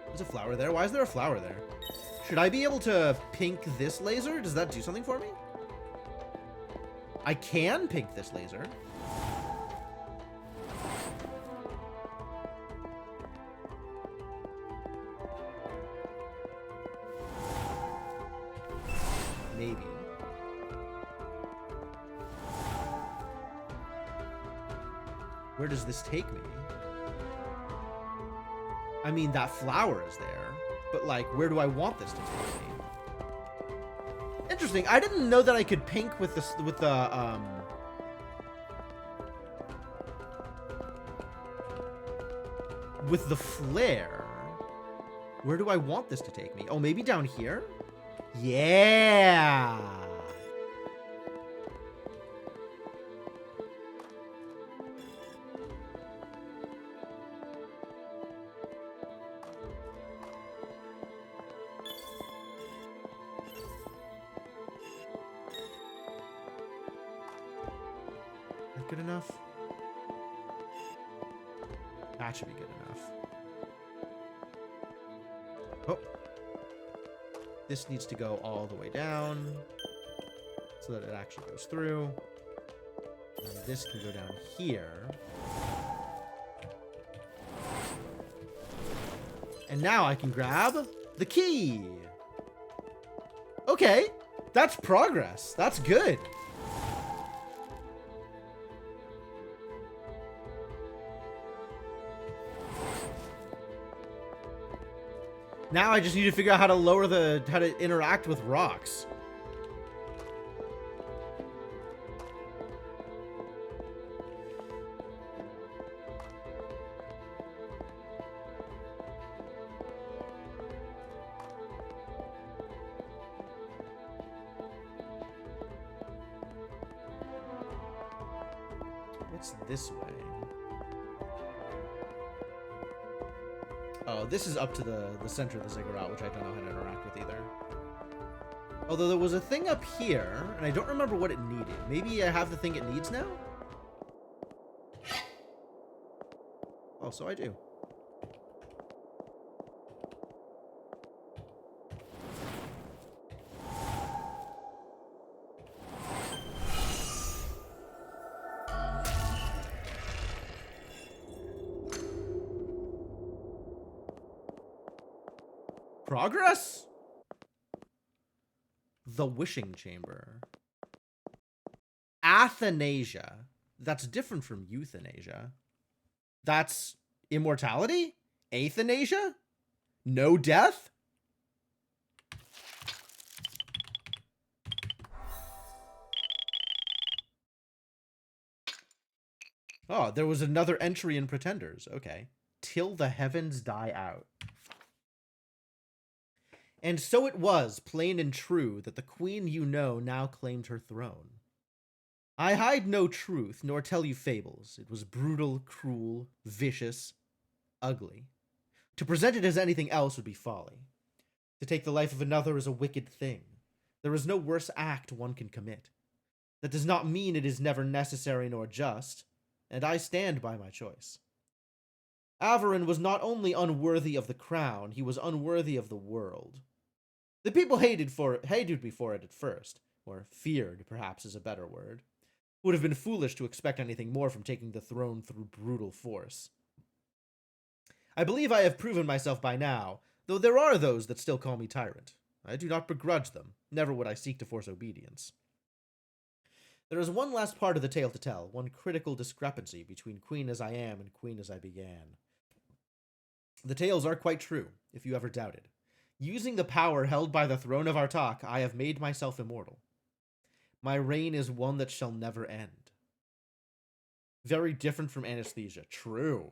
There's a flower there. Why is there a flower there? Should I be able to pink this laser? Does that do something for me? I can pink this laser. Maybe. Where does this take me? I mean, that flower is there, but like, where do I want this to take me? Interesting. I didn't know that I could pink with this, with the flare. Where do I want this to take me? Oh, maybe down here? Yeah. Good enough? That should be good enough. Oh. This needs to go all the way down so that it actually goes through. And this can go down here. And now I can grab the key. Okay. That's progress. That's good. Now I just need to figure out how to how to interact with rocks. What's this way? Oh, this is up to the center of the ziggurat, which I don't know how to interact with either. Although there was a thing up here, and I don't remember what it needed. Maybe I have the thing it needs now? Oh, so I do. Progress? the wishing chamber. Athanasia. That's different from euthanasia. That's immortality? Athanasia? No death? Oh, there was another entry in Pretenders. Okay. Till the heavens die out. And so it was, plain and true, that the queen you know now claimed her throne. I hide no truth, nor tell you fables. It was brutal, cruel, vicious, ugly. To present it as anything else would be folly. To take the life of another is a wicked thing. There is no worse act one can commit. That does not mean it is never necessary nor just, and I stand by my choice. Averin was not only unworthy of the crown, he was unworthy of the world. The people hated me for it at first, or feared, perhaps is a better word. Would have been foolish to expect anything more from taking the throne through brutal force. I believe I have proven myself by now, though there are those that still call me tyrant. I do not begrudge them, never would I seek to force obedience. There is one last part of the tale to tell, one critical discrepancy between queen as I am and queen as I began. The tales are quite true, if you ever doubted. Using the power held by the throne of Artahk, I have made myself immortal. My reign is one that shall never end. Very different from anesthesia. True.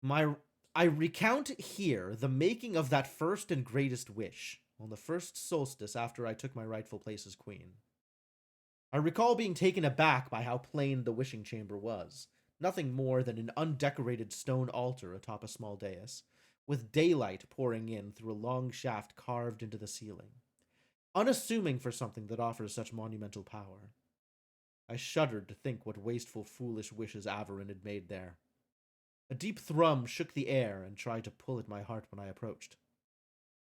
I recount here the making of that first and greatest wish, on the first solstice after I took my rightful place as queen. I recall being taken aback by how plain the wishing chamber was, nothing more than an undecorated stone altar atop a small dais, with daylight pouring in through a long shaft carved into the ceiling. Unassuming for something that offers such monumental power. I shuddered to think what wasteful, foolish wishes Averin had made there. A deep thrum shook the air and tried to pull at my heart when I approached.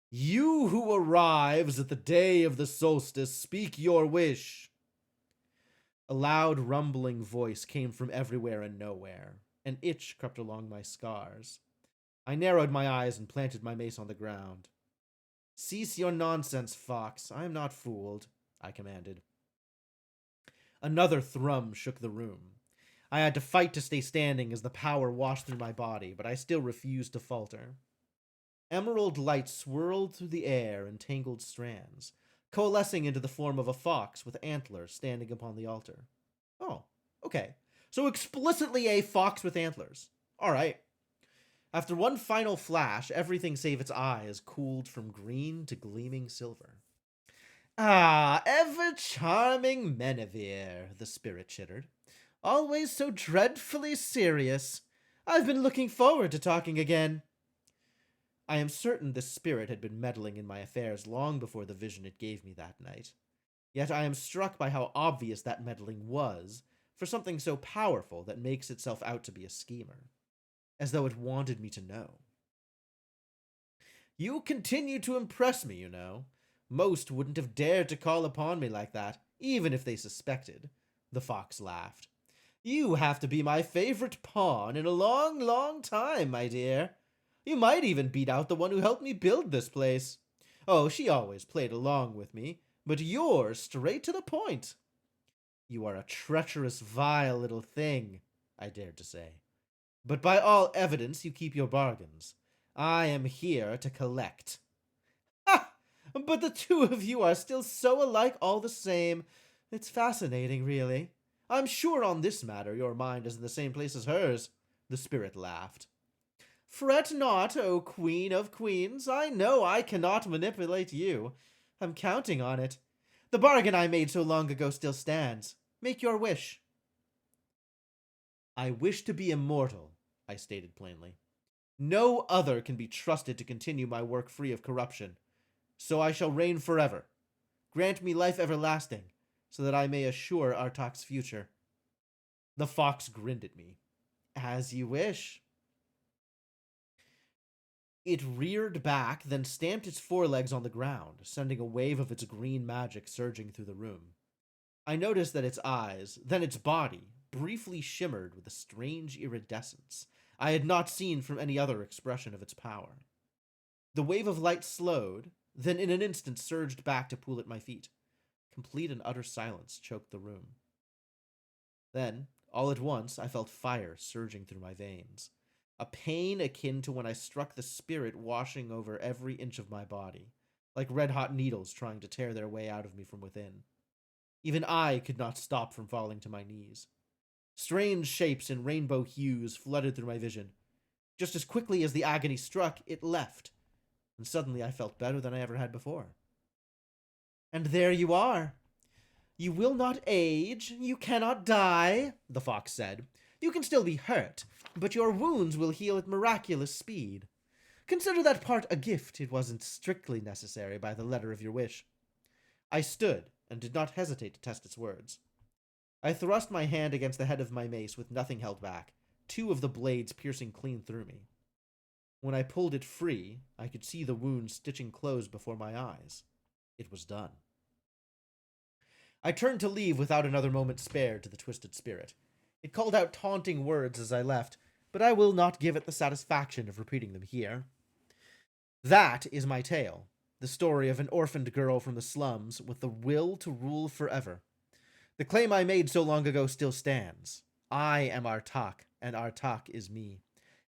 You who arrives at the day of the solstice, speak your wish. A loud, rumbling voice came from everywhere and nowhere. An itch crept along my scars. I narrowed my eyes and planted my mace on the ground. Cease your nonsense, Fox. I am not fooled, I commanded. Another thrum shook the room. I had to fight to stay standing as the power washed through my body, but I still refused to falter. Emerald light swirled through the air in tangled strands, coalescing into the form of a fox with antlers standing upon the altar. Oh, okay. So explicitly a fox with antlers. All right. After one final flash, everything save its eyes cooled from green to gleaming silver. Ah, ever-charming Menevere, the spirit chittered. Always so dreadfully serious. I've been looking forward to talking again. I am certain the spirit had been meddling in my affairs long before the vision it gave me that night. Yet I am struck by how obvious that meddling was for something so powerful that makes itself out to be a schemer. As though it wanted me to know. You continue to impress me, you know. Most wouldn't have dared to call upon me like that, even if they suspected. The fox laughed. You have to be my favorite pawn in a long, long time, my dear. You might even beat out the one who helped me build this place. Oh, she always played along with me, but you're straight to the point. You are a treacherous, vile little thing, I dared to say. But by all evidence, you keep your bargains. I am here to collect. Ha! But the two of you are still so alike all the same. It's fascinating, really. I'm sure on this matter your mind is in the same place as hers. The spirit laughed. Fret not, O Queen of Queens. I know I cannot manipulate you. I'm counting on it. The bargain I made so long ago still stands. Make your wish. I wish to be immortal, I stated plainly. No other can be trusted to continue my work free of corruption. So I shall reign forever. Grant me life everlasting, so that I may assure Artahk's future. The fox grinned at me. As you wish. It reared back, then stamped its forelegs on the ground, sending a wave of its green magic surging through the room. I noticed that its eyes, then its body, briefly shimmered with a strange iridescence I had not seen from any other expression of its power. The wave of light slowed, then in an instant surged back to pool at my feet. Complete and utter silence choked the room. Then, all at once, I felt fire surging through my veins. A pain akin to when I struck the spirit washing over every inch of my body, like red-hot needles trying to tear their way out of me from within. Even I could not stop from falling to my knees. Strange shapes in rainbow hues flooded through my vision. Just as quickly as the agony struck, it left, and suddenly I felt better than I ever had before. "And there you are. You will not age, you cannot die," the fox said. "You can still be hurt, but your wounds will heal at miraculous speed. Consider that part a gift. It wasn't strictly necessary by the letter of your wish." I stood and did not hesitate to test its words. I thrust my hand against the head of my mace with nothing held back, 2 of the blades piercing clean through me. When I pulled it free, I could see the wound stitching closed before my eyes. It was done. I turned to leave without another moment spared to the twisted spirit. It called out taunting words as I left, but I will not give it the satisfaction of repeating them here. That is my tale, the story of an orphaned girl from the slums with the will to rule forever. The claim I made so long ago still stands. I am Artahk, and Artahk is me.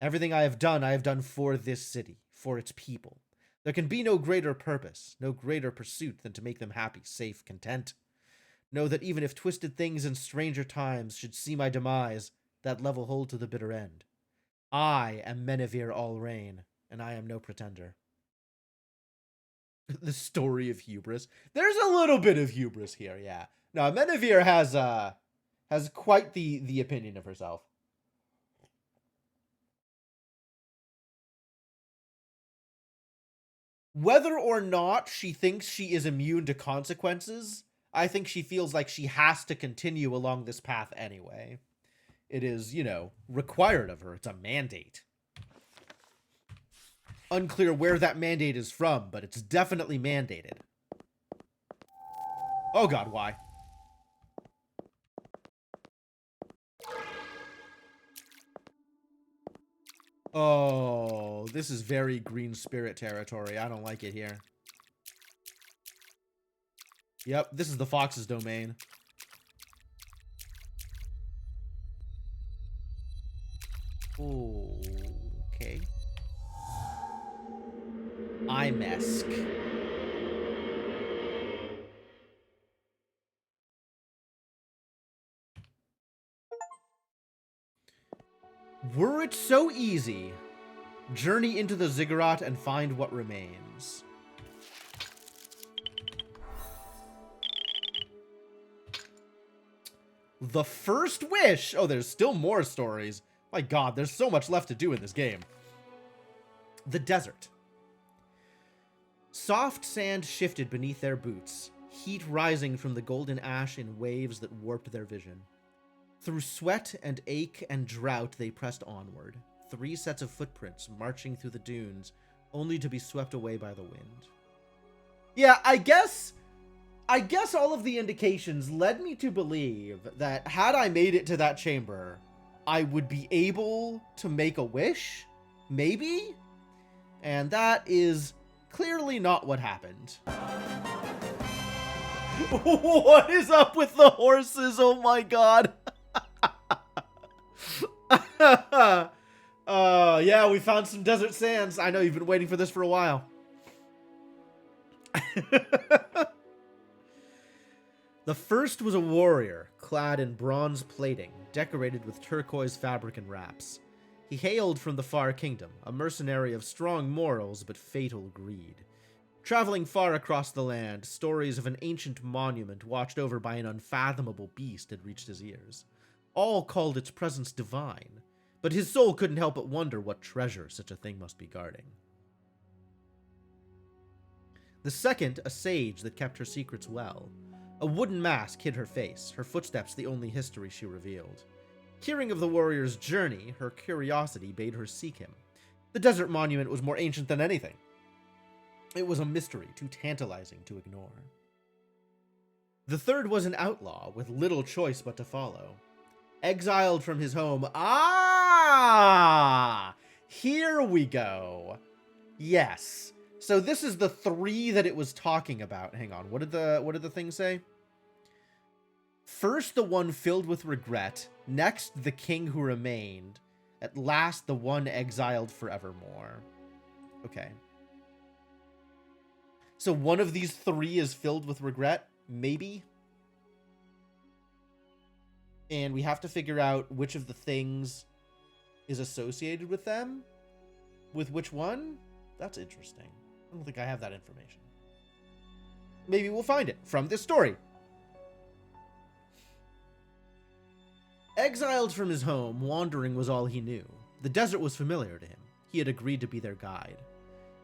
Everything I have done for this city, for its people. There can be no greater purpose, no greater pursuit than to make them happy, safe, content. Know that even if twisted things in stranger times should see my demise, that love will hold to the bitter end. I am Menevere Allrain, and I am no pretender. The story of hubris. There's a little bit of hubris here, yeah. No, Menevere has quite the opinion of herself. Whether or not she thinks she is immune to consequences, I think she feels like she has to continue along this path anyway. It is, required of her. It's a mandate. Unclear where that mandate is from, but it's definitely mandated. Oh god, why? Oh, this is very green spirit territory. I don't like it here. Yep, this is the fox's domain. Okay. Imesk. Were it so easy, journey into the ziggurat and find what remains. The first wish! Oh, there's still more stories. My god, there's so much left to do in this game. The desert. Soft sand shifted beneath their boots, heat rising from the golden ash in waves that warped their vision. Through sweat and ache and drought they pressed onward, 3 sets of footprints marching through the dunes, only to be swept away by the wind. Yeah, I guess all of the indications led me to believe that had I made it to that chamber, I would be able to make a wish? Maybe? And that is clearly not what happened. What is up with the horses? Oh my god. Yeah, we found some desert sands. I know you've been waiting for this for a while. The first was a warrior, clad in bronze plating, decorated with turquoise fabric and wraps. He hailed from the Far Kingdom, a mercenary of strong morals but fatal greed. Traveling far across the land, stories of an ancient monument watched over by an unfathomable beast had reached his ears. All called its presence divine, but his soul couldn't help but wonder what treasure such a thing must be guarding. The second, a sage that kept her secrets well. A wooden mask hid her face, her footsteps the only history she revealed. Hearing of the warrior's journey, her curiosity bade her seek him. The desert monument was more ancient than anything. It was a mystery too tantalizing to ignore. The third was an outlaw with little choice but to follow. Exiled from his home. Ah! Here we go. Yes. So this is the 3 that it was talking about. Hang on. What did the thing say? First, the one filled with regret. Next, the king who remained. At last, the one exiled forevermore. Okay. So one of these 3 is filled with regret? Maybe? And we have to figure out which of the things is associated with them? With which one? That's interesting. I don't think I have that information. Maybe we'll find it from this story. Exiled from his home, wandering was all he knew. The desert was familiar to him. He had agreed to be their guide.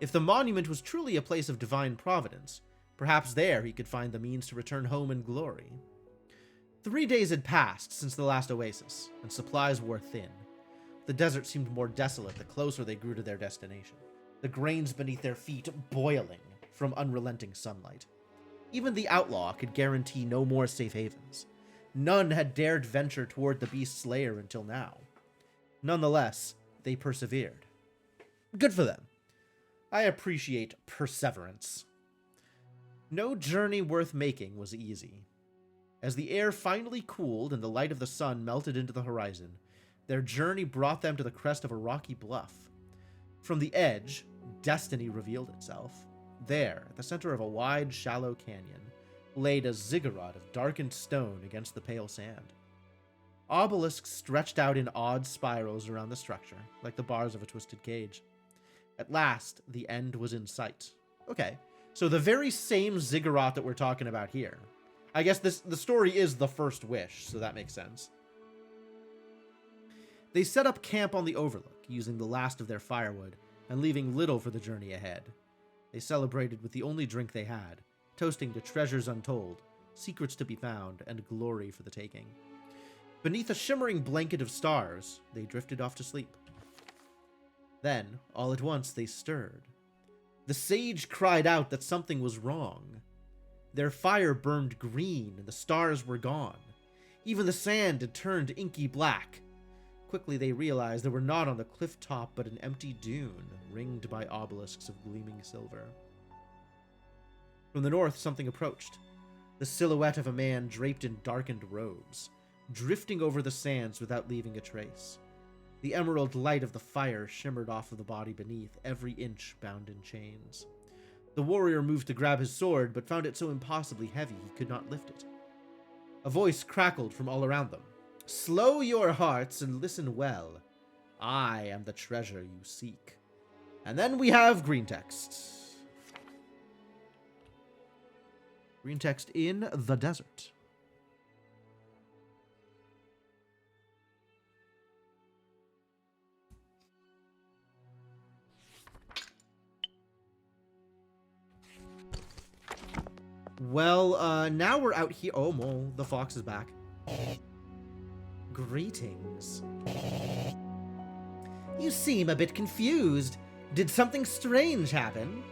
If the monument was truly a place of divine providence, perhaps there he could find the means to return home in glory. 3 days had passed since the last oasis, and supplies wore thin. The desert seemed more desolate the closer they grew to their destination, the grains beneath their feet boiling from unrelenting sunlight. Even the outlaw could guarantee no more safe havens. None had dared venture toward the beast's lair until now. Nonetheless, they persevered. Good for them. I appreciate perseverance. No journey worth making was easy. As the air finally cooled and the light of the sun melted into the horizon, their journey brought them to the crest of a rocky bluff. From the edge, destiny revealed itself. There, at the center of a wide, shallow canyon, laid a ziggurat of darkened stone against the pale sand. Obelisks stretched out in odd spirals around the structure, like the bars of a twisted cage. At last, the end was in sight. Okay, so the very same ziggurat that we're talking about here. I guess the story is the first wish, so that makes sense. They set up camp on the overlook, using the last of their firewood, and leaving little for the journey ahead. They celebrated with the only drink they had, toasting to treasures untold, secrets to be found, and glory for the taking. Beneath a shimmering blanket of stars, they drifted off to sleep. Then, all at once, they stirred. The sage cried out that something was wrong. Their fire burned green, and the stars were gone. Even the sand had turned inky black. Quickly they realized they were not on the cliff top, but an empty dune, ringed by obelisks of gleaming silver. From the north, something approached. The silhouette of a man draped in darkened robes, drifting over the sands without leaving a trace. The emerald light of the fire shimmered off of the body beneath, every inch bound in chains. The warrior moved to grab his sword, but found it so impossibly heavy he could not lift it. A voice crackled from all around them. "Slow your hearts and listen well. I am the treasure you seek." And then we have green text. Green text in the desert. Well, now we're out here. Oh, Mole, the fox is back. Greetings. You seem a bit confused. Did something strange happen?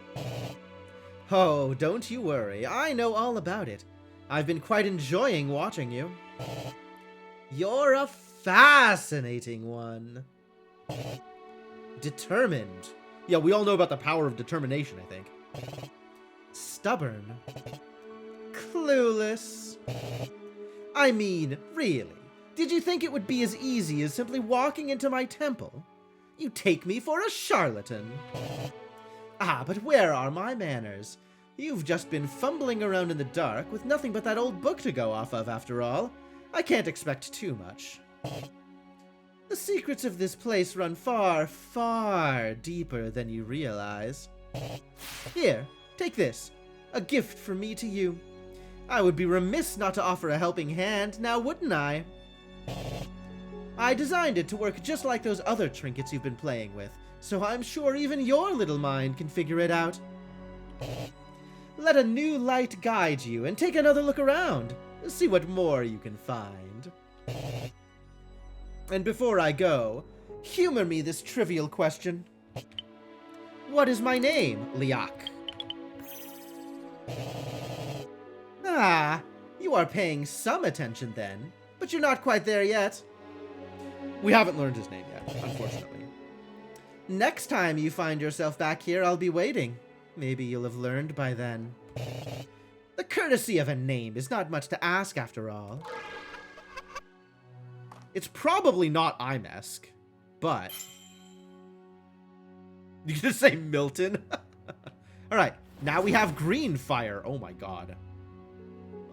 Oh, don't you worry. I know all about it. I've been quite enjoying watching you. You're a fascinating one. Determined. Yeah, we all know about the power of determination, I think. Stubborn. Clueless. I mean, really, did you think it would be as easy as simply walking into my temple? You take me for a charlatan. Ah, but where are my manners? You've just been fumbling around in the dark with nothing but that old book to go off of, after all. I can't expect too much. The secrets of this place run far, far deeper than you realize. Here, take this. A gift from me to you. I would be remiss not to offer a helping hand, now wouldn't I? I designed it to work just like those other trinkets you've been playing with, so I'm sure even your little mind can figure it out. Let a new light guide you, and take another look around. See what more you can find. And before I go, humor me this trivial question. What is my name, Liak? Ah, you are paying some attention then, but you're not quite there yet. We haven't learned his name yet, unfortunately. Next time you find yourself back here, I'll be waiting. Maybe you'll have learned by then. The courtesy of a name is not much to ask after all. It's probably not Imesk, but... You gonna say Milton? Alright, now we have green fire. Oh my god.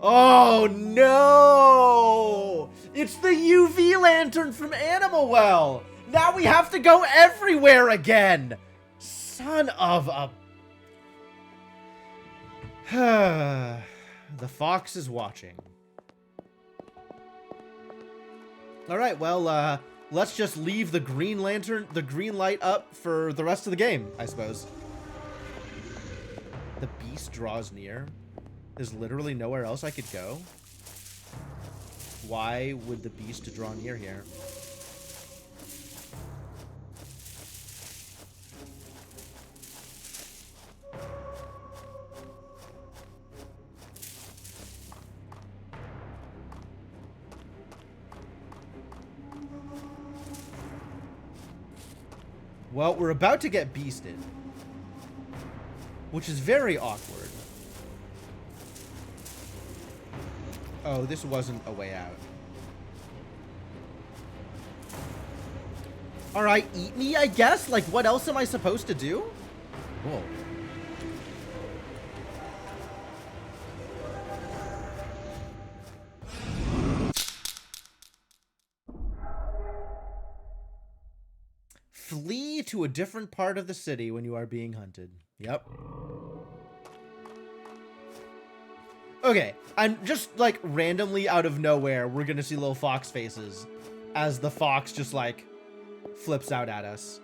Oh no! It's the UV lantern from Animal Well! Now we have to go everywhere again! Son of a... The fox is watching. Alright, well, let's just leave the green lantern, the green light up for the rest of the game, I suppose. The beast draws near. There's literally nowhere else I could go. Why would the beast draw near here? Well, we're about to get beasted, which is very awkward. Oh, this wasn't a way out. Alright, eat me, I guess? Like, what else am I supposed to do? Whoa. Flee to a different part of the city when you are being hunted. Yep. Okay, and just, like, randomly out of nowhere, we're gonna see little fox faces as the fox just, like, flips out at us.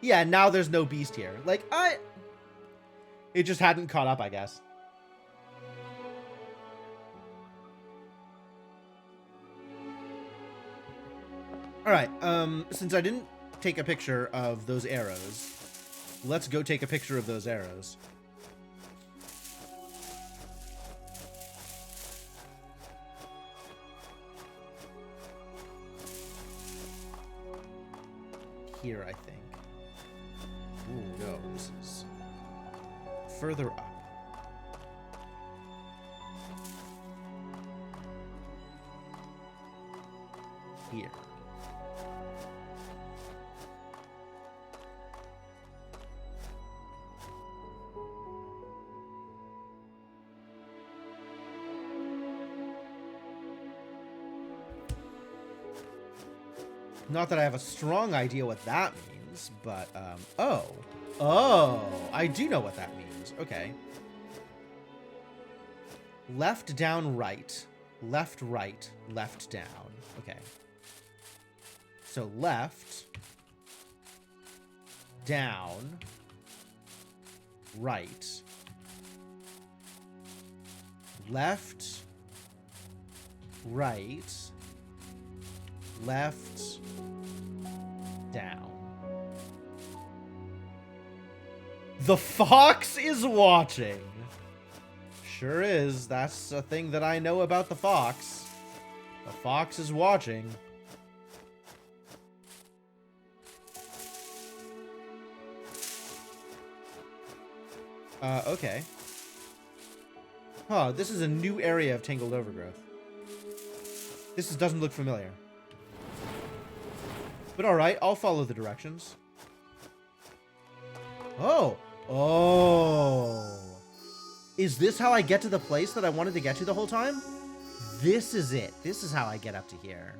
Yeah, now there's no beast here. Like, it just hadn't caught up, I guess. Alright, since I didn't take a picture of those arrows, let's go take a picture of those arrows. Here, I think. Ooh, no, this is further up. Here. Not that I have a strong idea what that means, but, oh, I do know what that means. Okay. Left, down, right. Left, right, left, down. Okay. So left, down, right, left, right, left, down. The fox is watching. Sure is. That's a thing that I know about the fox. The fox is watching. Okay. Huh, this is a new area of tangled overgrowth. This doesn't look familiar. But alright, I'll follow the directions. Oh! Oh! Is this how I get to the place that I wanted to get to the whole time? This is it. This is how I get up to here.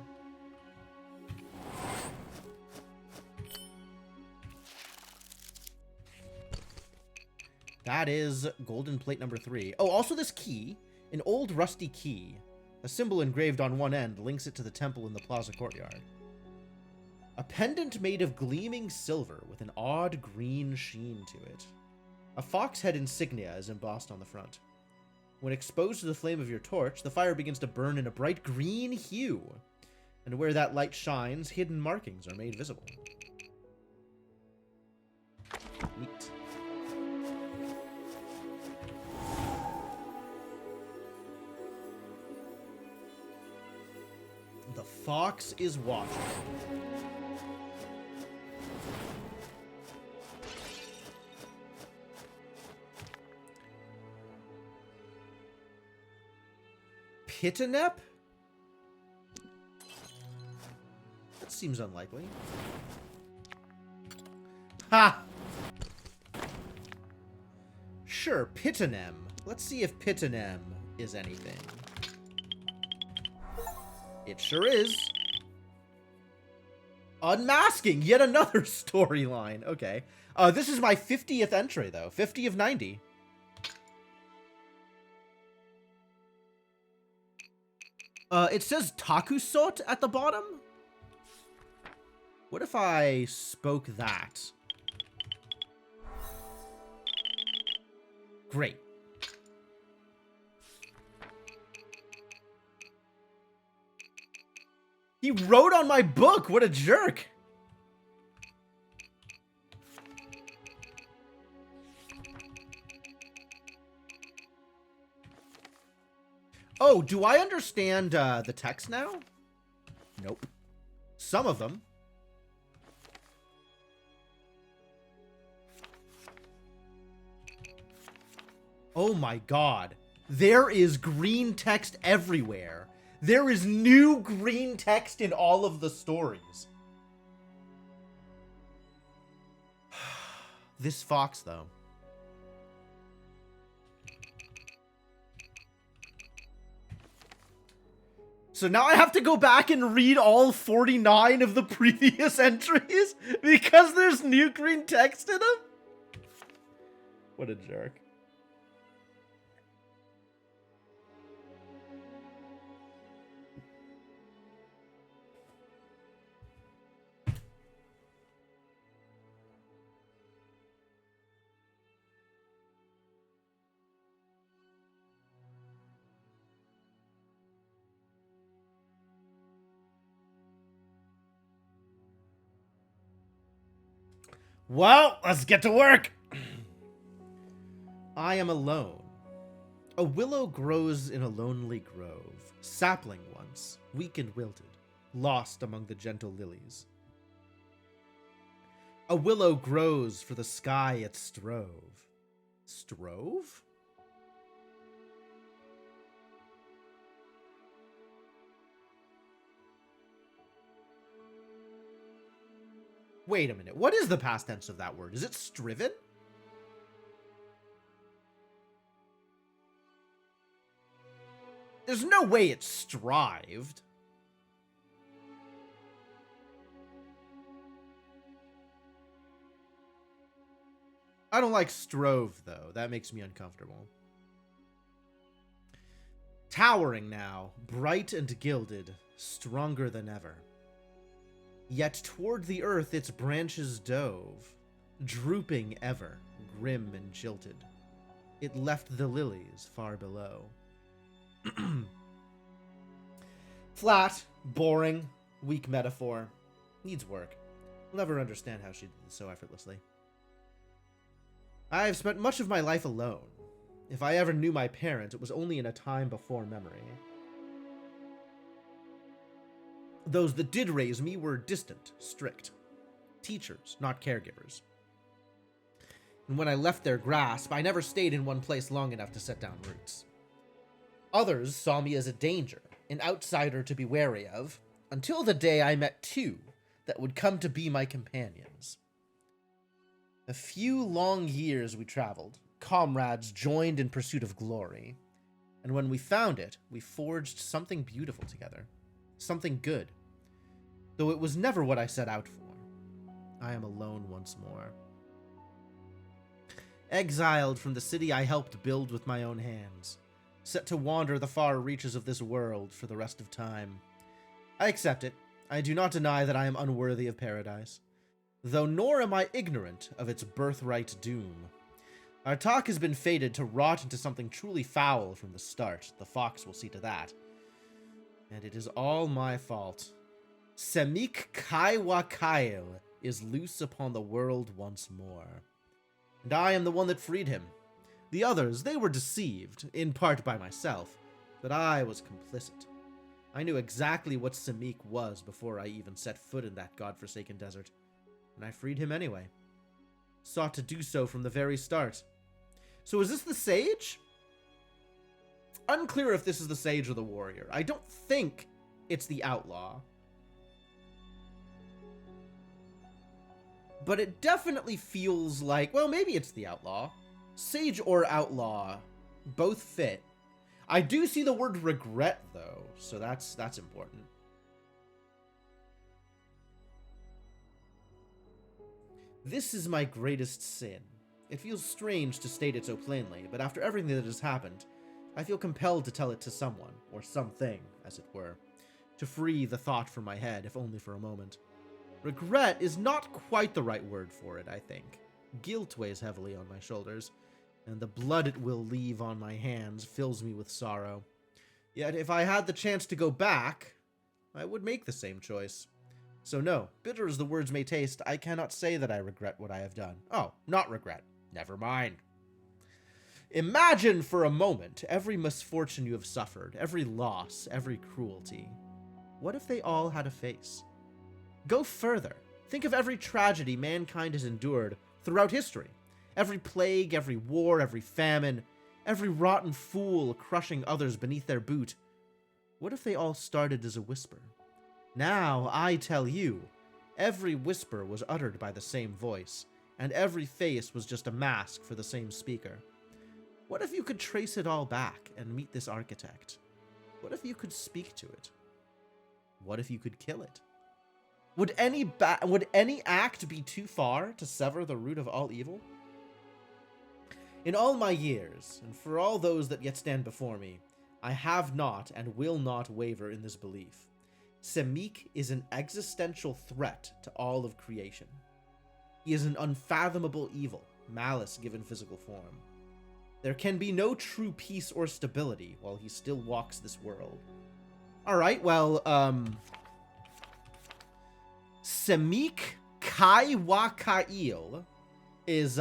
That is golden plate number 3. Oh, also this key. An old rusty key. A symbol engraved on one end links it to the temple in the plaza courtyard. A pendant made of gleaming silver with an odd green sheen to it. A fox head insignia is embossed on the front. When exposed to the flame of your torch, the fire begins to burn in a bright green hue. And where that light shines, hidden markings are made visible. Neat. The fox is watching. Pitanep? That seems unlikely. Ha! Sure, Pitanem. Let's see if Pitanem is anything. It sure is. Unmasking! Yet another storyline. Okay. This is my 50th entry, though. 50 of 90. It says Takusot at the bottom? What if I spoke that? Great. He wrote on my book! What a jerk! Oh, do I understand the text now? Nope. Some of them. Oh my god. There is green text everywhere. There is new green text in all of the stories. This fox, though. So now I have to go back and read all 49 of the previous entries because there's new green text in them? What a jerk. Well, let's get to work. I am alone. A willow grows in a lonely grove, sapling once, weak and wilted, lost among the gentle lilies. A willow grows for the sky it strove. Strove? Wait a minute. What is the past tense of that word? Is it striven? There's no way it strived. I don't like strove, though. That makes me uncomfortable. Towering now, bright and gilded, stronger than ever. Yet toward the earth its branches dove, drooping ever, grim and jilted. It left the lilies far below. Flat, boring, weak metaphor. Needs work. I'll never understand how she did this so effortlessly. I have spent much of my life alone. If I ever knew my parents, it was only in a time before memory. Those that did raise me were distant, strict. Teachers, not caregivers. And when I left their grasp, I never stayed in one place long enough to set down roots. Others saw me as a danger, an outsider to be wary of, until the day I met two that would come to be my companions. A few long years we traveled, comrades joined in pursuit of glory, and when we found it, we forged something beautiful together. Something good. Though it was never what I set out for. I am alone once more. Exiled from the city I helped build with my own hands. Set to wander the far reaches of this world for the rest of time. I accept it. I do not deny that I am unworthy of paradise. Though nor am I ignorant of its birthright doom. Artahk has been fated to rot into something truly foul from the start. The fox will see to that. And it is all my fault. Semik Kaiwakail is loose upon the world once more. And I am the one that freed him. The others, they were deceived, in part by myself, but I was complicit. I knew exactly what Semik was before I even set foot in that godforsaken desert, and I freed him anyway. Sought to do so from the very start. So is this the sage? Unclear if this is the sage or the warrior. I don't think it's the outlaw. But it definitely feels like, well, maybe it's the outlaw. Sage or outlaw, both fit. I do see the word regret, though, so that's important. This is my greatest sin. It feels strange to state it so plainly, but after everything that has happened, I feel compelled to tell it to someone, or something, as it were, to free the thought from my head, if only for a moment. Regret is not quite the right word for it, I think. Guilt weighs heavily on my shoulders, and the blood it will leave on my hands fills me with sorrow. Yet if I had the chance to go back, I would make the same choice. So no, bitter as the words may taste, I cannot say that I regret what I have done. Oh, not regret. Never mind. Imagine for a moment every misfortune you have suffered, every loss, every cruelty. What if they all had a face? Go further. Think of every tragedy mankind has endured throughout history. Every plague, every war, every famine, every rotten fool crushing others beneath their boot. What if they all started as a whisper? Now, I tell you, every whisper was uttered by the same voice, and every face was just a mask for the same speaker. What if you could trace it all back and meet this architect? What if you could speak to it? What if you could kill it? Would any act be too far to sever the root of all evil? In all my years, and for all those that yet stand before me, I have not and will not waver in this belief. Semik is an existential threat to all of creation. He is an unfathomable evil, malice given physical form. There can be no true peace or stability while he still walks this world. Alright, well, Semik Kaiwakail is,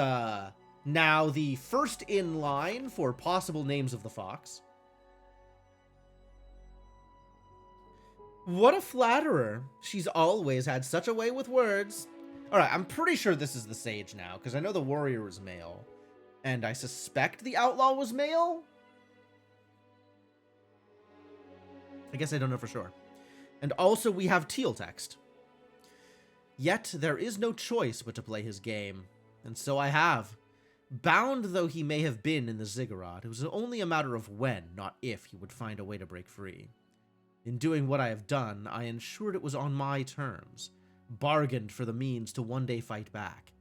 now the first in line for possible names of the fox. What a flatterer. She's always had such a way with words. Alright, I'm pretty sure this is the sage now, because I know the warrior was male. And I suspect the outlaw was male? I guess I don't know for sure. And also we have teal text. Yet there is no choice but to play his game. And so I have. Bound though he may have been in the ziggurat, it was only a matter of when, not if, he would find a way to break free. In doing what I have done, I ensured it was on my terms, bargained for the means to one day fight back.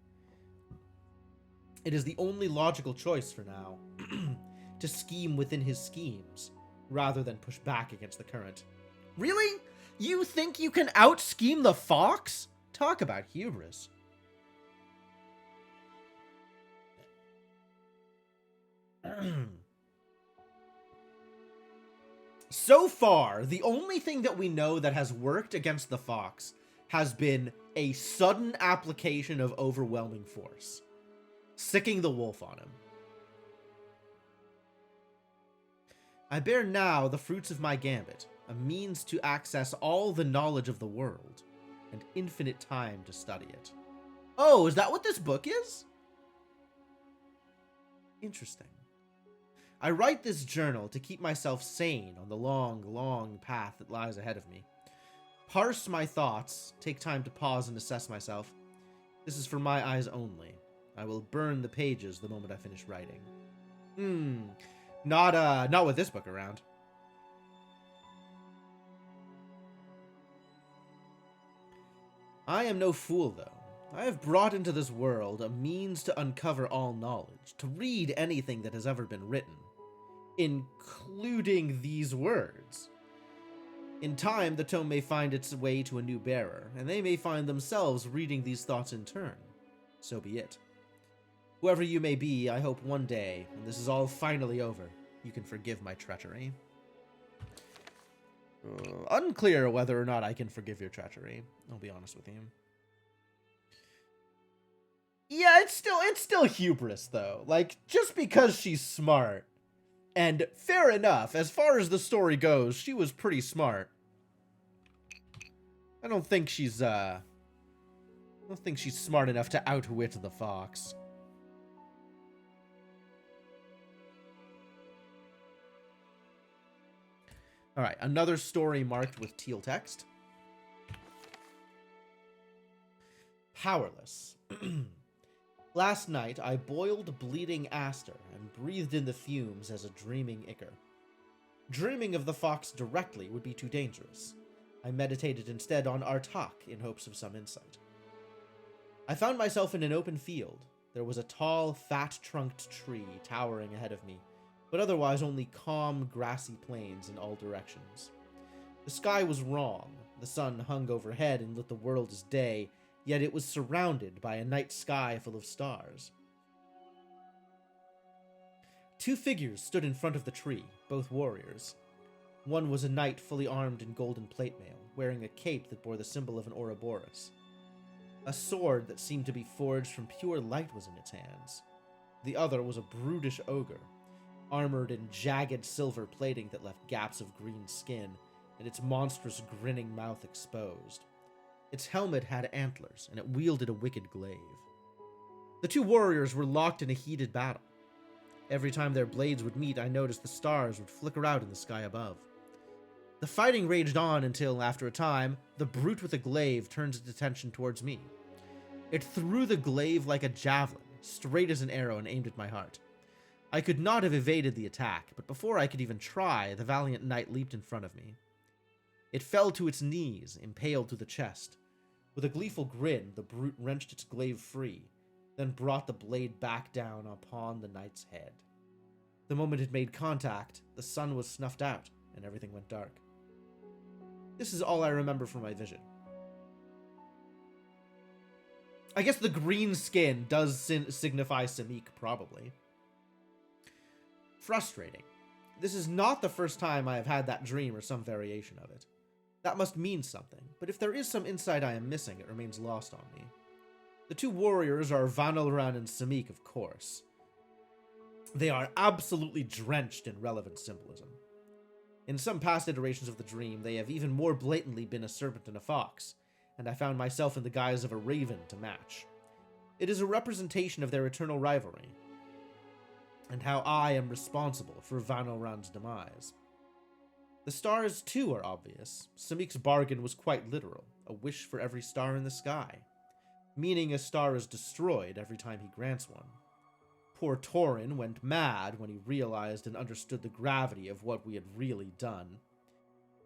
It is the only logical choice for now, to scheme within his schemes, rather than push back against the current. Really? You think you can out-scheme the fox? Talk about hubris. So far, the only thing that we know that has worked against the fox has been a sudden application of overwhelming force, sicking the wolf on him. I bear now the fruits of my gambit, a means to access all the knowledge of the world, and infinite time to study it. Oh, is that what this book is? Interesting. I write this journal to keep myself sane on the long, long path that lies ahead of me. Parse my thoughts, take time to pause and assess myself. This is for my eyes only. I will burn the pages the moment I finish writing. Not with this book around. I am no fool, though. I have brought into this world a means to uncover all knowledge, to read anything that has ever been written, including these words. In time, the tome may find its way to a new bearer, and they may find themselves reading these thoughts in turn. So be it. Whoever you may be, I hope one day, when this is all finally over, you can forgive my treachery. Unclear whether or not I can forgive your treachery, I'll be honest with you. Yeah, it's still hubris, though. Like, just because she's smart, and fair enough, as far as the story goes, she was pretty smart. I don't think she's smart enough to outwit the fox. All right, another story marked with teal text. Powerless. Last night, I boiled bleeding aster and breathed in the fumes as a dreaming ichor. Dreaming of the fox directly would be too dangerous. I meditated instead on Artahk in hopes of some insight. I found myself in an open field. There was a tall, fat-trunked tree towering ahead of me, but otherwise only calm, grassy plains in all directions. The sky was wrong. The sun hung overhead and lit the world as day, yet it was surrounded by a night sky full of stars. Two figures stood in front of the tree, both warriors. One was a knight fully armed in golden plate mail, wearing a cape that bore the symbol of an Ouroboros. A sword that seemed to be forged from pure light was in its hands. The other was a brutish ogre, armored in jagged silver plating that left gaps of green skin, and its monstrous grinning mouth exposed. Its helmet had antlers, and it wielded a wicked glaive. The two warriors were locked in a heated battle. Every time their blades would meet, I noticed the stars would flicker out in the sky above. The fighting raged on until, after a time, the brute with the glaive turned its attention towards me. It threw the glaive like a javelin, straight as an arrow, and aimed at my heart. I could not have evaded the attack, but before I could even try, the valiant knight leaped in front of me. It fell to its knees, impaled through the chest. With a gleeful grin, the brute wrenched its glaive free, then brought the blade back down upon the knight's head. The moment it made contact, the sun was snuffed out, and everything went dark. This is all I remember from my vision. I guess the green skin does signify Samik, probably. Frustrating. This is not the first time I have had that dream or some variation of it. That must mean something, but if there is some insight I am missing, it remains lost on me. The two warriors are Vanalran and Samik, of course. They are absolutely drenched in relevant symbolism. In some past iterations of the dream, they have even more blatantly been a serpent and a fox, and I found myself in the guise of a raven to match. It is a representation of their eternal rivalry, and how I am responsible for Vanalran's demise. The stars, too, are obvious. Samik's bargain was quite literal, a wish for every star in the sky, meaning a star is destroyed every time he grants one. Poor Torin went mad when he realized and understood the gravity of what we had really done.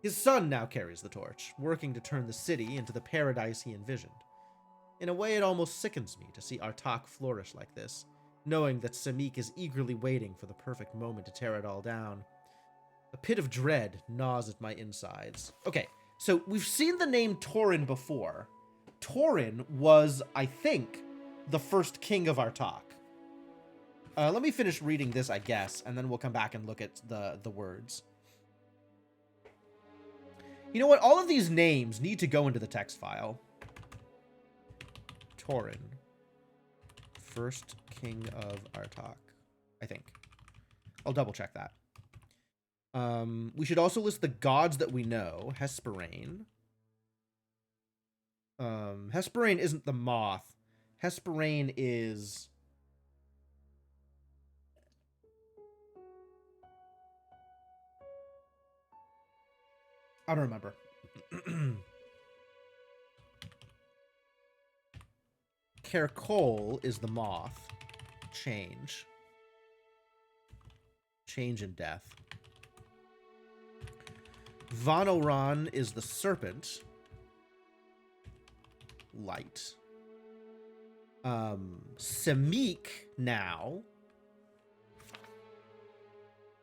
His son now carries the torch, working to turn the city into the paradise he envisioned. In a way, it almost sickens me to see Artahk flourish like this, knowing that Samik is eagerly waiting for the perfect moment to tear it all down. A pit of dread gnaws at my insides. Okay, so we've seen the name Torin before. Torin was, I think, the first king of Artahk. Let me finish reading this, I guess, and then we'll come back and look at the words. You know what? All of these names need to go into the text file. Torin. First king of Artahk, I think. I'll double check that. We should also list the gods that we know. Hesperane. Hesperane isn't the moth. Hesperane is... I don't remember. Carcole is the moth. Change. Change and death. Vanalran is the serpent. Light. Samik now.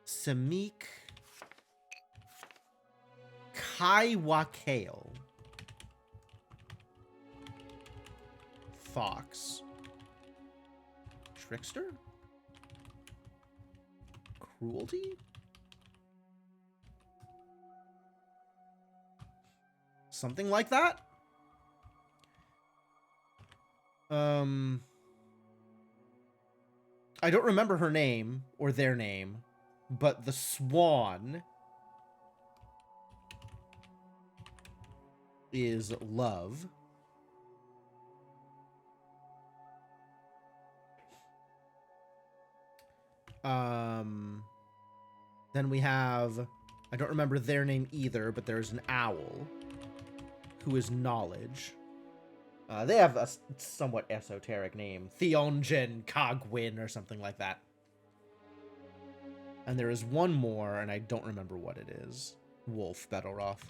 Samik. Kaiwakale. Fox. Trickster? Cruelty? Something like that? I don't remember her name or their name, but the swan is love. Then we have I don't remember their name either, but there's an owl who is knowledge. They have a somewhat esoteric name. Theongen Cogwin or something like that. And there is one more, and I don't remember what it is. Wolf Bedelroth.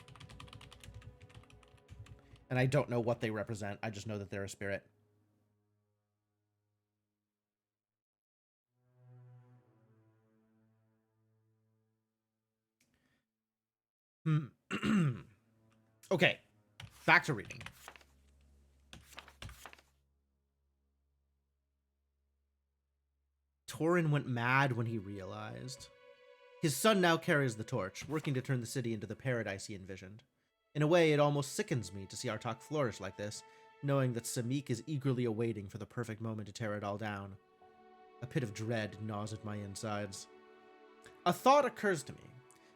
And I don't know what they represent. I just know that they're a spirit. Okay. Back to reading. Torin went mad when he realized. His son now carries the torch, working to turn the city into the paradise he envisioned. In a way, it almost sickens me to see Artahk flourish like this, knowing that Samik is eagerly awaiting for the perfect moment to tear it all down. A pit of dread gnaws at my insides. A thought occurs to me.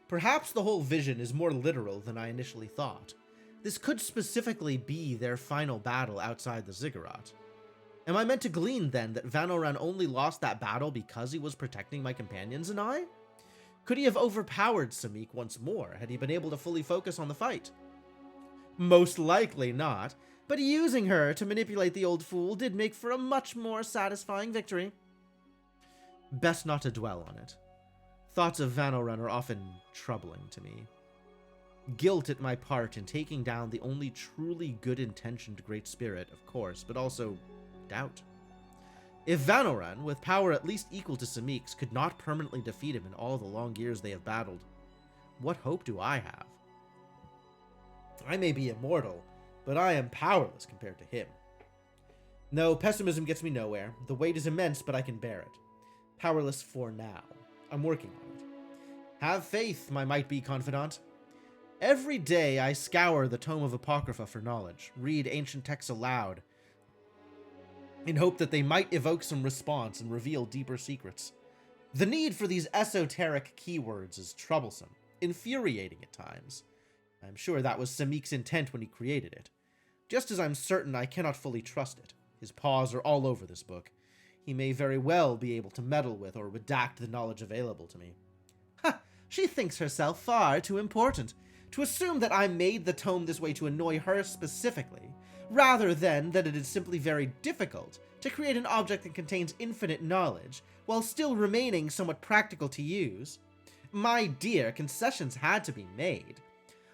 Perhaps the whole vision is more literal than I initially thought. This could specifically be their final battle outside the ziggurat. Am I meant to glean, then, that Vanoran only lost that battle because he was protecting my companions and I? Could he have overpowered Samik once more, had he been able to fully focus on the fight? Most likely not, but using her to manipulate the old fool did make for a much more satisfying victory. Best not to dwell on it. Thoughts of Vanoran are often troubling to me. Guilt at my part in taking down the only truly good-intentioned Great Spirit, of course, but also doubt. If Vanoran, with power at least equal to Samik's, could not permanently defeat him in all the long years they have battled, what hope do I have? I may be immortal, but I am powerless compared to him. No, pessimism gets me nowhere. The weight is immense, but I can bear it. Powerless for now. I'm working on it. Have faith, my might-be confidant. Every day I scour the Tome of Apocrypha for knowledge, read ancient texts aloud, in hope that they might evoke some response and reveal deeper secrets. The need for these esoteric keywords is troublesome, infuriating at times. I'm sure that was Samik's intent when he created it. Just as I'm certain I cannot fully trust it. His paws are all over this book. He may very well be able to meddle with or redact the knowledge available to me. Ha! She thinks herself far too important. To assume that I made the tome this way to annoy her specifically, rather than that it is simply very difficult to create an object that contains infinite knowledge, while still remaining somewhat practical to use. My dear, concessions had to be made.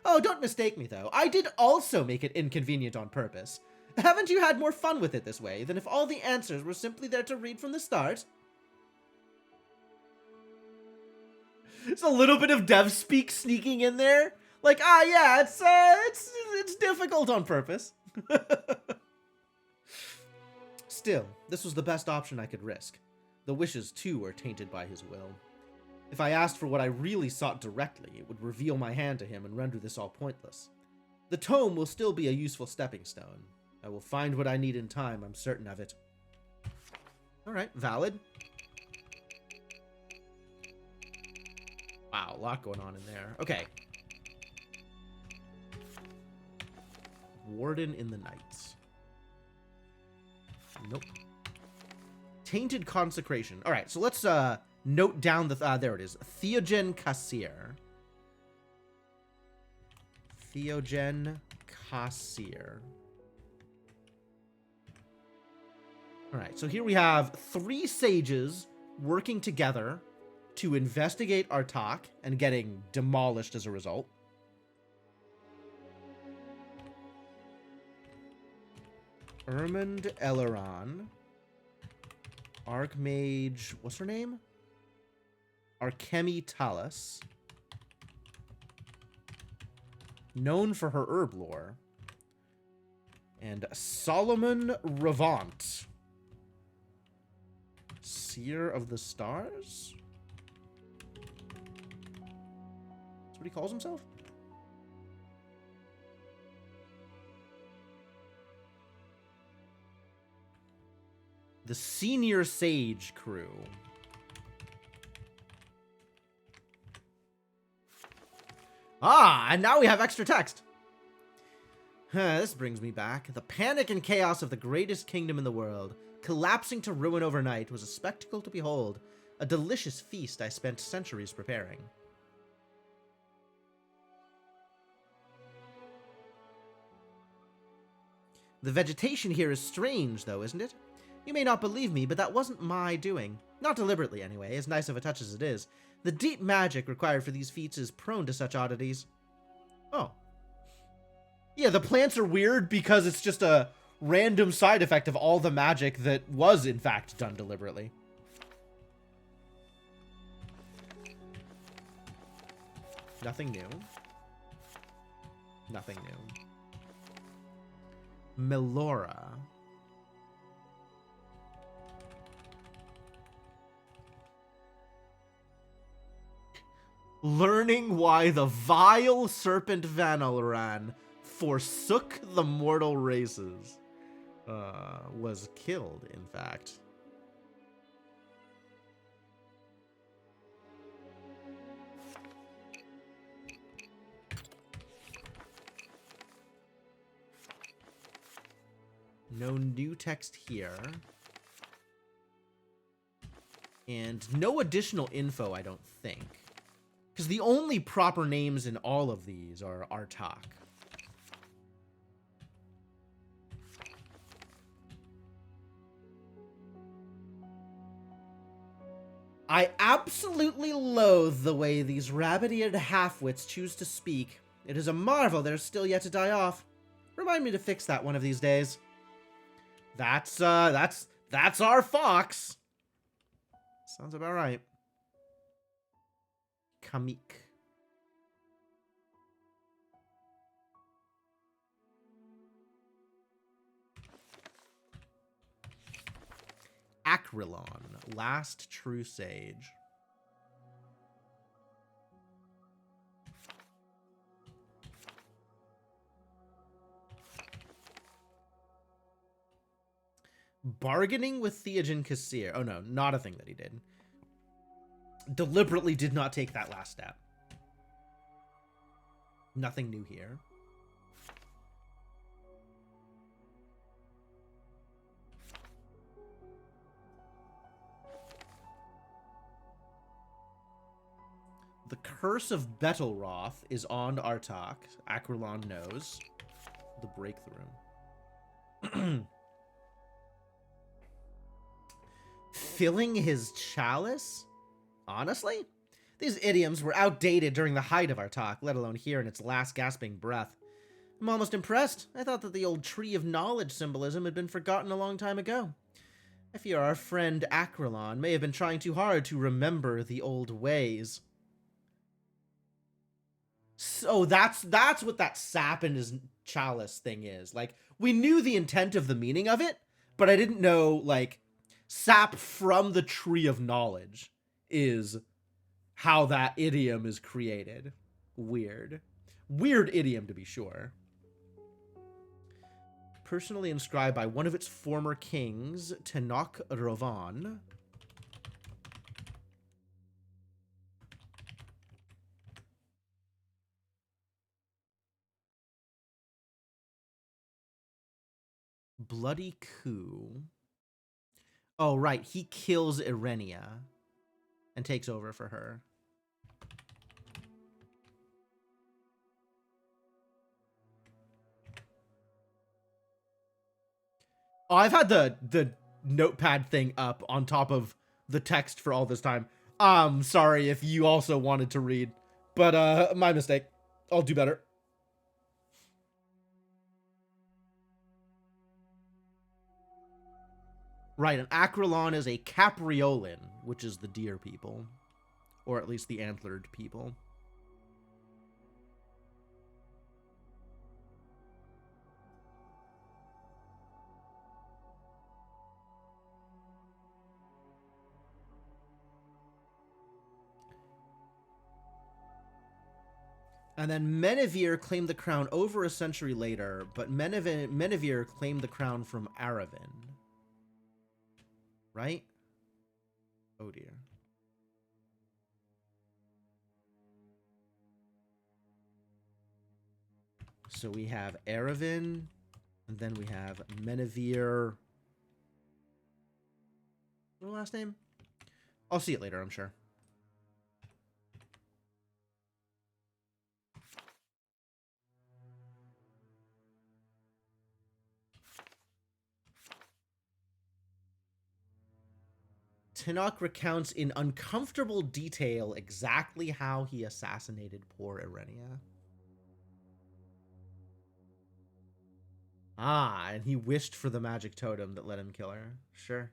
Oh, don't mistake me though, I did also make it inconvenient on purpose. Haven't you had more fun with it this way than if all the answers were simply there to read from the start? There's a little bit of dev speak sneaking in there. Like, yeah, it's difficult on purpose. Still, this was the best option I could risk. The wishes, too, were tainted by his will. If I asked for what I really sought directly, it would reveal my hand to him and render this all pointless. The tome will still be a useful stepping stone. I will find what I need in time, I'm certain of it. Alright, valid. Wow, a lot going on in there. Okay. Warden in the Nights. Nope. Tainted Consecration. Alright, so let's note down the... there it is. Theogen Kassir. Theogen Kassir. Alright, so here we have 3 sages working together to investigate Artahk and getting demolished as a result. Ermund Eleron. Archmage... what's her name? Arkemi Talus. Known for her herb lore. And Solomon Revant. Seer of the Stars? That's what he calls himself? The Senior Sage Crew. Ah, and now we have extra text. This brings me back. The panic and chaos of the greatest kingdom in the world, collapsing to ruin overnight, was a spectacle to behold. A delicious feast I spent centuries preparing. The vegetation here is strange, though, isn't it? You may not believe me, but that wasn't my doing. Not deliberately, anyway, as nice of a touch as it is. The deep magic required for these feats is prone to such oddities. Oh. Yeah, the plants are weird because it's just a random side effect of all the magic that was, in fact, done deliberately. Nothing new. Nothing new. Melora. Learning why the vile serpent Vanelran forsook the mortal races. Was killed, in fact. No new text here. And no additional info, I don't think. Because the only proper names in all of these are Artahk. I absolutely loathe the way these rabbit-eared half-wits choose to speak. It is a marvel they're still yet to die off. Remind me to fix that one of these days. That's our fox. Sounds about right. Kamik. Acrylon, last true sage. Bargaining with Theogen Kassir. Oh no, not a thing that he did. Deliberately did not take that last step. Nothing new here. The Curse of Betelroth is on Artahk. Acrylon knows. The breakthrough. Filling his chalice? Honestly? These idioms were outdated during the height of Artahk, let alone here in its last gasping breath. I'm almost impressed. I thought that the old Tree of Knowledge symbolism had been forgotten a long time ago. I fear our friend Acrylon may have been trying too hard to remember the old ways. So that's what that sap in his chalice thing is. Like, we knew the intent of the meaning of it, but I didn't know, like, sap from the Tree of Knowledge is how that idiom is created. Weird. Weird idiom, to be sure. Personally inscribed by one of its former kings, Tenok Rovan. Bloody coup. Oh, right. He kills Irenia and takes over for her. Oh, I've had the notepad thing up on top of the text for all this time. Sorry if you also wanted to read, but my mistake. I'll do better. Right, an Acrylon is a Capriolan, which is the deer people. Or at least the antlered people. And then Menevere claimed the crown over a century later, but Menevere claimed the crown from Aravin. Right? Oh dear. So we have Aravin, and then we have Menevere. What's the last name? I'll see it later, I'm sure. Artahk recounts in uncomfortable detail exactly how he assassinated poor Irenia. Ah, and he wished for the magic totem that let him kill her. Sure.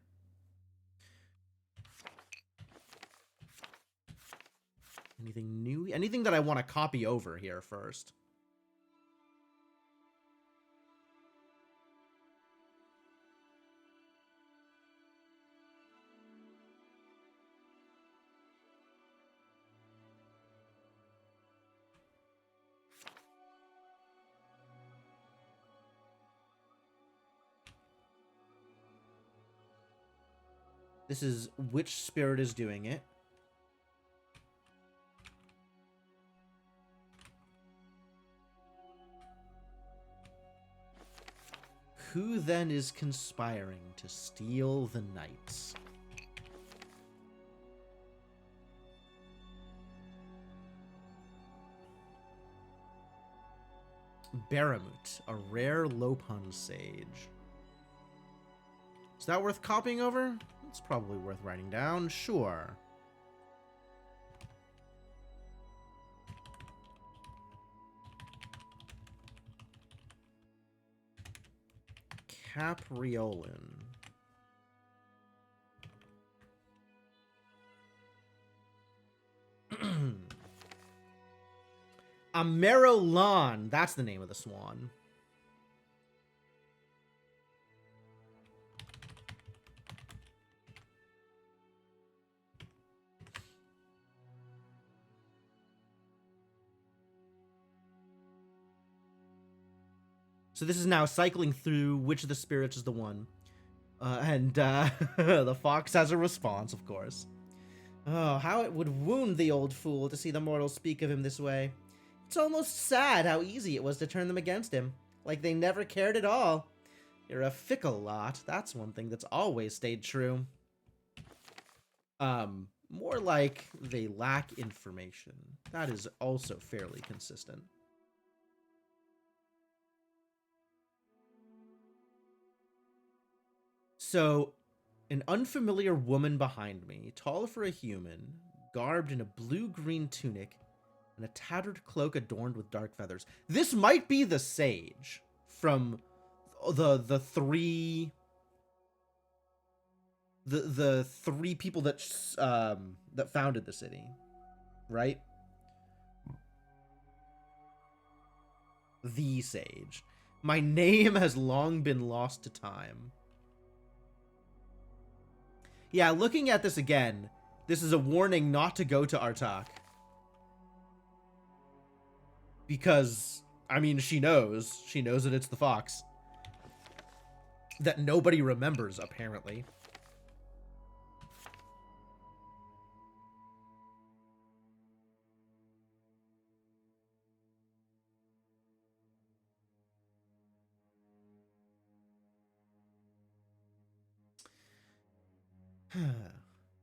Anything new? Anything that I want to copy over here first? This is which spirit is doing it. Who then is conspiring to steal the knights? Baramut, a rare Lopun sage. Is that worth copying over? It's probably worth writing down. Sure. Capriolin. Amerolan. That's the name of the swan. So this is now cycling through which of the spirits is the one. The fox has a response, of course. Oh, how it would wound the old fool to see the mortals speak of him this way. It's almost sad how easy it was to turn them against him. Like they never cared at all. You're a fickle lot. That's one thing that's always stayed true. More like they lack information. That is also fairly consistent. So, an unfamiliar woman behind me, tall for a human, garbed in a blue-green tunic, and a tattered cloak adorned with dark feathers. This might be the sage from the three people that that founded the city, right? The sage. My name has long been lost to time. Yeah, looking at this again, this is a warning not to go to Artahk. Because, I mean, she knows. She knows that it's the fox. That nobody remembers, apparently.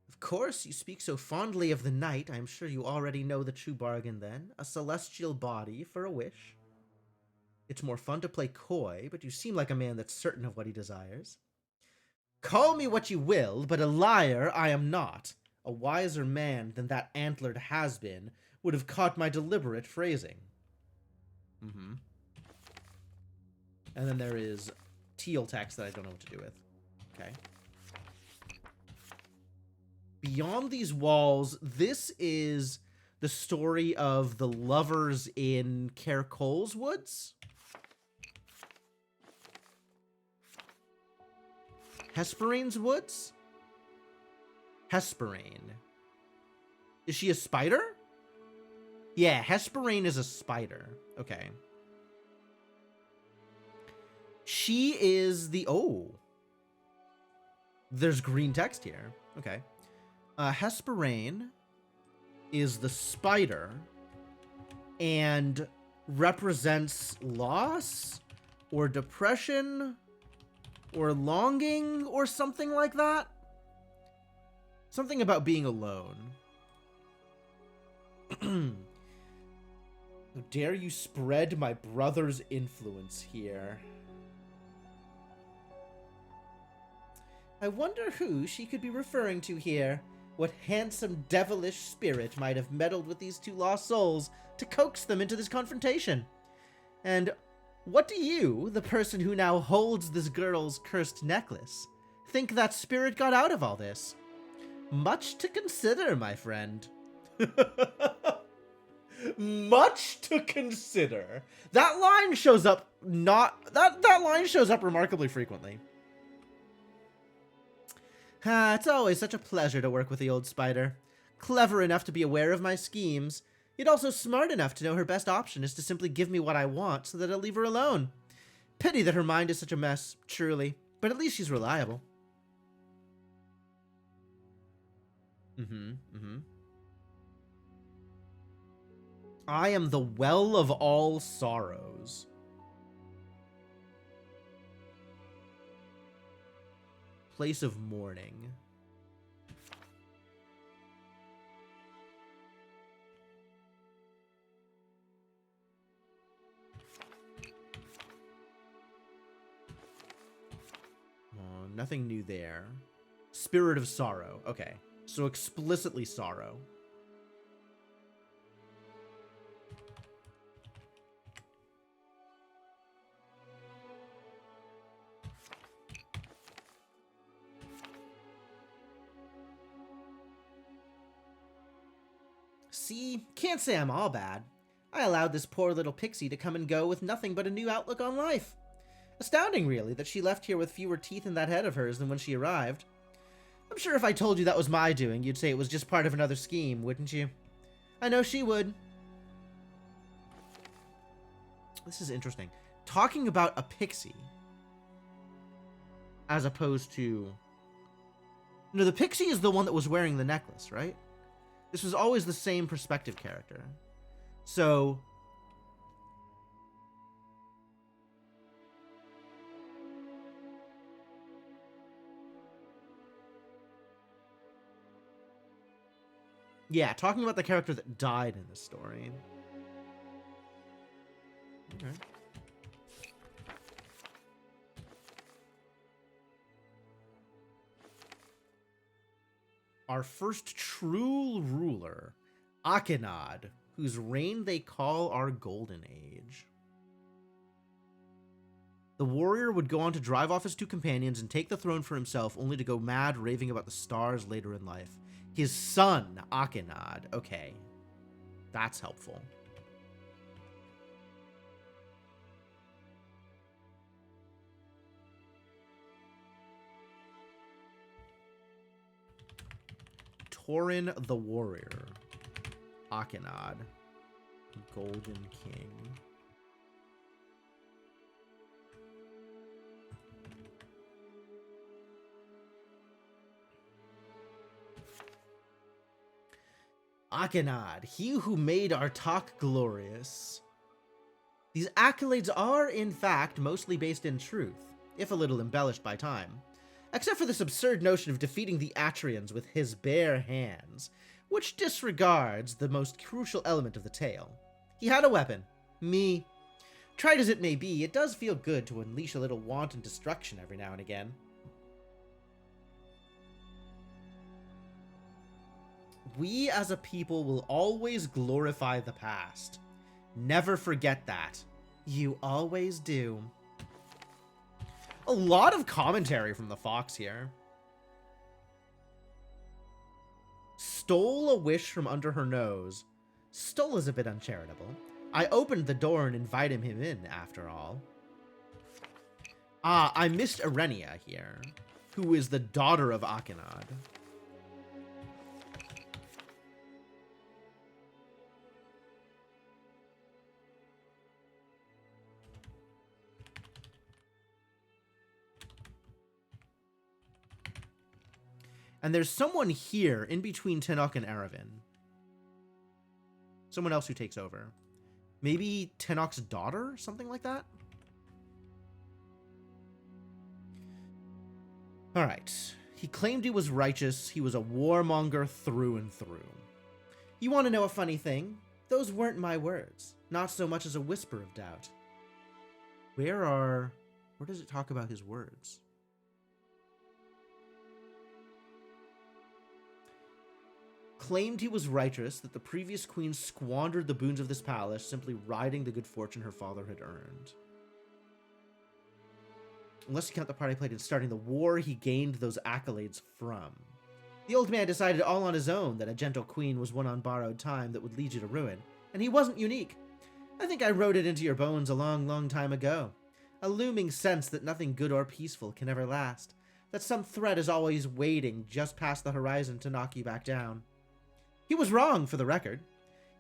Of course, you speak so fondly of the night. I'm sure you already know the true bargain then. A celestial body for a wish. It's more fun to play coy, but you seem like a man that's certain of what he desires. Call me what you will, but a liar I am not. A wiser man than that antlered has-been would have caught my deliberate phrasing. And then there is teal text that I don't know what to do with. Okay. Beyond these walls, this is the story of the lovers in Caer Cole's woods. Hesperine's woods? Hesperine. Is she a spider? Yeah, Hesperine is a spider. Okay. She is the... Oh. There's green text here. Okay. Hesperine is the spider and represents loss or depression or longing or something like that. Something about being alone. How dare you spread my brother's influence here? I wonder who she could be referring to here. What handsome devilish spirit might have meddled with these two lost souls to coax them into this confrontation? And what do you, the person who now holds this girl's cursed necklace, think that spirit got out of all this? Much to consider, my friend. Much to consider. That line shows up that line shows up remarkably frequently. It's always such a pleasure to work with the old spider. Clever enough to be aware of my schemes, yet also smart enough to know her best option is to simply give me what I want so that I'll leave her alone. Pity that her mind is such a mess, truly, but at least she's reliable. I am the well of all sorrows. Place of mourning. Oh, nothing new there. Spirit of sorrow. Okay. So explicitly sorrow. See, can't say I'm all bad. I allowed this poor little pixie to come and go with nothing but a new outlook on life. Astounding, really, that she left here with fewer teeth in that head of hers than when she arrived. I'm sure if I told you that was my doing, you'd say it was just part of another scheme, wouldn't you? I know she would. This is interesting. Talking about a pixie as opposed to... No, the pixie is the one that was wearing the necklace, right? This was always the same perspective character. So... yeah, talking about the character that died in the story. Okay. Our first true ruler, Akinad, whose reign they call our Golden Age. The warrior would go on to drive off his two companions and take the throne for himself, only to go mad raving about the stars later in life. His son, Akinad. Okay. That's helpful. Torin the Warrior. Akinad. Golden King. Akinad, he who made Artahk glorious. These accolades are, in fact, mostly based in truth, if a little embellished by time. Except for this absurd notion of defeating the Atrians with his bare hands, which disregards the most crucial element of the tale. He had a weapon. Me. Tried as it may be, it does feel good to unleash a little wanton destruction every now and again. We as a people will always glorify the past. Never forget that. You always do. A lot of commentary from the fox here. Stole a wish from under her nose. Stole is a bit uncharitable. I opened the door and invited him in, after all. Ah, I missed Irenia here, who is the daughter of Akinad. And there's someone here in between Tenok and Eravin. Someone else who takes over. Maybe Tenok's daughter? Something like that? Alright. He claimed he was righteous. He was a warmonger through and through. You want to know a funny thing? Those weren't my words. Not so much as a whisper of doubt. Where does it talk about his words? claimed he was righteous, that the previous queen squandered the boons of this palace, simply riding the good fortune her father had earned. Unless you count the part he played in starting the war he gained those accolades from. The old man decided all on his own that a gentle queen was one on borrowed time that would lead you to ruin, and he wasn't unique. I think I wrote it into your bones a long, long time ago. A looming sense that nothing good or peaceful can ever last, that some threat is always waiting just past the horizon to knock you back down. He was wrong, for the record.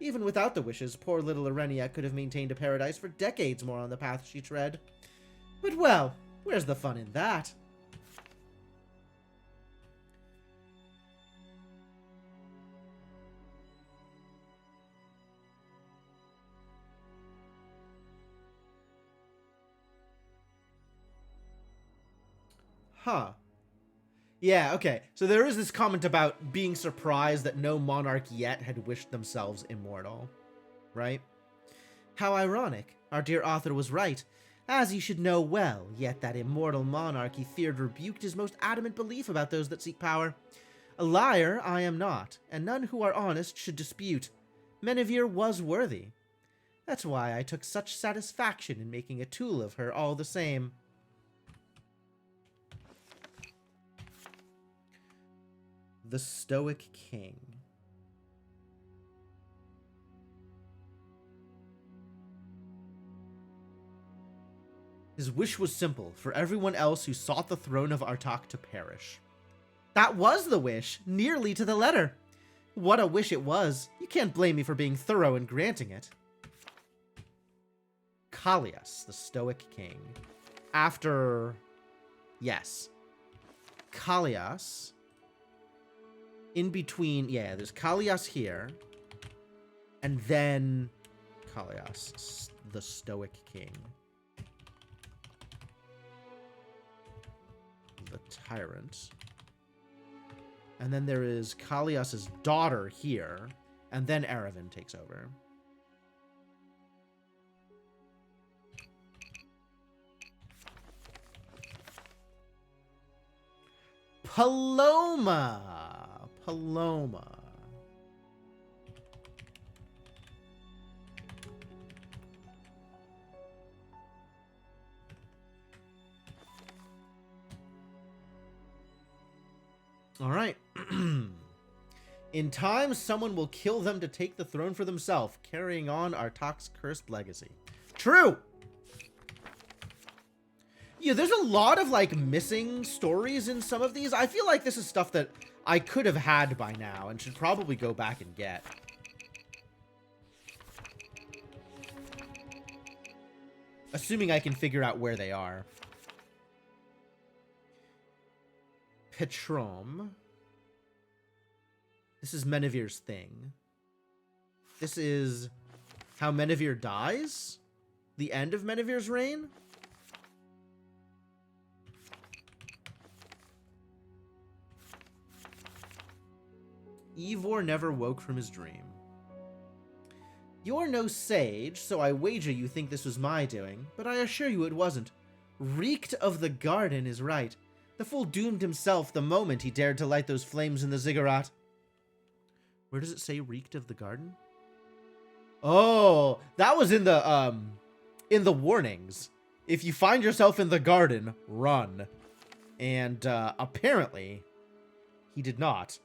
Even without the wishes, poor little Arenia could have maintained a paradise for decades more on the path she tread. But well, where's the fun in that? Huh. Yeah, okay. So there is this comment about being surprised that no monarch yet had wished themselves immortal. Right? How ironic. Our dear author was right. As you should know well, yet that immortal monarch he feared rebuked his most adamant belief about those that seek power. A liar I am not, and none who are honest should dispute. Menevere was worthy. That's why I took such satisfaction in making a tool of her all the same. The Stoic King. His wish was simple, for everyone else who sought the throne of Artahk to perish. That was the wish, nearly to the letter. What a wish it was. You can't blame me for being thorough in granting it. Kallias, the Stoic King. After... Yes. Kallias. In between... Yeah, there's Kallias here. And then... Kallias, the Stoic King. The Tyrant. And then there is Kallias' daughter here. And then Erevan takes over. Paloma. Paloma. All right. In time, someone will kill them to take the throne for themselves, carrying on Artahk's cursed legacy. True! Yeah, there's a lot of, like, missing stories in some of these. I feel like this is stuff that I could have had by now and should probably go back and get. Assuming I can figure out where they are. Petrom. This is Menevere's thing. This is how Menevere dies? The end of Menevere's reign? Ivor never woke from his dream. You're no sage, so I wager you think this was my doing, but I assure you it wasn't. Reeked of the garden is right. The fool doomed himself the moment he dared to light those flames in the ziggurat. Where does it say reeked of the garden? Oh, that was in the warnings. If you find yourself in the garden, run. And apparently, he did not.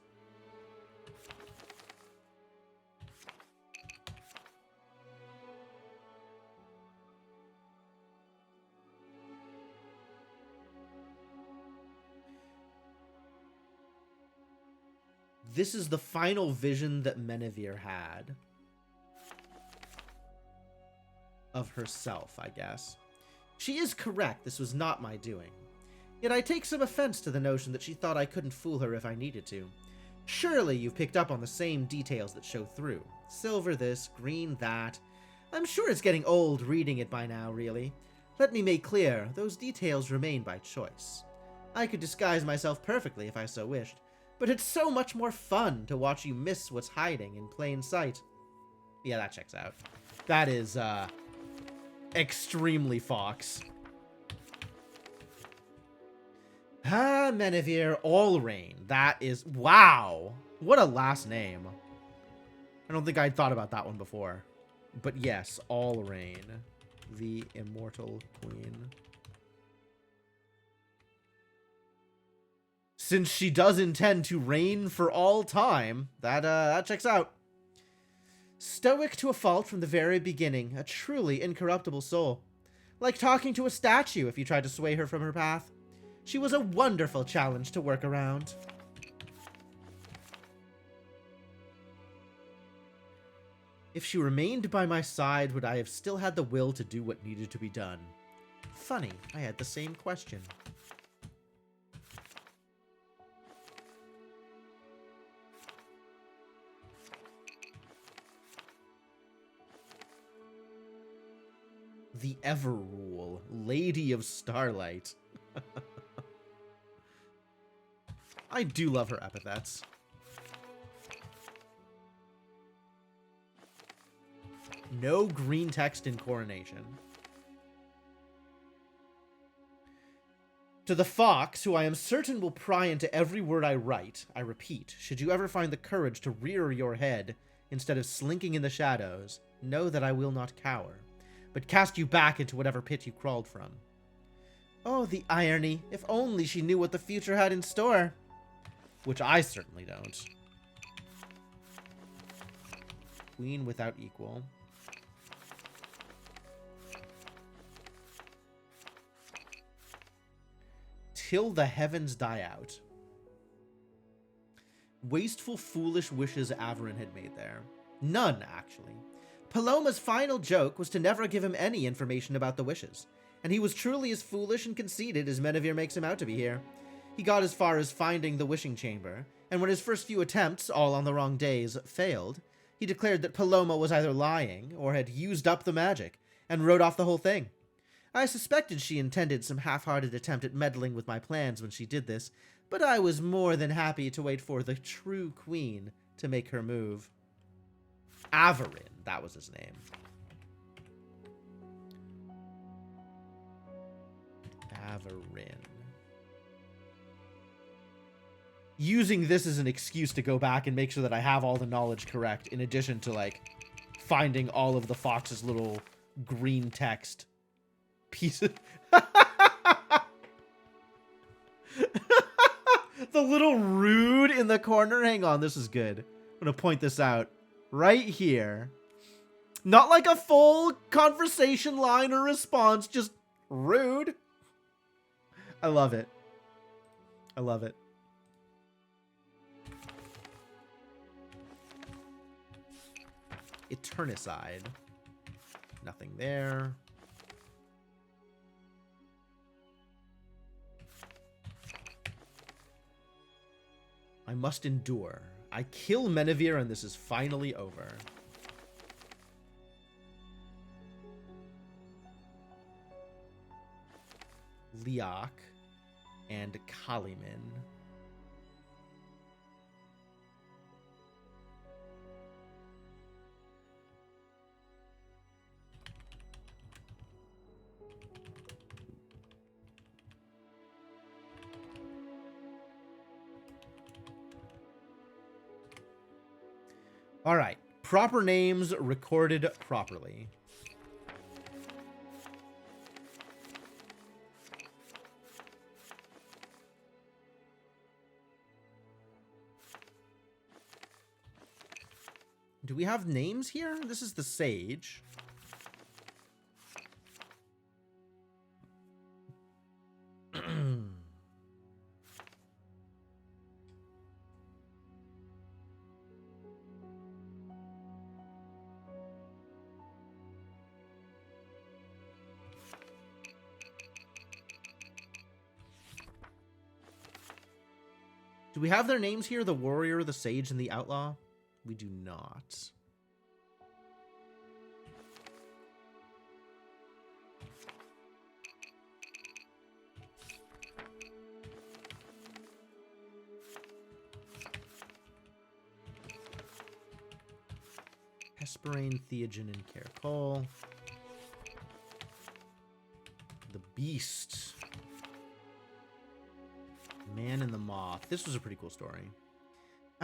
This is the final vision that Menevere had. Of herself, I guess. She is correct, this was not my doing. Yet I take some offense to the notion that she thought I couldn't fool her if I needed to. Surely you've picked up on the same details that show through. Silver this, green that. I'm sure it's getting old reading it by now, really. Let me make clear, those details remain by choice. I could disguise myself perfectly if I so wished. But it's so much more fun to watch you miss what's hiding in plain sight. Yeah, that checks out. That is, extremely Fox. Ah, Menevere, all reign. That is... Wow. What a last name. I don't think I'd thought about that one before. But yes, Allrain, the immortal queen. Since she does intend to reign for all time, that checks out. Stoic to a fault from the very beginning, a truly incorruptible soul. Like talking to a statue if you tried to sway her from her path. She was a wonderful challenge to work around. If she remained by my side, would I have still had the will to do what needed to be done? Funny, I had the same question. The Everrule, Lady of Starlight. I do love her epithets. No green text in Coronation. To the fox, who I am certain will pry into every word I write, I repeat, should you ever find the courage to rear your head instead of slinking in the shadows, know that I will not cower, but cast you back into whatever pit you crawled from. Oh, the irony. If only she knew what the future had in store. Which I certainly don't. Queen without equal. Till the heavens die out. Wasteful, foolish wishes Averin had made there. None, actually. Paloma's final joke was to never give him any information about the wishes, and he was truly as foolish and conceited as Menevere makes him out to be here. He got as far as finding the wishing chamber, and when his first few attempts, all on the wrong days, failed, he declared that Paloma was either lying or had used up the magic, and wrote off the whole thing. I suspected she intended some half-hearted attempt at meddling with my plans when she did this, but I was more than happy to wait for the true queen to make her move. Averin, that was his name. Averin. Using this as an excuse to go back and make sure that I have all the knowledge correct, in addition to, like, finding all of the fox's little green text pieces. The little rude in the corner. Hang on, this is good. I'm gonna point this out right here. Not like a full conversation line or response, just rude. I love it. I love it. Eternicide. Nothing there. I must endure. I kill Menevere and this is finally over. Liak and Kalimin. All right, proper names recorded properly. Do we have names here? This is the sage. Do we have their names here? The warrior, the sage, and the outlaw? We do not. Hesperain, Theogen, and Caracol. The Beast. Man and the Moth. This was a pretty cool story.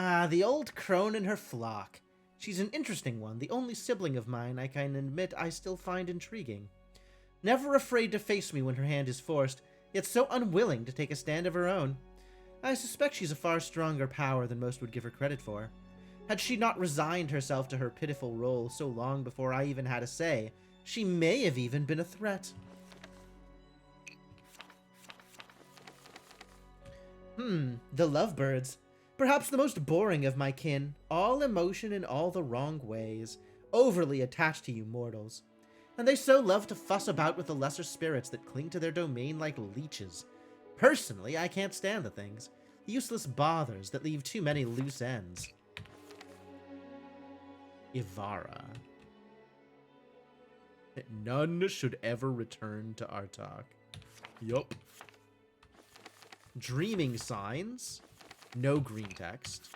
Ah, the old crone and her flock. She's an interesting one, the only sibling of mine I can admit I still find intriguing. Never afraid to face me when her hand is forced, yet so unwilling to take a stand of her own. I suspect she's a far stronger power than most would give her credit for. Had she not resigned herself to her pitiful role so long before I even had a say, she may have even been a threat. The lovebirds. Perhaps the most boring of my kin, all emotion in all the wrong ways, overly attached to you mortals. And they so love to fuss about with the lesser spirits that cling to their domain like leeches. Personally, I can't stand the things. Useless bothers that leave too many loose ends. Ivara. None should ever return to Artahk. Yup. Dreaming signs. No green text.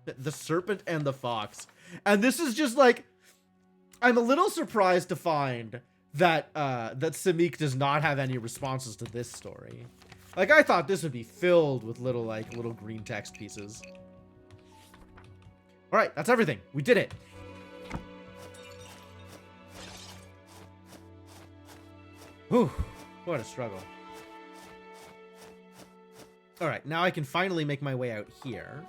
The serpent and the fox. And this is just like... I'm a little surprised to find that that Samik does not have any responses to this story. Like, I thought this would be filled with little green text pieces. Alright, that's everything. We did it. Whew, what a struggle. Alright, now I can finally make my way out here.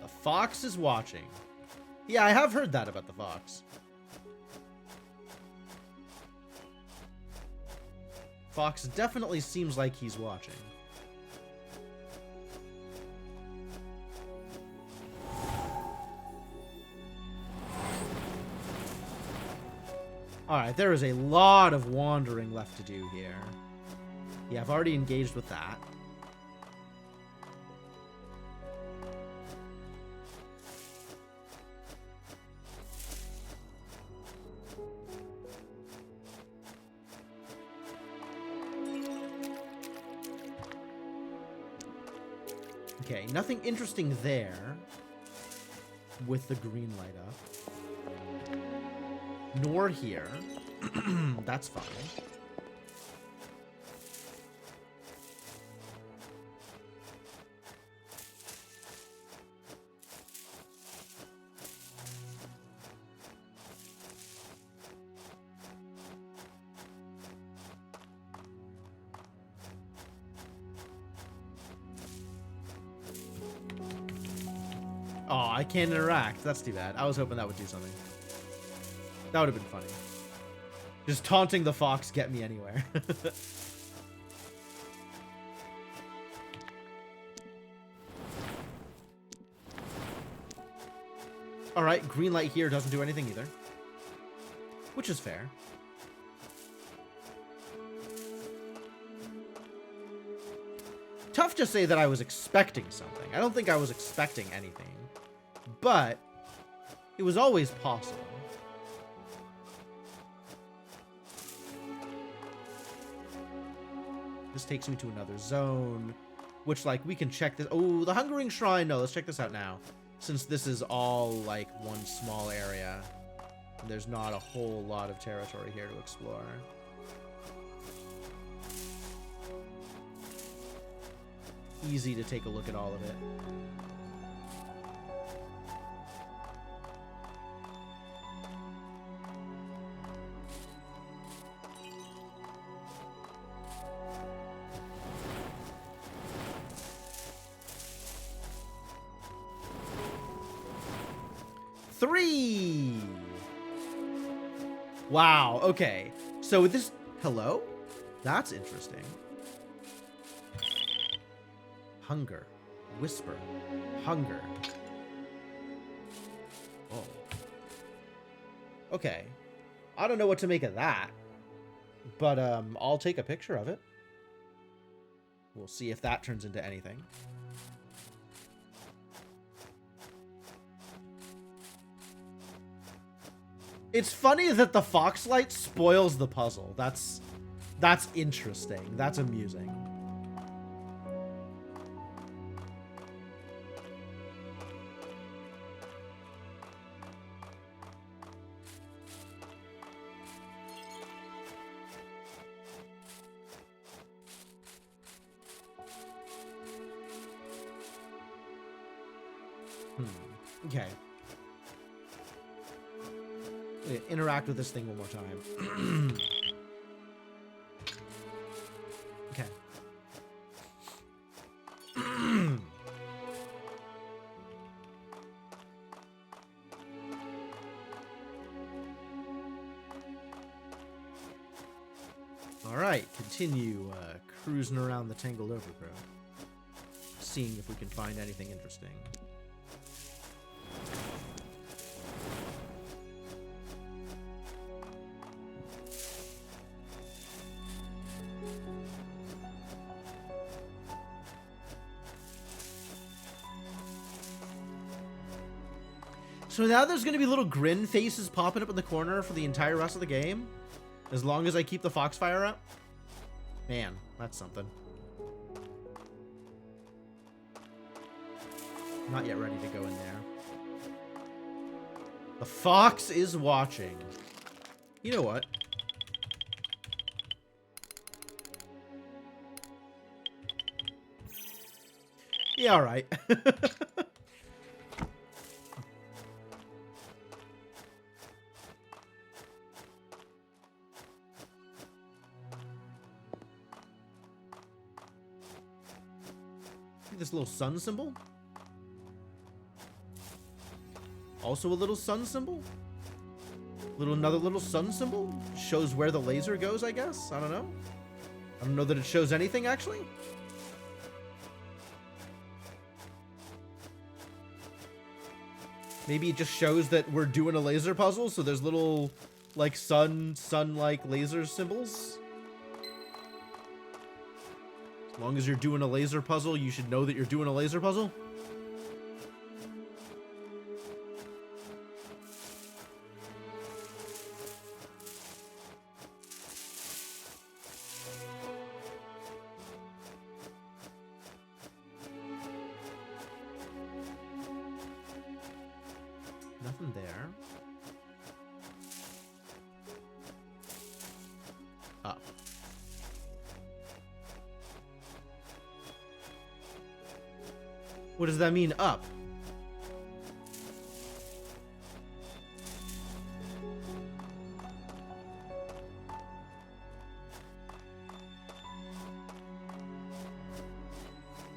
The fox is watching. Yeah, I have heard that about the fox. Fox definitely seems like he's watching. Alright, there is a lot of wandering left to do here. Yeah, I've already engaged with that. Okay, nothing interesting there with the green light up. Nor here. That's fine. Oh, I can't interact. That's too bad. I was hoping that would do something. That would have been funny. Just taunting the fox get me anywhere. Alright, green light here doesn't do anything either. Which is fair. Tough to say that I was expecting something. I don't think I was expecting anything. But it was always possible. This takes me to another zone, which, like, we can check this. Oh, the Hungering Shrine. No, let's check this out now. Since this is all, like, one small area. And there's not a whole lot of territory here to explore. Easy to take a look at all of it. Three! Wow, okay. So with this... Hello? That's interesting. Hunger. Whisper. Hunger. Oh. Okay. I don't know what to make of that. But, I'll take a picture of it. We'll see if that turns into anything. It's funny that the fox light spoils the puzzle. That's interesting. That's amusing. Okay. Interact with this thing one more time. Okay. All right, continue cruising around the tangled overgrowth, seeing if we can find anything interesting. So now there's going to be little grin faces popping up in the corner for the entire rest of the game, as long as I keep the Foxfire up. Man, that's something. Not yet ready to go in there. The fox is watching. You know what? Yeah, all right. This little sun symbol? Also a little sun symbol? Another little sun symbol? Shows where the laser goes, I guess? I don't know. I don't know that it shows anything, actually. Maybe it just shows that we're doing a laser puzzle, so there's little, like, sun-like laser symbols. As long as you're doing a laser puzzle, you should know that you're doing a laser puzzle. Nothing there. Up. What does that mean, up?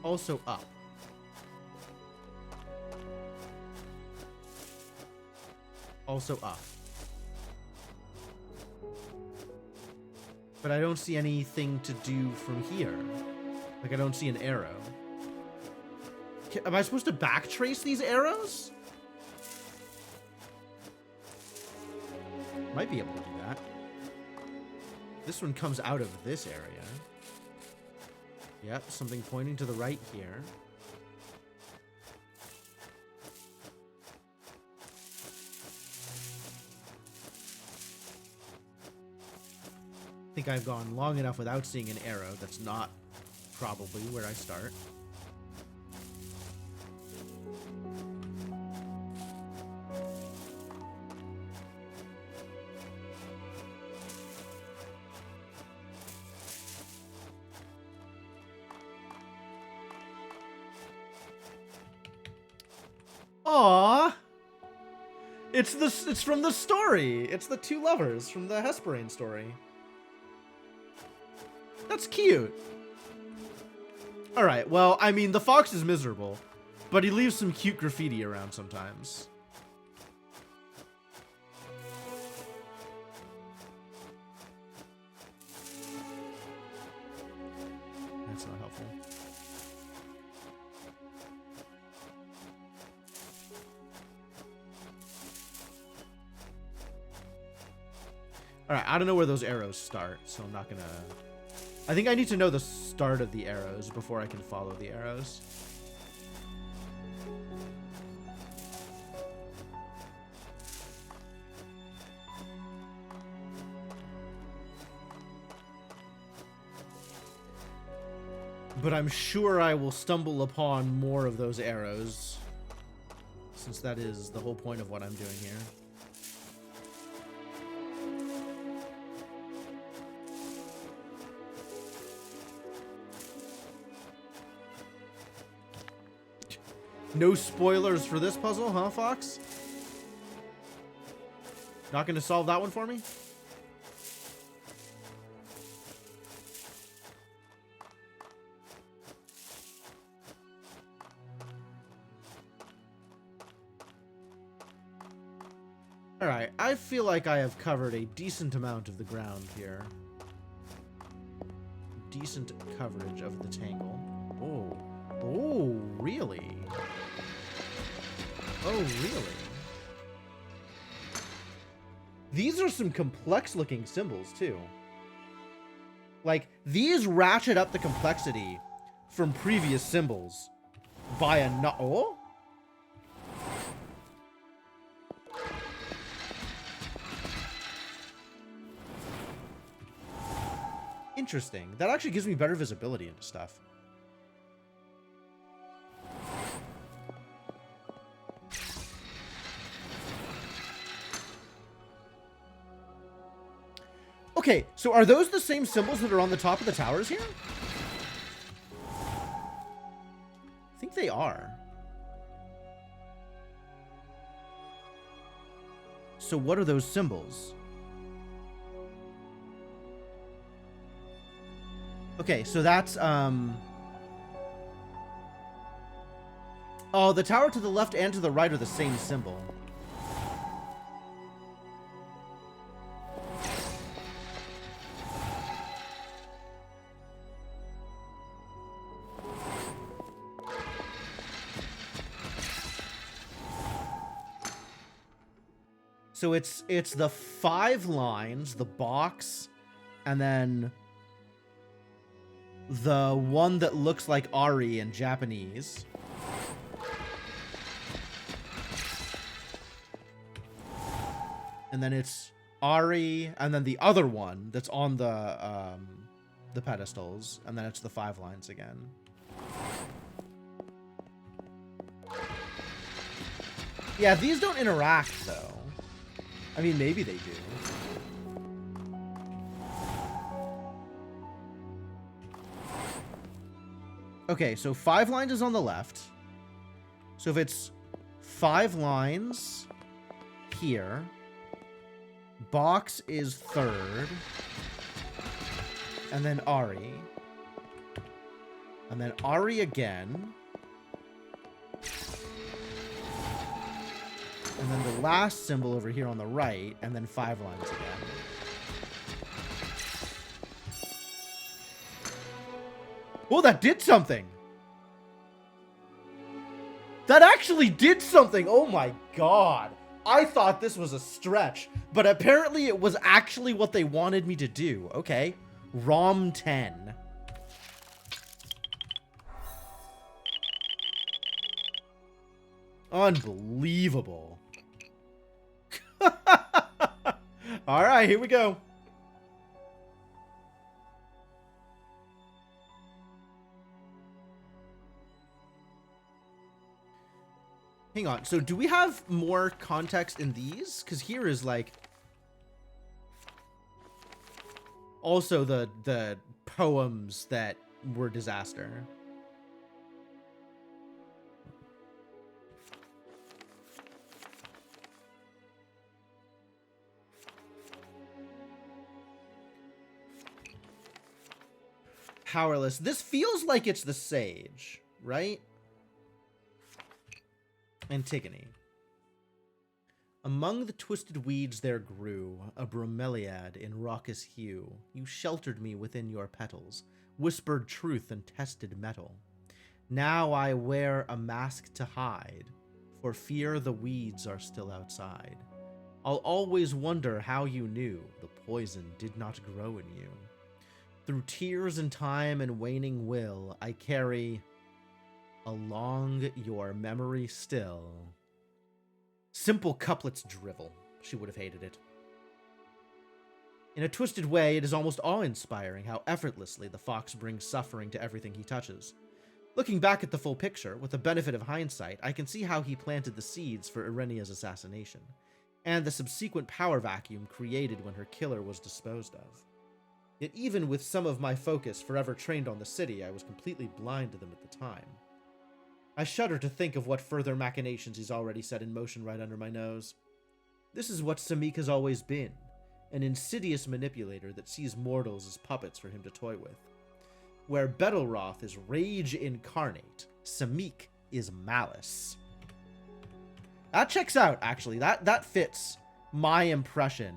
Also up. Also up. But I don't see anything to do from here. Like, I don't see an arrow. Am I supposed to backtrace these arrows? Might be able to do that. This one comes out of this area. Yep, something pointing to the right here. I think I've gone long enough without seeing an arrow. That's not probably where I start. Aww. It's from the story. It's the two lovers from the Hesperane story. That's cute. All right. Well, I mean, the fox is miserable, but he leaves some cute graffiti around sometimes. That's not helpful. All right, I don't know where those arrows start, so I'm not gonna... I think I need to know the start of the arrows before I can follow the arrows. But I'm sure I will stumble upon more of those arrows, since that is the whole point of what I'm doing here. No spoilers for this puzzle, huh, Fox? Not going to solve that one for me? Alright, I feel like I have covered a decent amount of the ground here. Decent coverage of the tangle. Oh. Oh, really? Oh, really? These are some complex looking symbols, too. Like, these ratchet up the complexity from previous symbols by a oh? Interesting. That actually gives me better visibility into stuff. Okay, so are those the same symbols that are on the top of the towers here? I think they are. So what are those symbols? Okay, so that's, oh, the tower to the left and to the right are the same symbol. So it's the 5 lines, the box, and then the one that looks like Ari in Japanese. And then it's Ari, and then the other one that's on the pedestals, and then it's the 5 lines again. Yeah, these don't interact, though. I mean, maybe they do. Okay, so 5 lines is on the left. So if it's 5 lines here, box is 3rd, and then Ari, and then Ari again, and then the last symbol over here on the right, and then 5 lines again. Oh, that did something! That actually did something! Oh my god! I thought this was a stretch, but apparently it was actually what they wanted me to do. Okay. ROM 10. Unbelievable. Alright, here we go. Hang on, so do we have more context in these? Because here is like... also the poems that were disaster. Powerless. This feels like it's the sage, right? Antigone. Among the twisted weeds there grew a bromeliad in raucous hue. You sheltered me within your petals, whispered truth and tested metal. Now I wear a mask to hide, for fear the weeds are still outside. I'll always wonder how you knew the poison did not grow in you. Through tears and time and waning will, I carry along your memory still. Simple couplets drivel. She would have hated it. In a twisted way, it is almost awe-inspiring how effortlessly the fox brings suffering to everything he touches. Looking back at the full picture, with the benefit of hindsight, I can see how he planted the seeds for Irenia's assassination, and the subsequent power vacuum created when her killer was disposed of. Yet even with some of my focus forever trained on the city, I was completely blind to them at the time. I shudder to think of what further machinations he's already set in motion right under my nose. This is what Samik has always been, an insidious manipulator that sees mortals as puppets for him to toy with. Where Betelroth is rage incarnate, Samik is malice. That checks out, actually. That fits my impression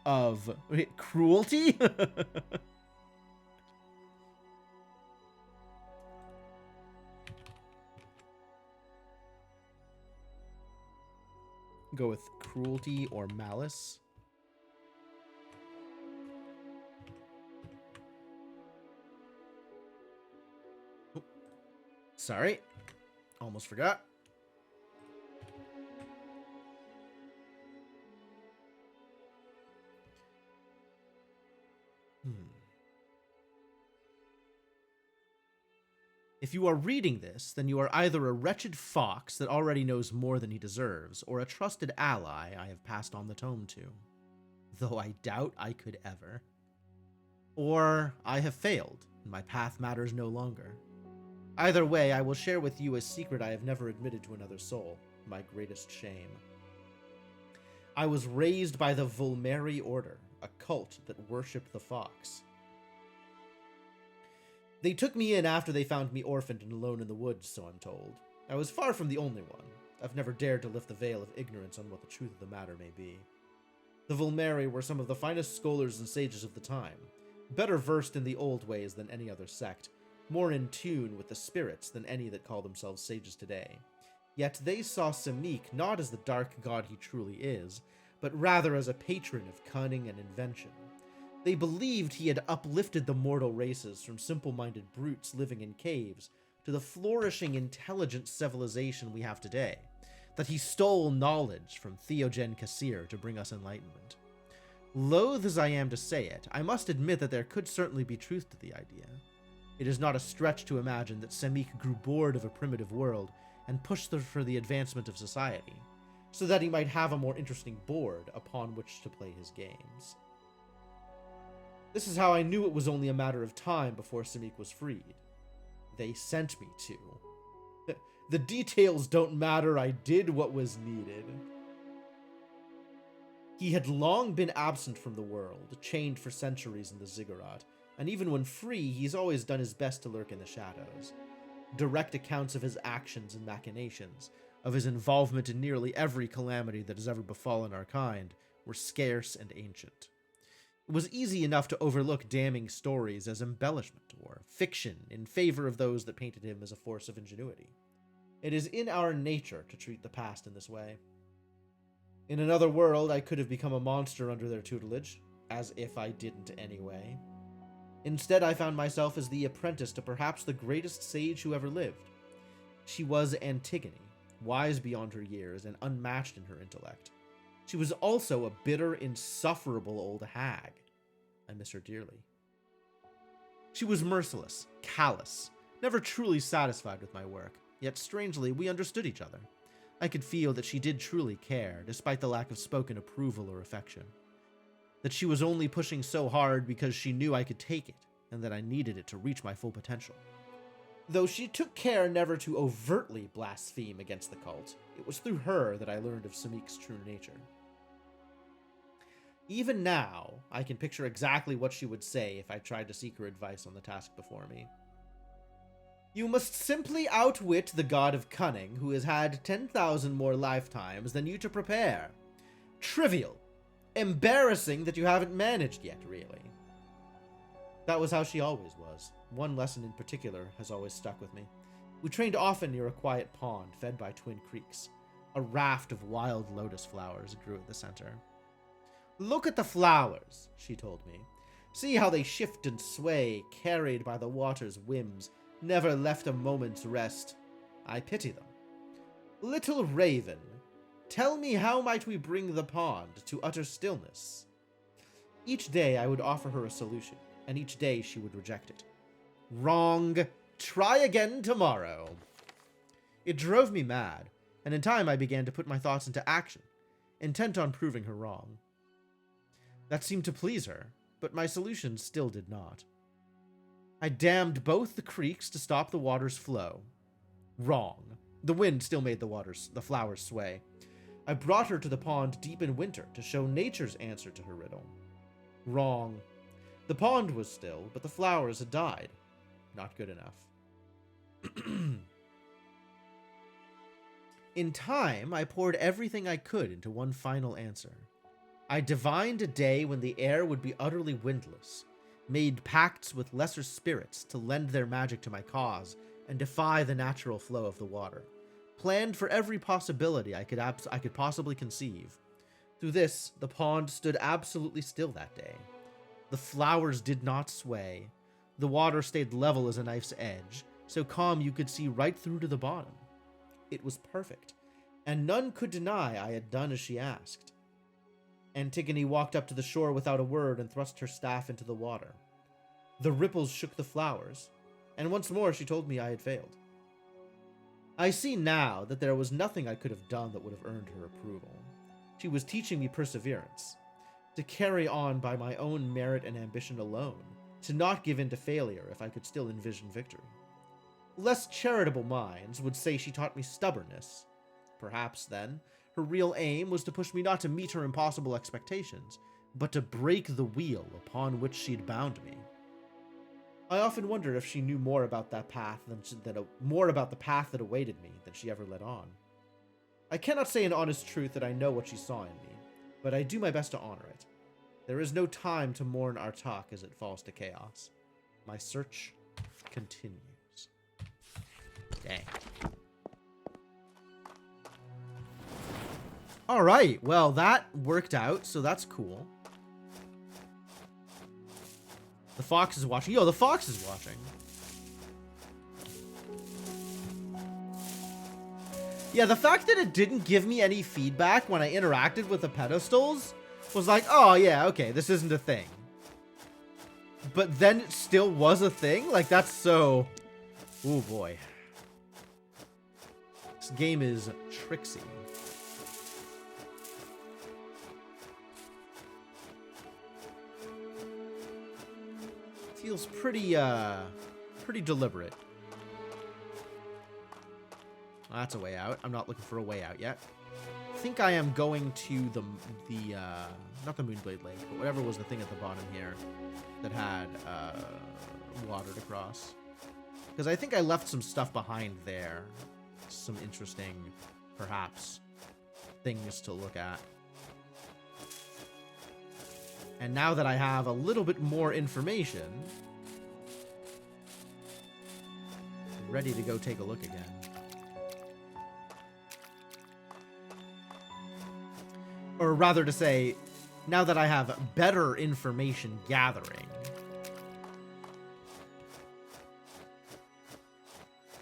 of cruelty. Go with cruelty or malice. Oh, sorry. Almost forgot. If you are reading this, then you are either a wretched fox that already knows more than he deserves, or a trusted ally I have passed on the tome to. Though I doubt I could ever. Or I have failed, and my path matters no longer. Either way, I will share with you a secret I have never admitted to another soul, my greatest shame. I was raised by the Volmeri Order, a cult that worshipped the fox. They took me in after they found me orphaned and alone in the woods, so I'm told. I was far from the only one. I've never dared to lift the veil of ignorance on what the truth of the matter may be. The Volmeri were some of the finest scholars and sages of the time, better versed in the old ways than any other sect, more in tune with the spirits than any that call themselves sages today. Yet they saw Samik not as the dark god he truly is, but rather as a patron of cunning and invention. They believed he had uplifted the mortal races from simple-minded brutes living in caves to the flourishing, intelligent civilization we have today, that he stole knowledge from Theogen Kassir to bring us enlightenment. Loath as I am to say it, I must admit that there could certainly be truth to the idea. It is not a stretch to imagine that Samik grew bored of a primitive world and pushed for the advancement of society, so that he might have a more interesting board upon which to play his games. This is how I knew it was only a matter of time before Samik was freed. They sent me to. The details don't matter, I did what was needed. He had long been absent from the world, chained for centuries in the ziggurat, and even when free, he's always done his best to lurk in the shadows. Direct accounts of his actions and machinations, of his involvement in nearly every calamity that has ever befallen our kind, were scarce and ancient. It was easy enough to overlook damning stories as embellishment or fiction in favor of those that painted him as a force of ingenuity. It is in our nature to treat the past in this way. In another world, I could have become a monster under their tutelage, as if I didn't anyway. Instead, I found myself as the apprentice to perhaps the greatest sage who ever lived. She was Antigone, wise beyond her years and unmatched in her intellect. She was also a bitter, insufferable old hag. I miss her dearly. She was merciless, callous, never truly satisfied with my work, yet strangely, we understood each other. I could feel that she did truly care, despite the lack of spoken approval or affection. That she was only pushing so hard because she knew I could take it, and that I needed it to reach my full potential. Though she took care never to overtly blaspheme against the cult, it was through her that I learned of Samik's true nature. Even now, I can picture exactly what she would say if I tried to seek her advice on the task before me. You must simply outwit the god of cunning, who has had 10,000 more lifetimes than you to prepare. Trivial. Embarrassing that you haven't managed yet, really. That was how she always was. One lesson in particular has always stuck with me. We trained often near a quiet pond fed by twin creeks. A raft of wild lotus flowers grew at the center. Look at the flowers, she told me. See how they shift and sway, carried by the water's whims, never left a moment's rest. I pity them. Little raven, tell me how might we bring the pond to utter stillness? Each day I would offer her a solution, and each day she would reject it. Wrong. Try again tomorrow. It drove me mad, and in time I began to put my thoughts into action, intent on proving her wrong. That seemed to please her, but my solution still did not. I dammed both the creeks to stop the water's flow. Wrong. The wind still made the flowers sway. I brought her to the pond deep in winter to show nature's answer to her riddle. Wrong. The pond was still, but the flowers had died. Not good enough. In time, I poured everything I could into one final answer. I divined a day when the air would be utterly windless, made pacts with lesser spirits to lend their magic to my cause and defy the natural flow of the water, planned for every possibility I could possibly conceive. Through this, the pond stood absolutely still that day. The flowers did not sway. The water stayed level as a knife's edge, so calm you could see right through to the bottom. It was perfect, and none could deny I had done as she asked. Antigone walked up to the shore without a word and thrust her staff into the water. The ripples shook the flowers, and once more she told me I had failed. I see now that there was nothing I could have done that would have earned her approval. She was teaching me perseverance, to carry on by my own merit and ambition alone, to not give in to failure if I could still envision victory. Less charitable minds would say she taught me stubbornness. Perhaps, then, her real aim was to push me not to meet her impossible expectations, but to break the wheel upon which she'd bound me. I often wonder if she knew more about that path more about the path that awaited me than she ever let on. I cannot say in honest truth that I know what she saw in me, but I do my best to honor it. There is no time to mourn Artahk as it falls to chaos. My search continues. Dang. Alright, well, that worked out, so that's cool. The fox is watching. Yo, the fox is watching. Yeah, the fact that it didn't give me any feedback when I interacted with the pedestals was like, oh yeah, okay, this isn't a thing. But then it still was a thing? Like, that's so... Oh boy. This game is tricksy. Feels pretty deliberate. Well, that's a way out. I'm not looking for a way out yet. I think I am going to the not the Moonblade Lake, but whatever was the thing at the bottom here that had water to cross. Because I think I left some stuff behind there. Some interesting, perhaps, things to look at. And now that I have a little bit more information, I'm ready to go take a look again. Or rather to say, now that I have better information gathering.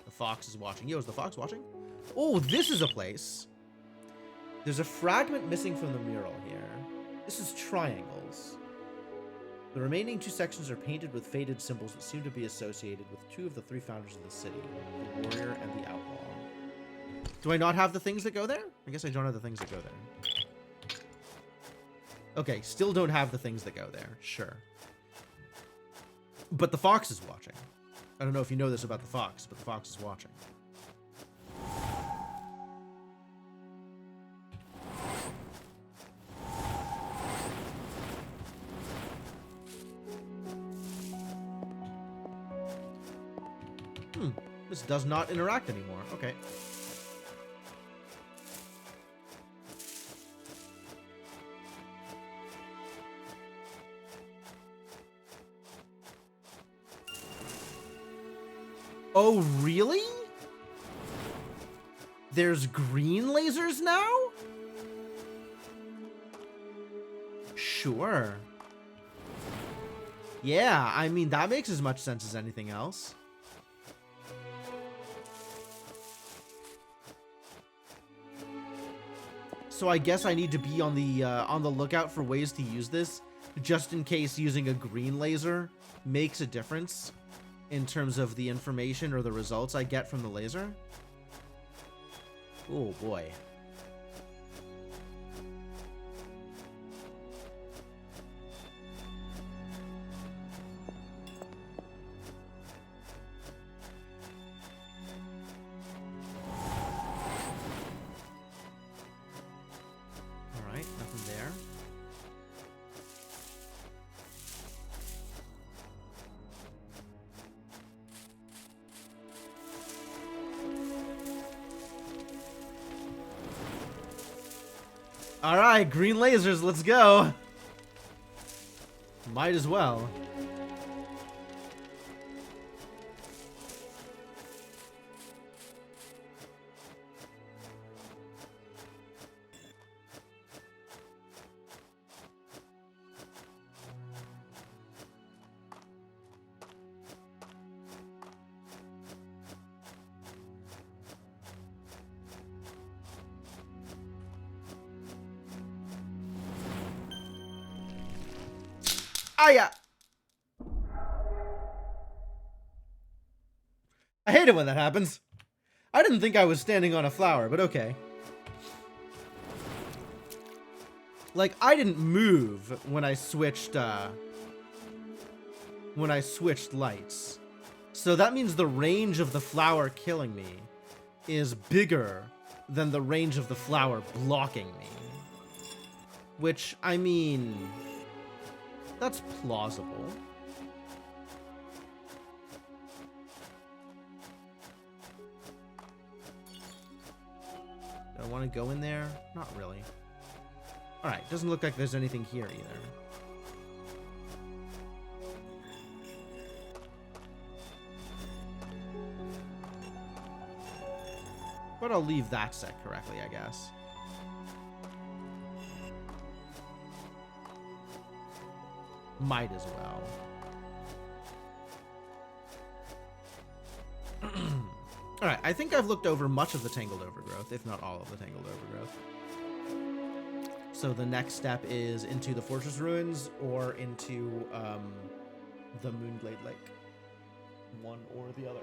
The fox is watching. Yo, is the fox watching? Oh, this is a place. There's a fragment missing from the mural here. This is triangles. The remaining two sections are painted with faded symbols that seem to be associated with two of the three founders of the city, the warrior and the outlaw. Do I not have the things that go there? I guess I don't have the things that go there. Okay, still don't have the things that go there. Sure. But the fox is watching. I don't know if you know this about the fox, but the fox is watching. This does not interact anymore. Okay. Oh, really? There's green lasers now? Sure. Yeah, I mean, that makes as much sense as anything else. So I guess I need to be on the lookout for ways to use this just in case using a green laser makes a difference in terms of the information or the results I get from the laser. Oh boy. Alright, nothing there. Alright, green lasers, let's go. Might as well. Ah, yeah. I hate it when that happens. I didn't think I was standing on a flower, but okay. Like, I didn't move when I switched lights. So that means the range of the flower killing me is bigger than the range of the flower blocking me. Which, I mean, that's plausible. Do I want to go in there? Not really. Alright, doesn't look like there's anything here either. But I'll leave that set correctly, I guess. Might as well. Alright, I think I've looked over much of the Tangled Overgrowth, if not all of the Tangled Overgrowth. So the next step is into the Fortress Ruins or into the Moonglade Lake. One or the other.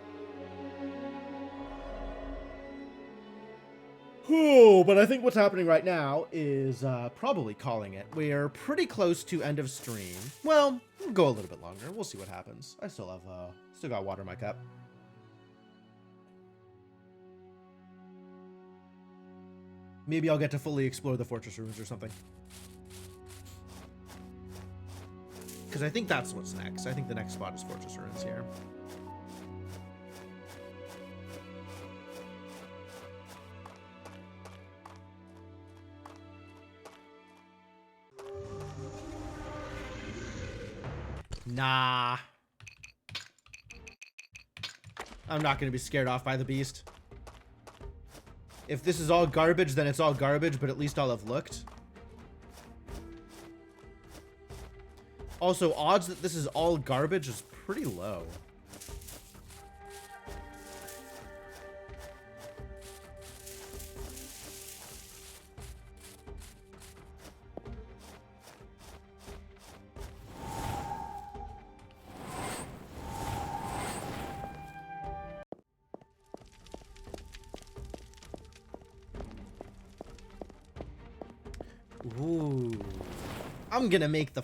Oh, but I think what's happening right now is probably calling it. We are pretty close to end of stream. Well, we'll go a little bit longer. We'll see what happens. I still have still got water in my cup. Maybe I'll get to fully explore the Fortress Ruins or something. Because I think that's what's next. I think the next spot is Fortress Ruins here. Nah. I'm not going to be scared off by the beast. If this is all garbage, then it's all garbage, but at least I'll have looked. Also, odds that this is all garbage is pretty low. Ooh. I'm gonna make the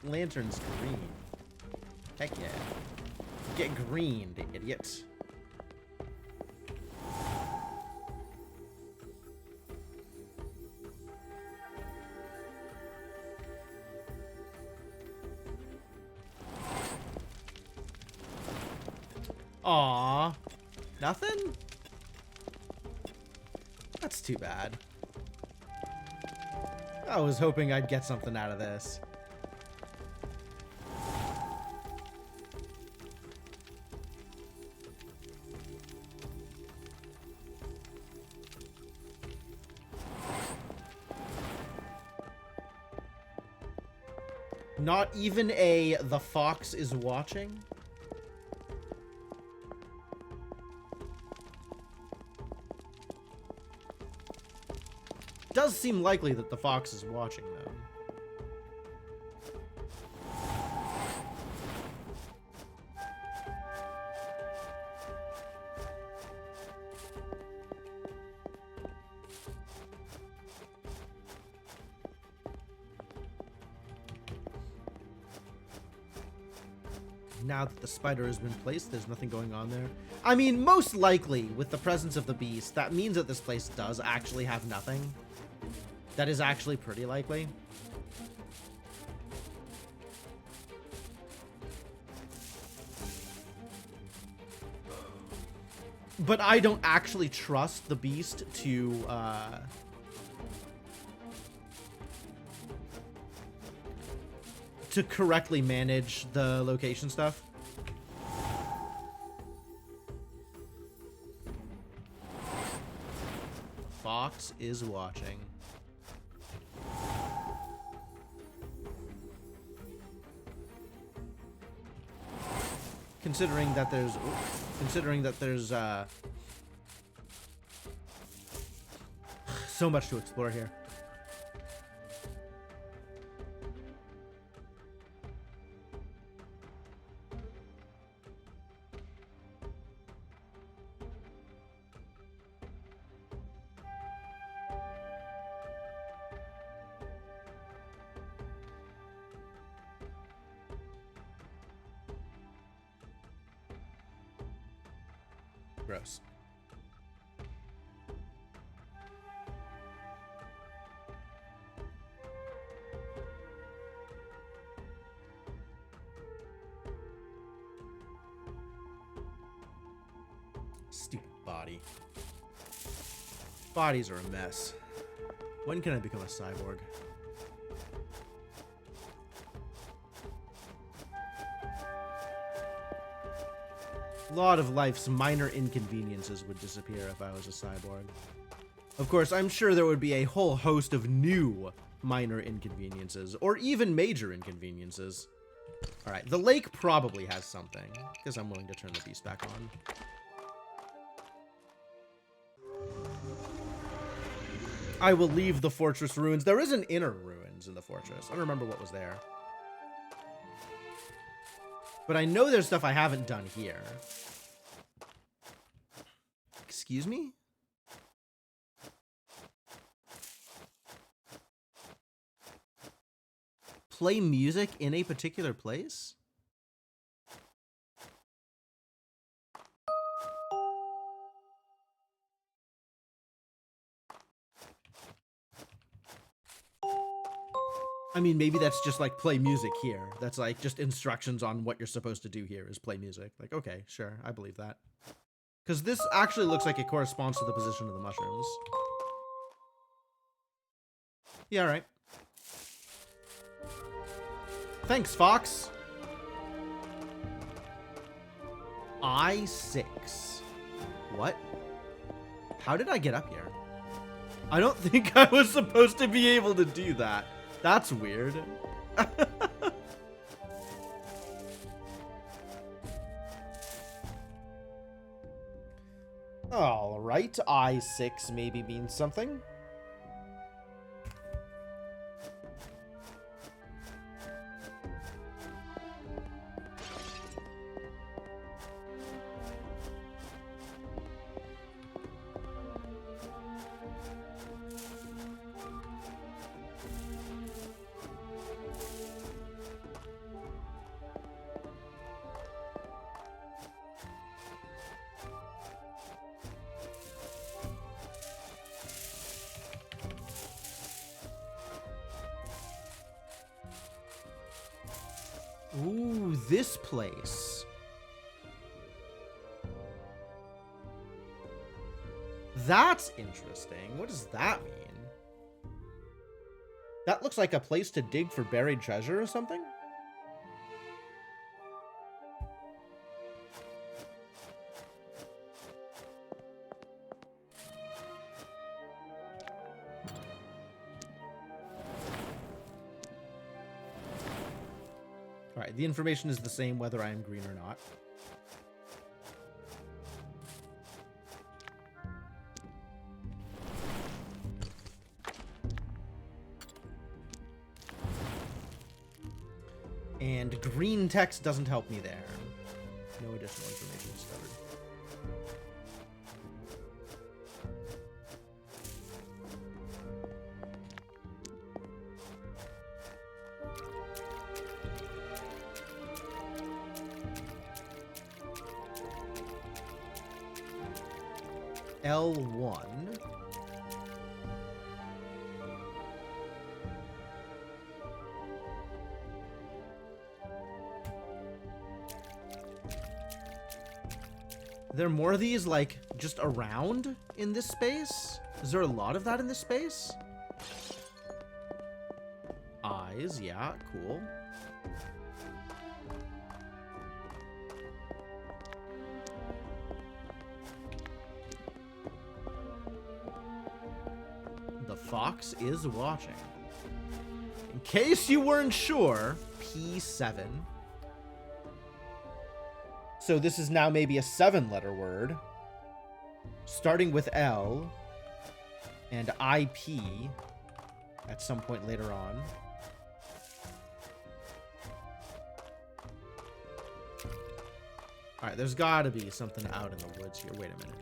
lanterns green. Heck yeah. Get green, idiot. Aww. Nothing? That's too bad. I was hoping I'd get something out of this. Not even a "the fox is watching"? Does seem likely that the fox is watching, though. Now that the spider has been placed, there's nothing going on there. I mean, most likely, with the presence of the beast, that means that this place does actually have nothing. That is actually pretty likely. But I don't actually trust the beast to correctly manage the location stuff. Fox is watching. Considering that there's so much to explore here. Gross. Stupid body. Bodies are a mess. When can I become a cyborg? A lot of life's minor inconveniences would disappear if I was a cyborg. Of course, I'm sure there would be a whole host of new minor inconveniences, or even major inconveniences. Alright, the lake probably has something, because I'm willing to turn the beast back on. I will leave the fortress ruins. There is an inner ruins in the fortress. I don't remember what was there. But I know there's stuff I haven't done here. Excuse me? Play music in a particular place? I mean, maybe that's just like play music here. That's like just instructions on what you're supposed to do here is play music. Like, okay, sure, I believe that. Because this actually looks like it corresponds to the position of the mushrooms. Yeah, all right. Thanks, Fox. I6. What? How did I get up here? I don't think I was supposed to be able to do that. That's weird. All right, I6 maybe means something. Ooh, this place. That's interesting. What does that mean? That looks like a place to dig for buried treasure or something? Alright, the information is the same whether I am green or not. And green text doesn't help me there. No additional information discovered. L1. There are more of these, like, just around in this space? Is there a lot of that in this space? Eyes, yeah, cool. The fox is watching. In case you weren't sure, P7. So this is now maybe a 7-letter word, starting with L and IP at some point later on. All right, there's got to be something out in the woods here. Wait a minute.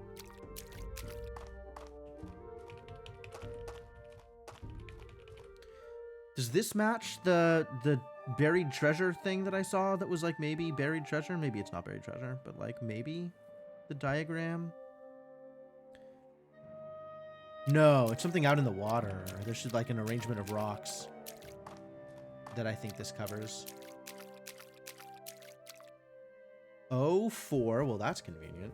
Does this match the buried treasure thing that I saw that was like maybe buried treasure? Maybe it's not buried treasure, but like maybe the diagram. No, it's something out in the water. There's just like an arrangement of rocks that I think this covers. 04. Well, that's convenient.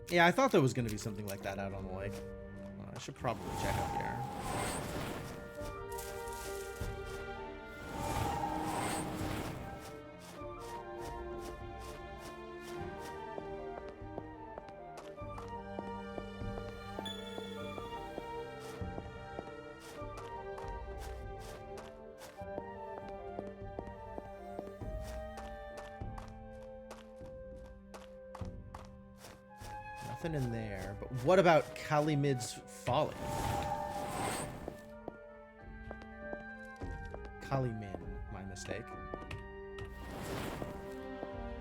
Yeah, I thought there was going to be something like that out on the lake. I should probably check up here. Nothing in there, but what about Kalimid's Folly? Kalimin, my mistake.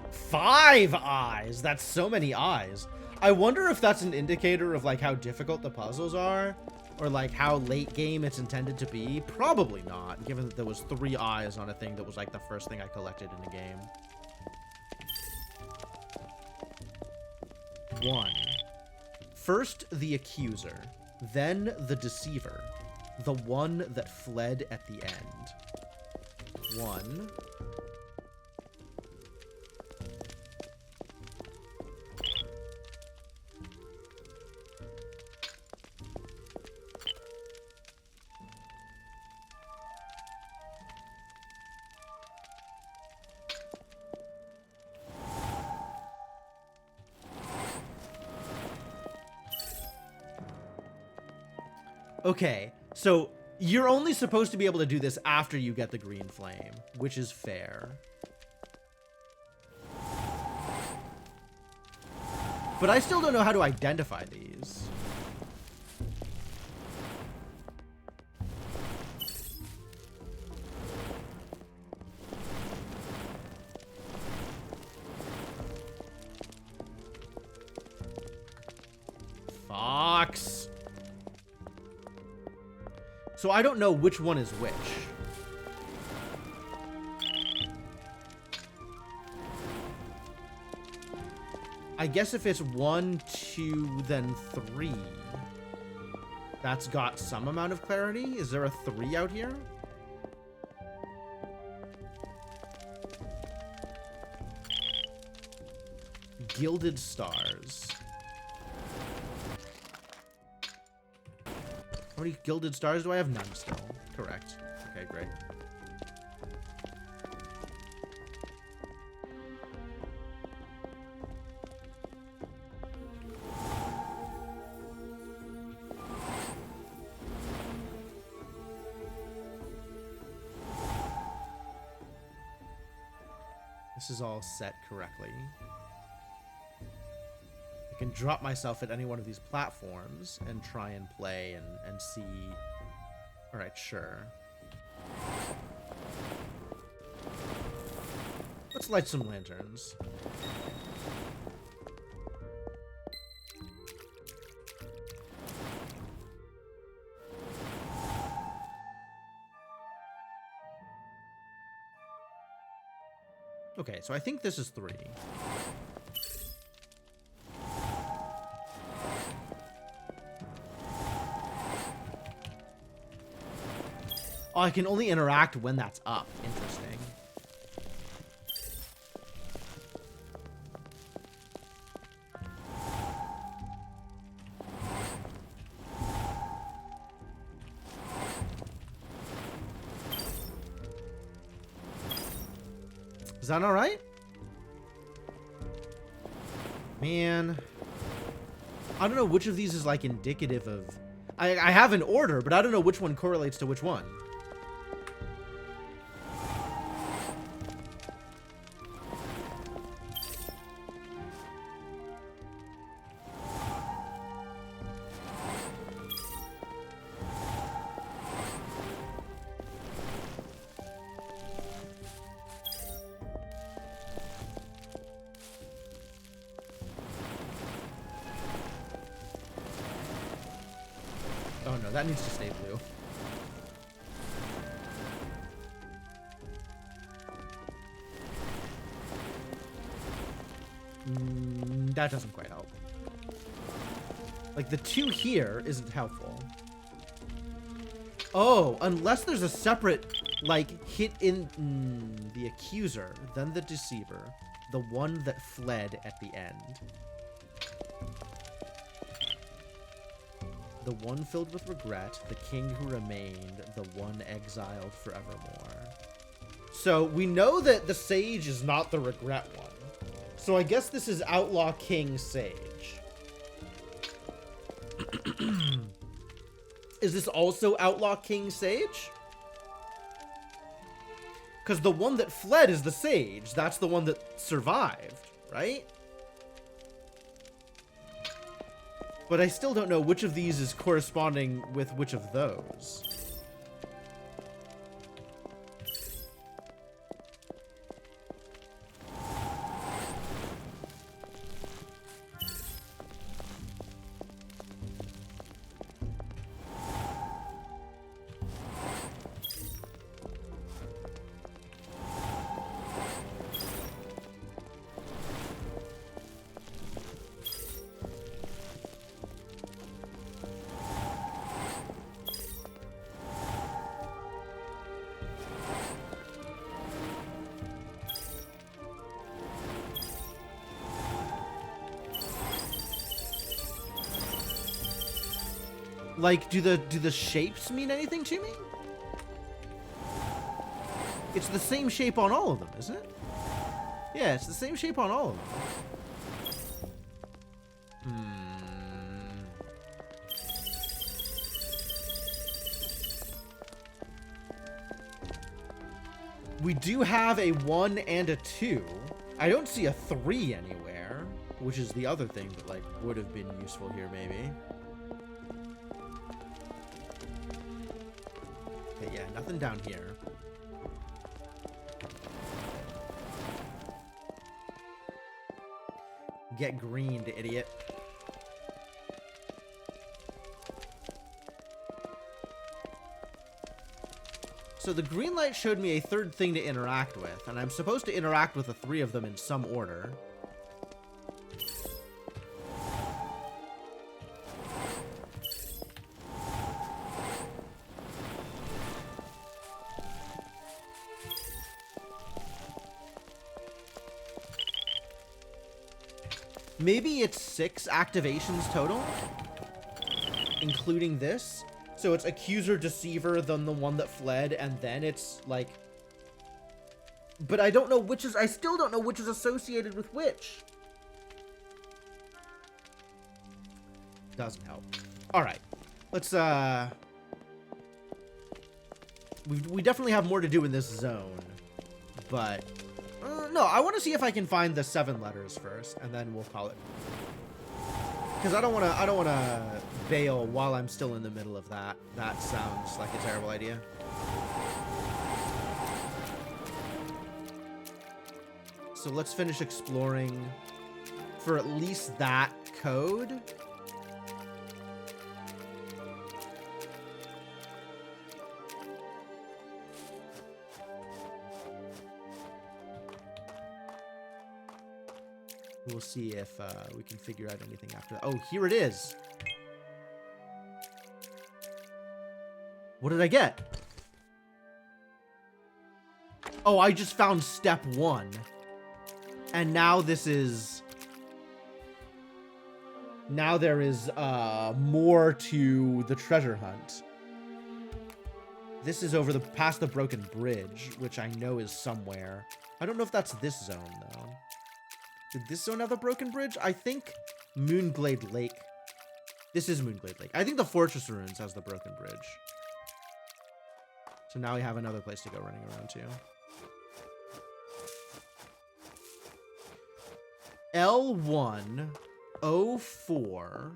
5 eyes! That's so many eyes. I wonder if that's an indicator of like how difficult the puzzles are, or like how late game it's intended to be. Probably not, given that there was 3 eyes on a thing that was like the first thing I collected in the game. 1. First the accuser, then the deceiver, the one that fled at the end. 1. Okay, so you're only supposed to be able to do this after you get the green flame, which is fair. But I still don't know how to identify these. Fox. So I don't know which one is which. I guess if it's 1, 2, then 3, that's got some amount of clarity. Is there a 3 out here? Gilded stars. How many gilded stars do I have? None still. Correct. Okay, great. This is all set correctly. I can drop myself at any one of these platforms and try and play and see. All right, sure. Let's light some lanterns. Okay, so I think this is 3. Oh, I can only interact when that's up. Interesting. Is that alright? Man. I don't know which of these is, like, indicative of... I have an order, but I don't know which one correlates to which one. Oh no, that needs to stay blue. That doesn't quite help. Like, the 2 here isn't helpful. Oh, unless there's a separate, like, hit in the accuser, then the deceiver, the one that fled at the end. The one filled with regret, the king who remained, the one exiled forevermore. So we know that the sage is not the regret one. So I guess this is Outlaw King Sage. Is this also Outlaw King Sage? Because the one that fled is the sage. That's the one that survived, right? But I still don't know which of these is corresponding with which of those. Like, do the shapes mean anything to me? It's the same shape on all of them, isn't it? Yeah, it's the same shape on all of them. We do have a 1 and a 2. I don't see a 3 anywhere, which is the other thing that, like, would have been useful here, maybe. Okay, yeah, nothing down here. Get greened, idiot. So the green light showed me a 3rd thing to interact with, and I'm supposed to interact with the 3 of them in some order. Maybe it's 6 activations total, including this. So it's Accuser, Deceiver, then the one that fled, and then it's like... But I don't know which is... I still don't know which is associated with which. Doesn't help. Alright. Let's, We definitely have more to do in this zone. But... no, I want to see if I can find the 7 letters first, and then we'll call it. Because I don't want to bail while I'm still in the middle of that. That sounds like a terrible idea. So let's finish exploring for at least that code. We'll see if we can figure out anything after that. Oh, here it is. What did I get? Oh, I just found step 1. And now this is... Now there is more to the treasure hunt. This is over past the broken bridge, which I know is somewhere. I don't know if that's this zone, though. Did this zone have a broken bridge? I think Moonglade Lake. This is Moonglade Lake. I think the Fortress Ruins has the broken bridge. So now we have another place to go running around to. L1, O4,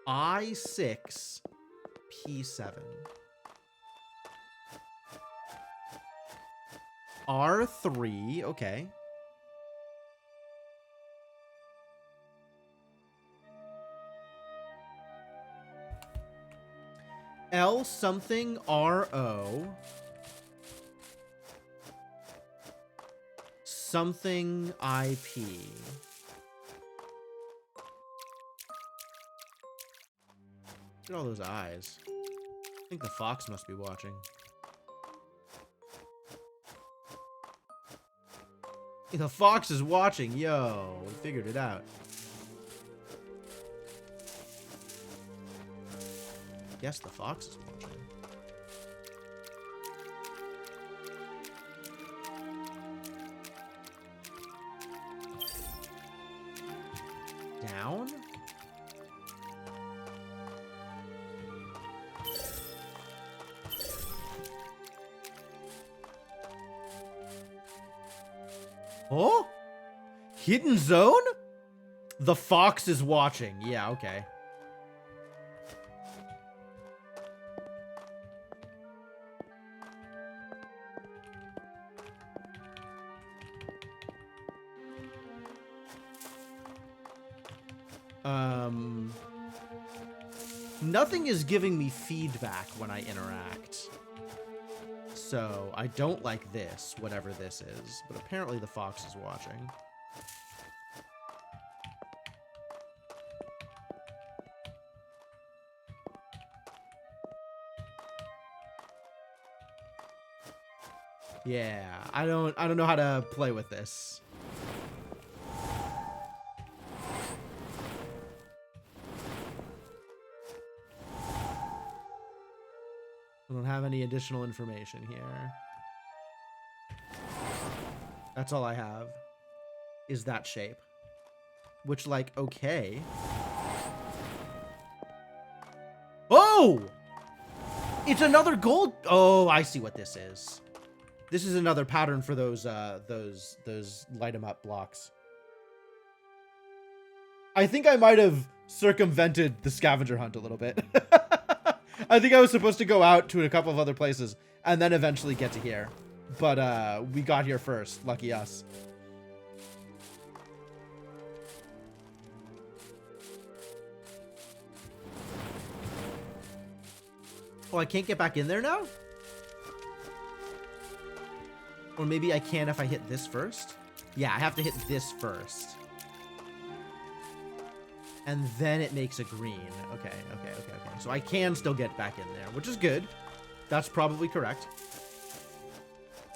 I6, P7. R3, okay. L something RO. Something IP. Look at all those eyes. I think the fox must be watching. The fox is watching. Yo, we figured it out. Yes, the fox is watching. Down? Oh? Hidden zone? The fox is watching. Yeah, okay. Nothing is giving me feedback when I interact. So, I don't like this, whatever this is. But apparently the fox is watching. Yeah, I don't know how to play with this. I don't have any additional information here. That's all I have. Is that shape. Which, like, okay. Oh! It's another gold. Oh, I see what this is. This is another pattern for those light 'em up blocks. I think I might have circumvented the scavenger hunt a little bit. I think I was supposed to go out to a couple of other places and then eventually get to here. But we got here first. Lucky us. Oh, I can't get back in there now? Or maybe I can if I hit this first? Yeah, I have to hit this first. And then it makes a green. Okay. So I can still get back in there, which is good. That's probably correct.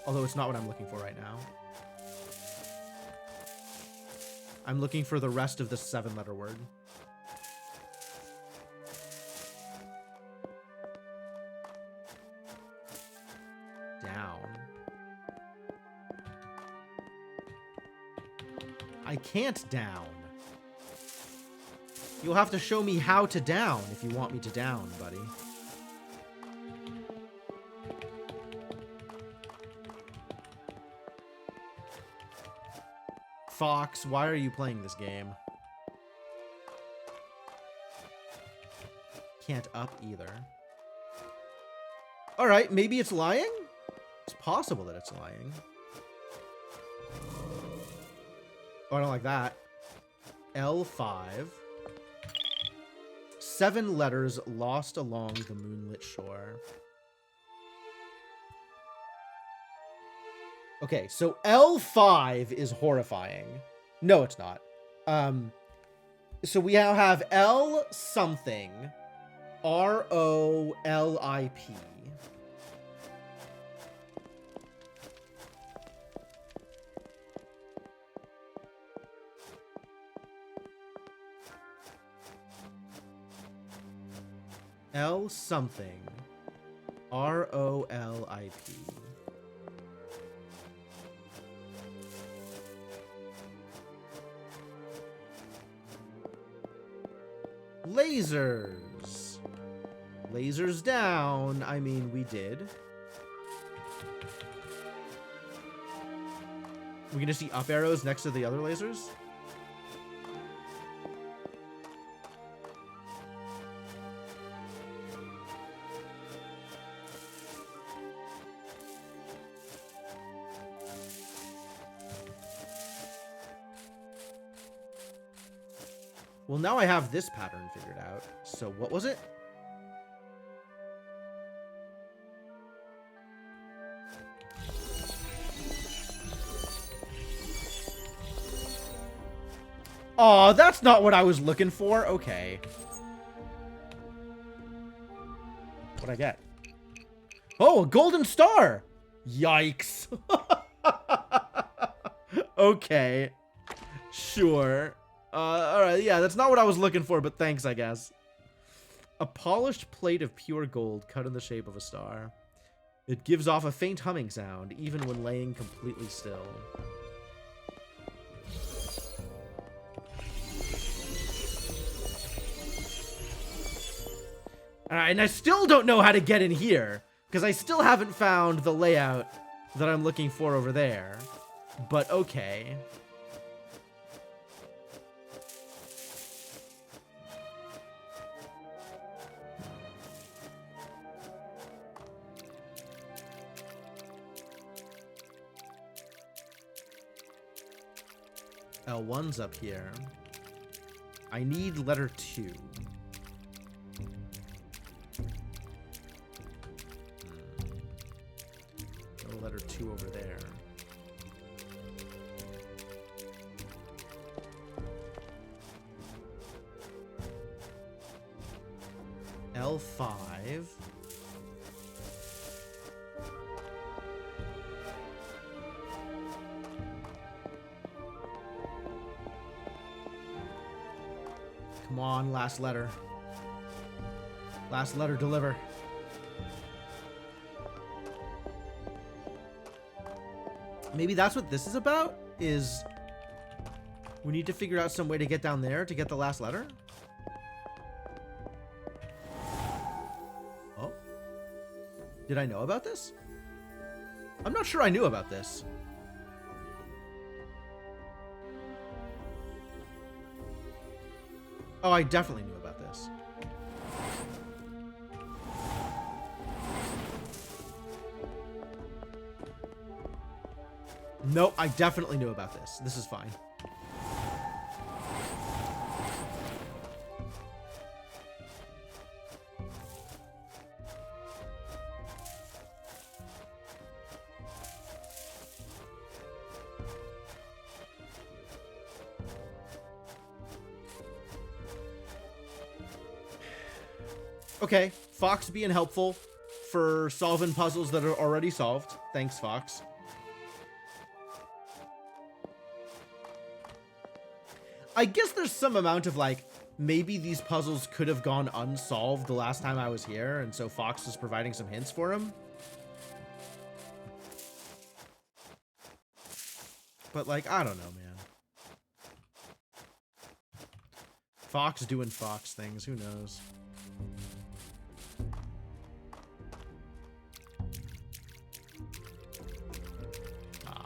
Although it's not what I'm looking for right now. I'm looking for the rest of the 7-letter word. Down. I can't down. You'll have to show me how to down if you want me to down, buddy. Fox, why are you playing this game? Can't up either. Alright, maybe it's lying? It's possible that it's lying. Oh, I don't like that. L5. 7 letters lost along the moonlit shore. Okay, so L5 is horrifying. No, it's not. So we now have L something, ROLIP. L something, ROLIP. Lasers. Lasers down. I mean, we did. We're gonna see up arrows next to the other lasers? Well, now I have this pattern figured out. So what was it? Aw, that's not what I was looking for. Okay. What'd I get? Oh, a golden star! Yikes. Okay. Sure. Alright, yeah, that's not what I was looking for, but thanks, I guess. A polished plate of pure gold cut in the shape of a star. It gives off a faint humming sound, even when laying completely still. Alright, and I still don't know how to get in here, because I still haven't found the layout that I'm looking for over there. But okay. L1's up here. I need letter 2. Go letter 2 over there. L5. Come on, last letter. Last letter, deliver. Maybe that's what this is about? Is we need to figure out some way to get down there to get the last letter? Oh. Did I know about this? I'm not sure I knew about this. Oh, I definitely knew about this. Nope, I definitely knew about this. This is fine. Okay, Fox being helpful for solving puzzles that are already solved. Thanks, Fox. I guess there's some amount of, like, maybe these puzzles could have gone unsolved the last time I was here, and so Fox is providing some hints for him. But, like, I don't know, man. Fox doing Fox things, who knows?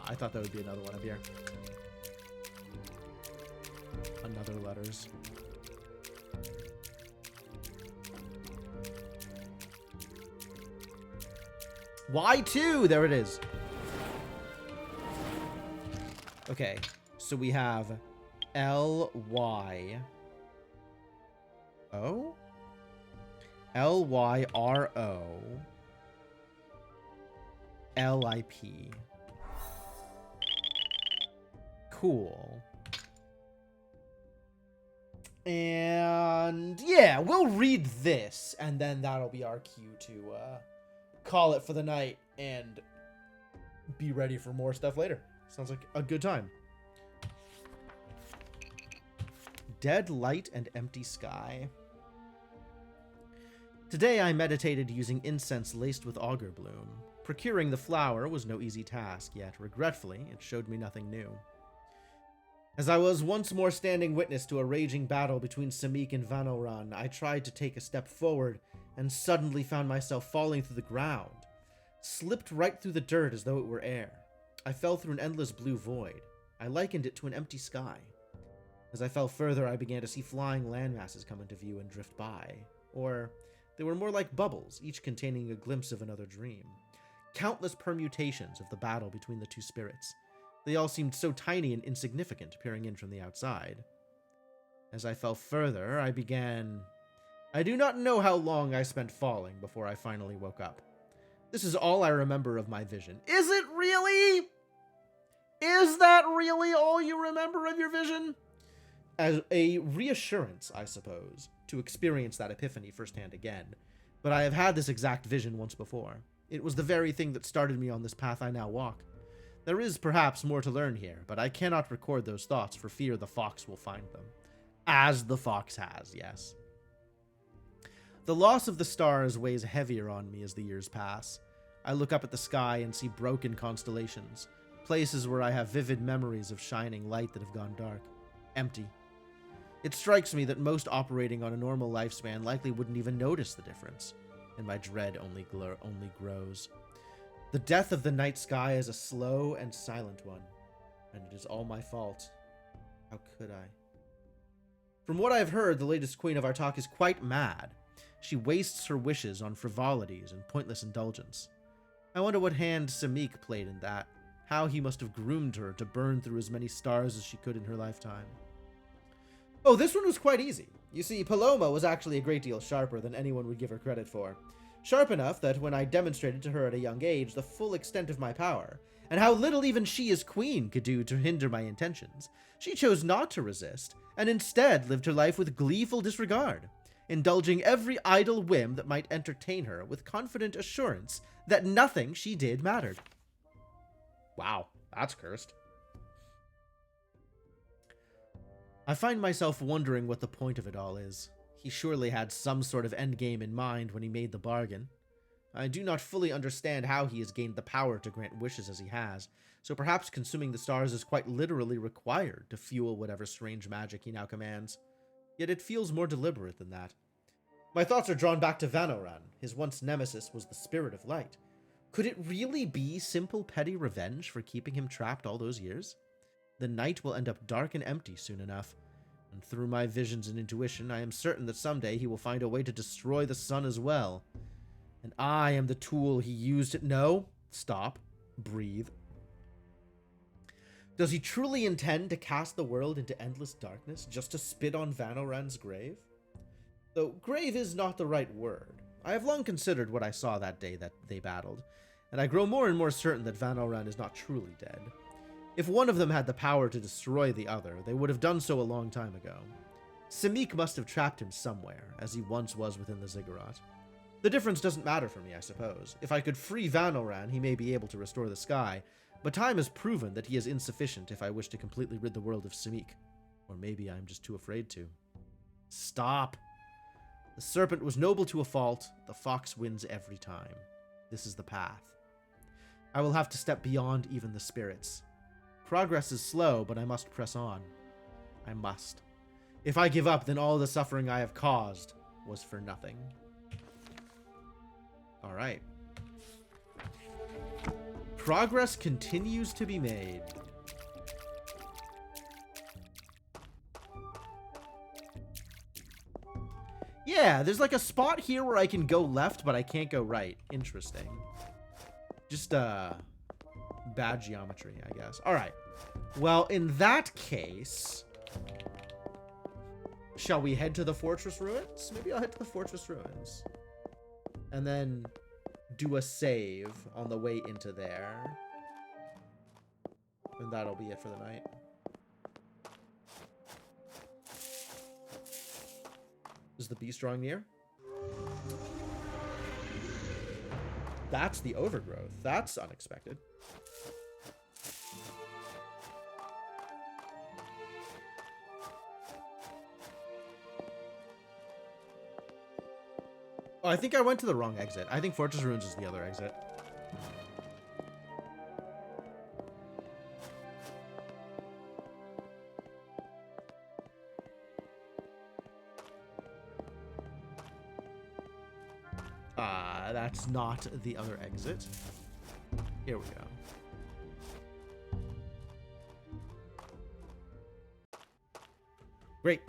I thought that would be another one up here. Another letters. Y2! There it is. Okay, so we have L-Y. O? L-Y-R-O. L-I-P. Cool. And yeah, we'll read this, and then that'll be our cue to call it for the night and be ready for more stuff later. Sounds like a good time. Dead light and empty sky. Today I meditated using incense laced with auger bloom. Procuring the flower was no easy task, yet regretfully it showed me nothing new. As I was once more standing witness to a raging battle between Samik and Vanoran, I tried to take a step forward and suddenly found myself falling through the ground. Slipped right through the dirt as though it were air. I fell through an endless blue void. I likened it to an empty sky. As I fell further, I began to see flying landmasses come into view and drift by. Or they were more like bubbles, each containing a glimpse of another dream. Countless permutations of the battle between the two spirits. They all seemed so tiny and insignificant peering in from the outside. As I fell further, I do not know how long I spent falling before I finally woke up. This is all I remember of my vision. Is it really? Is that really all you remember of your vision? As a reassurance, I suppose, to experience that epiphany firsthand again. But I have had this exact vision once before. It was the very thing that started me on this path I now walk. There is perhaps more to learn here, but I cannot record those thoughts for fear the fox will find them. As the fox has, yes. The loss of the stars weighs heavier on me as the years pass. I look up at the sky and see broken constellations, places where I have vivid memories of shining light that have gone dark, empty. It strikes me that most operating on a normal lifespan likely wouldn't even notice the difference, and my dread only grows. The death of the night sky is a slow and silent one, and it is all my fault. How could I? From what I have heard, the latest queen of Artahk is quite mad. She wastes her wishes on frivolities and pointless indulgence. I wonder what hand Samik played in that, how he must have groomed her to burn through as many stars as she could in her lifetime. Oh, this one was quite easy. You see, Paloma was actually a great deal sharper than anyone would give her credit for. Sharp enough that when I demonstrated to her at a young age the full extent of my power, and how little even she as queen could do to hinder my intentions, she chose not to resist, and instead lived her life with gleeful disregard, indulging every idle whim that might entertain her with confident assurance that nothing she did mattered. Wow, that's cursed. I find myself wondering what the point of it all is. He surely had some sort of endgame in mind when he made the bargain. I do not fully understand how he has gained the power to grant wishes as he has, so perhaps consuming the stars is quite literally required to fuel whatever strange magic he now commands. Yet it feels more deliberate than that. My thoughts are drawn back to Vanoran. His once nemesis was the Spirit of Light. Could it really be simple petty revenge for keeping him trapped all those years? The night will end up dark and empty soon enough. And through my visions and intuition, I am certain that someday he will find a way to destroy the sun as well. And I am the tool he used to— No, stop, breathe. Does he truly intend to cast the world into endless darkness just to spit on Vanoran's grave? Though grave is not the right word. I have long considered what I saw that day that they battled, and I grow more and more certain that Vanoran is not truly dead. If one of them had the power to destroy the other, they would have done so a long time ago. Samik must have trapped him somewhere, as he once was within the ziggurat. The difference doesn't matter for me, I suppose. If I could free Vanoran, he may be able to restore the sky, but time has proven that he is insufficient if I wish to completely rid the world of Samik. Or maybe I am just too afraid to. Stop! The serpent was noble to a fault, the fox wins every time. This is the path. I will have to step beyond even the spirits. Progress is slow, but I must press on. I must. If I give up, then all the suffering I have caused was for nothing. Alright. Progress continues to be made. Yeah, there's like a spot here where I can go left, but I can't go right. Interesting. Just, bad geometry, I guess. Alright. Well, in that case, shall we head to the fortress ruins? Maybe I'll head to the fortress ruins. And then do a save on the way into there. And that'll be it for the night. Is the beast drawing near? That's the overgrowth. That's unexpected. Oh, I think I went to the wrong exit. I think Fortress Ruins is the other exit. That's not the other exit. Here we go. Great.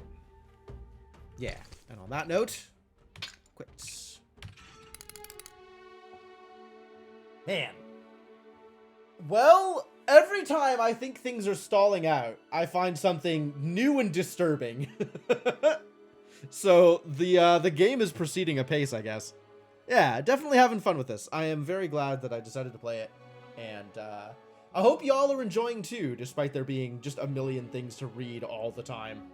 Yeah. And on that note, quits. Man. Well, every time I think things are stalling out, I find something new and disturbing. So the game is proceeding apace, I guess. Yeah, definitely having fun with this. I am very glad that I decided to play it. And I hope y'all are enjoying too, despite there being just a million things to read all the time.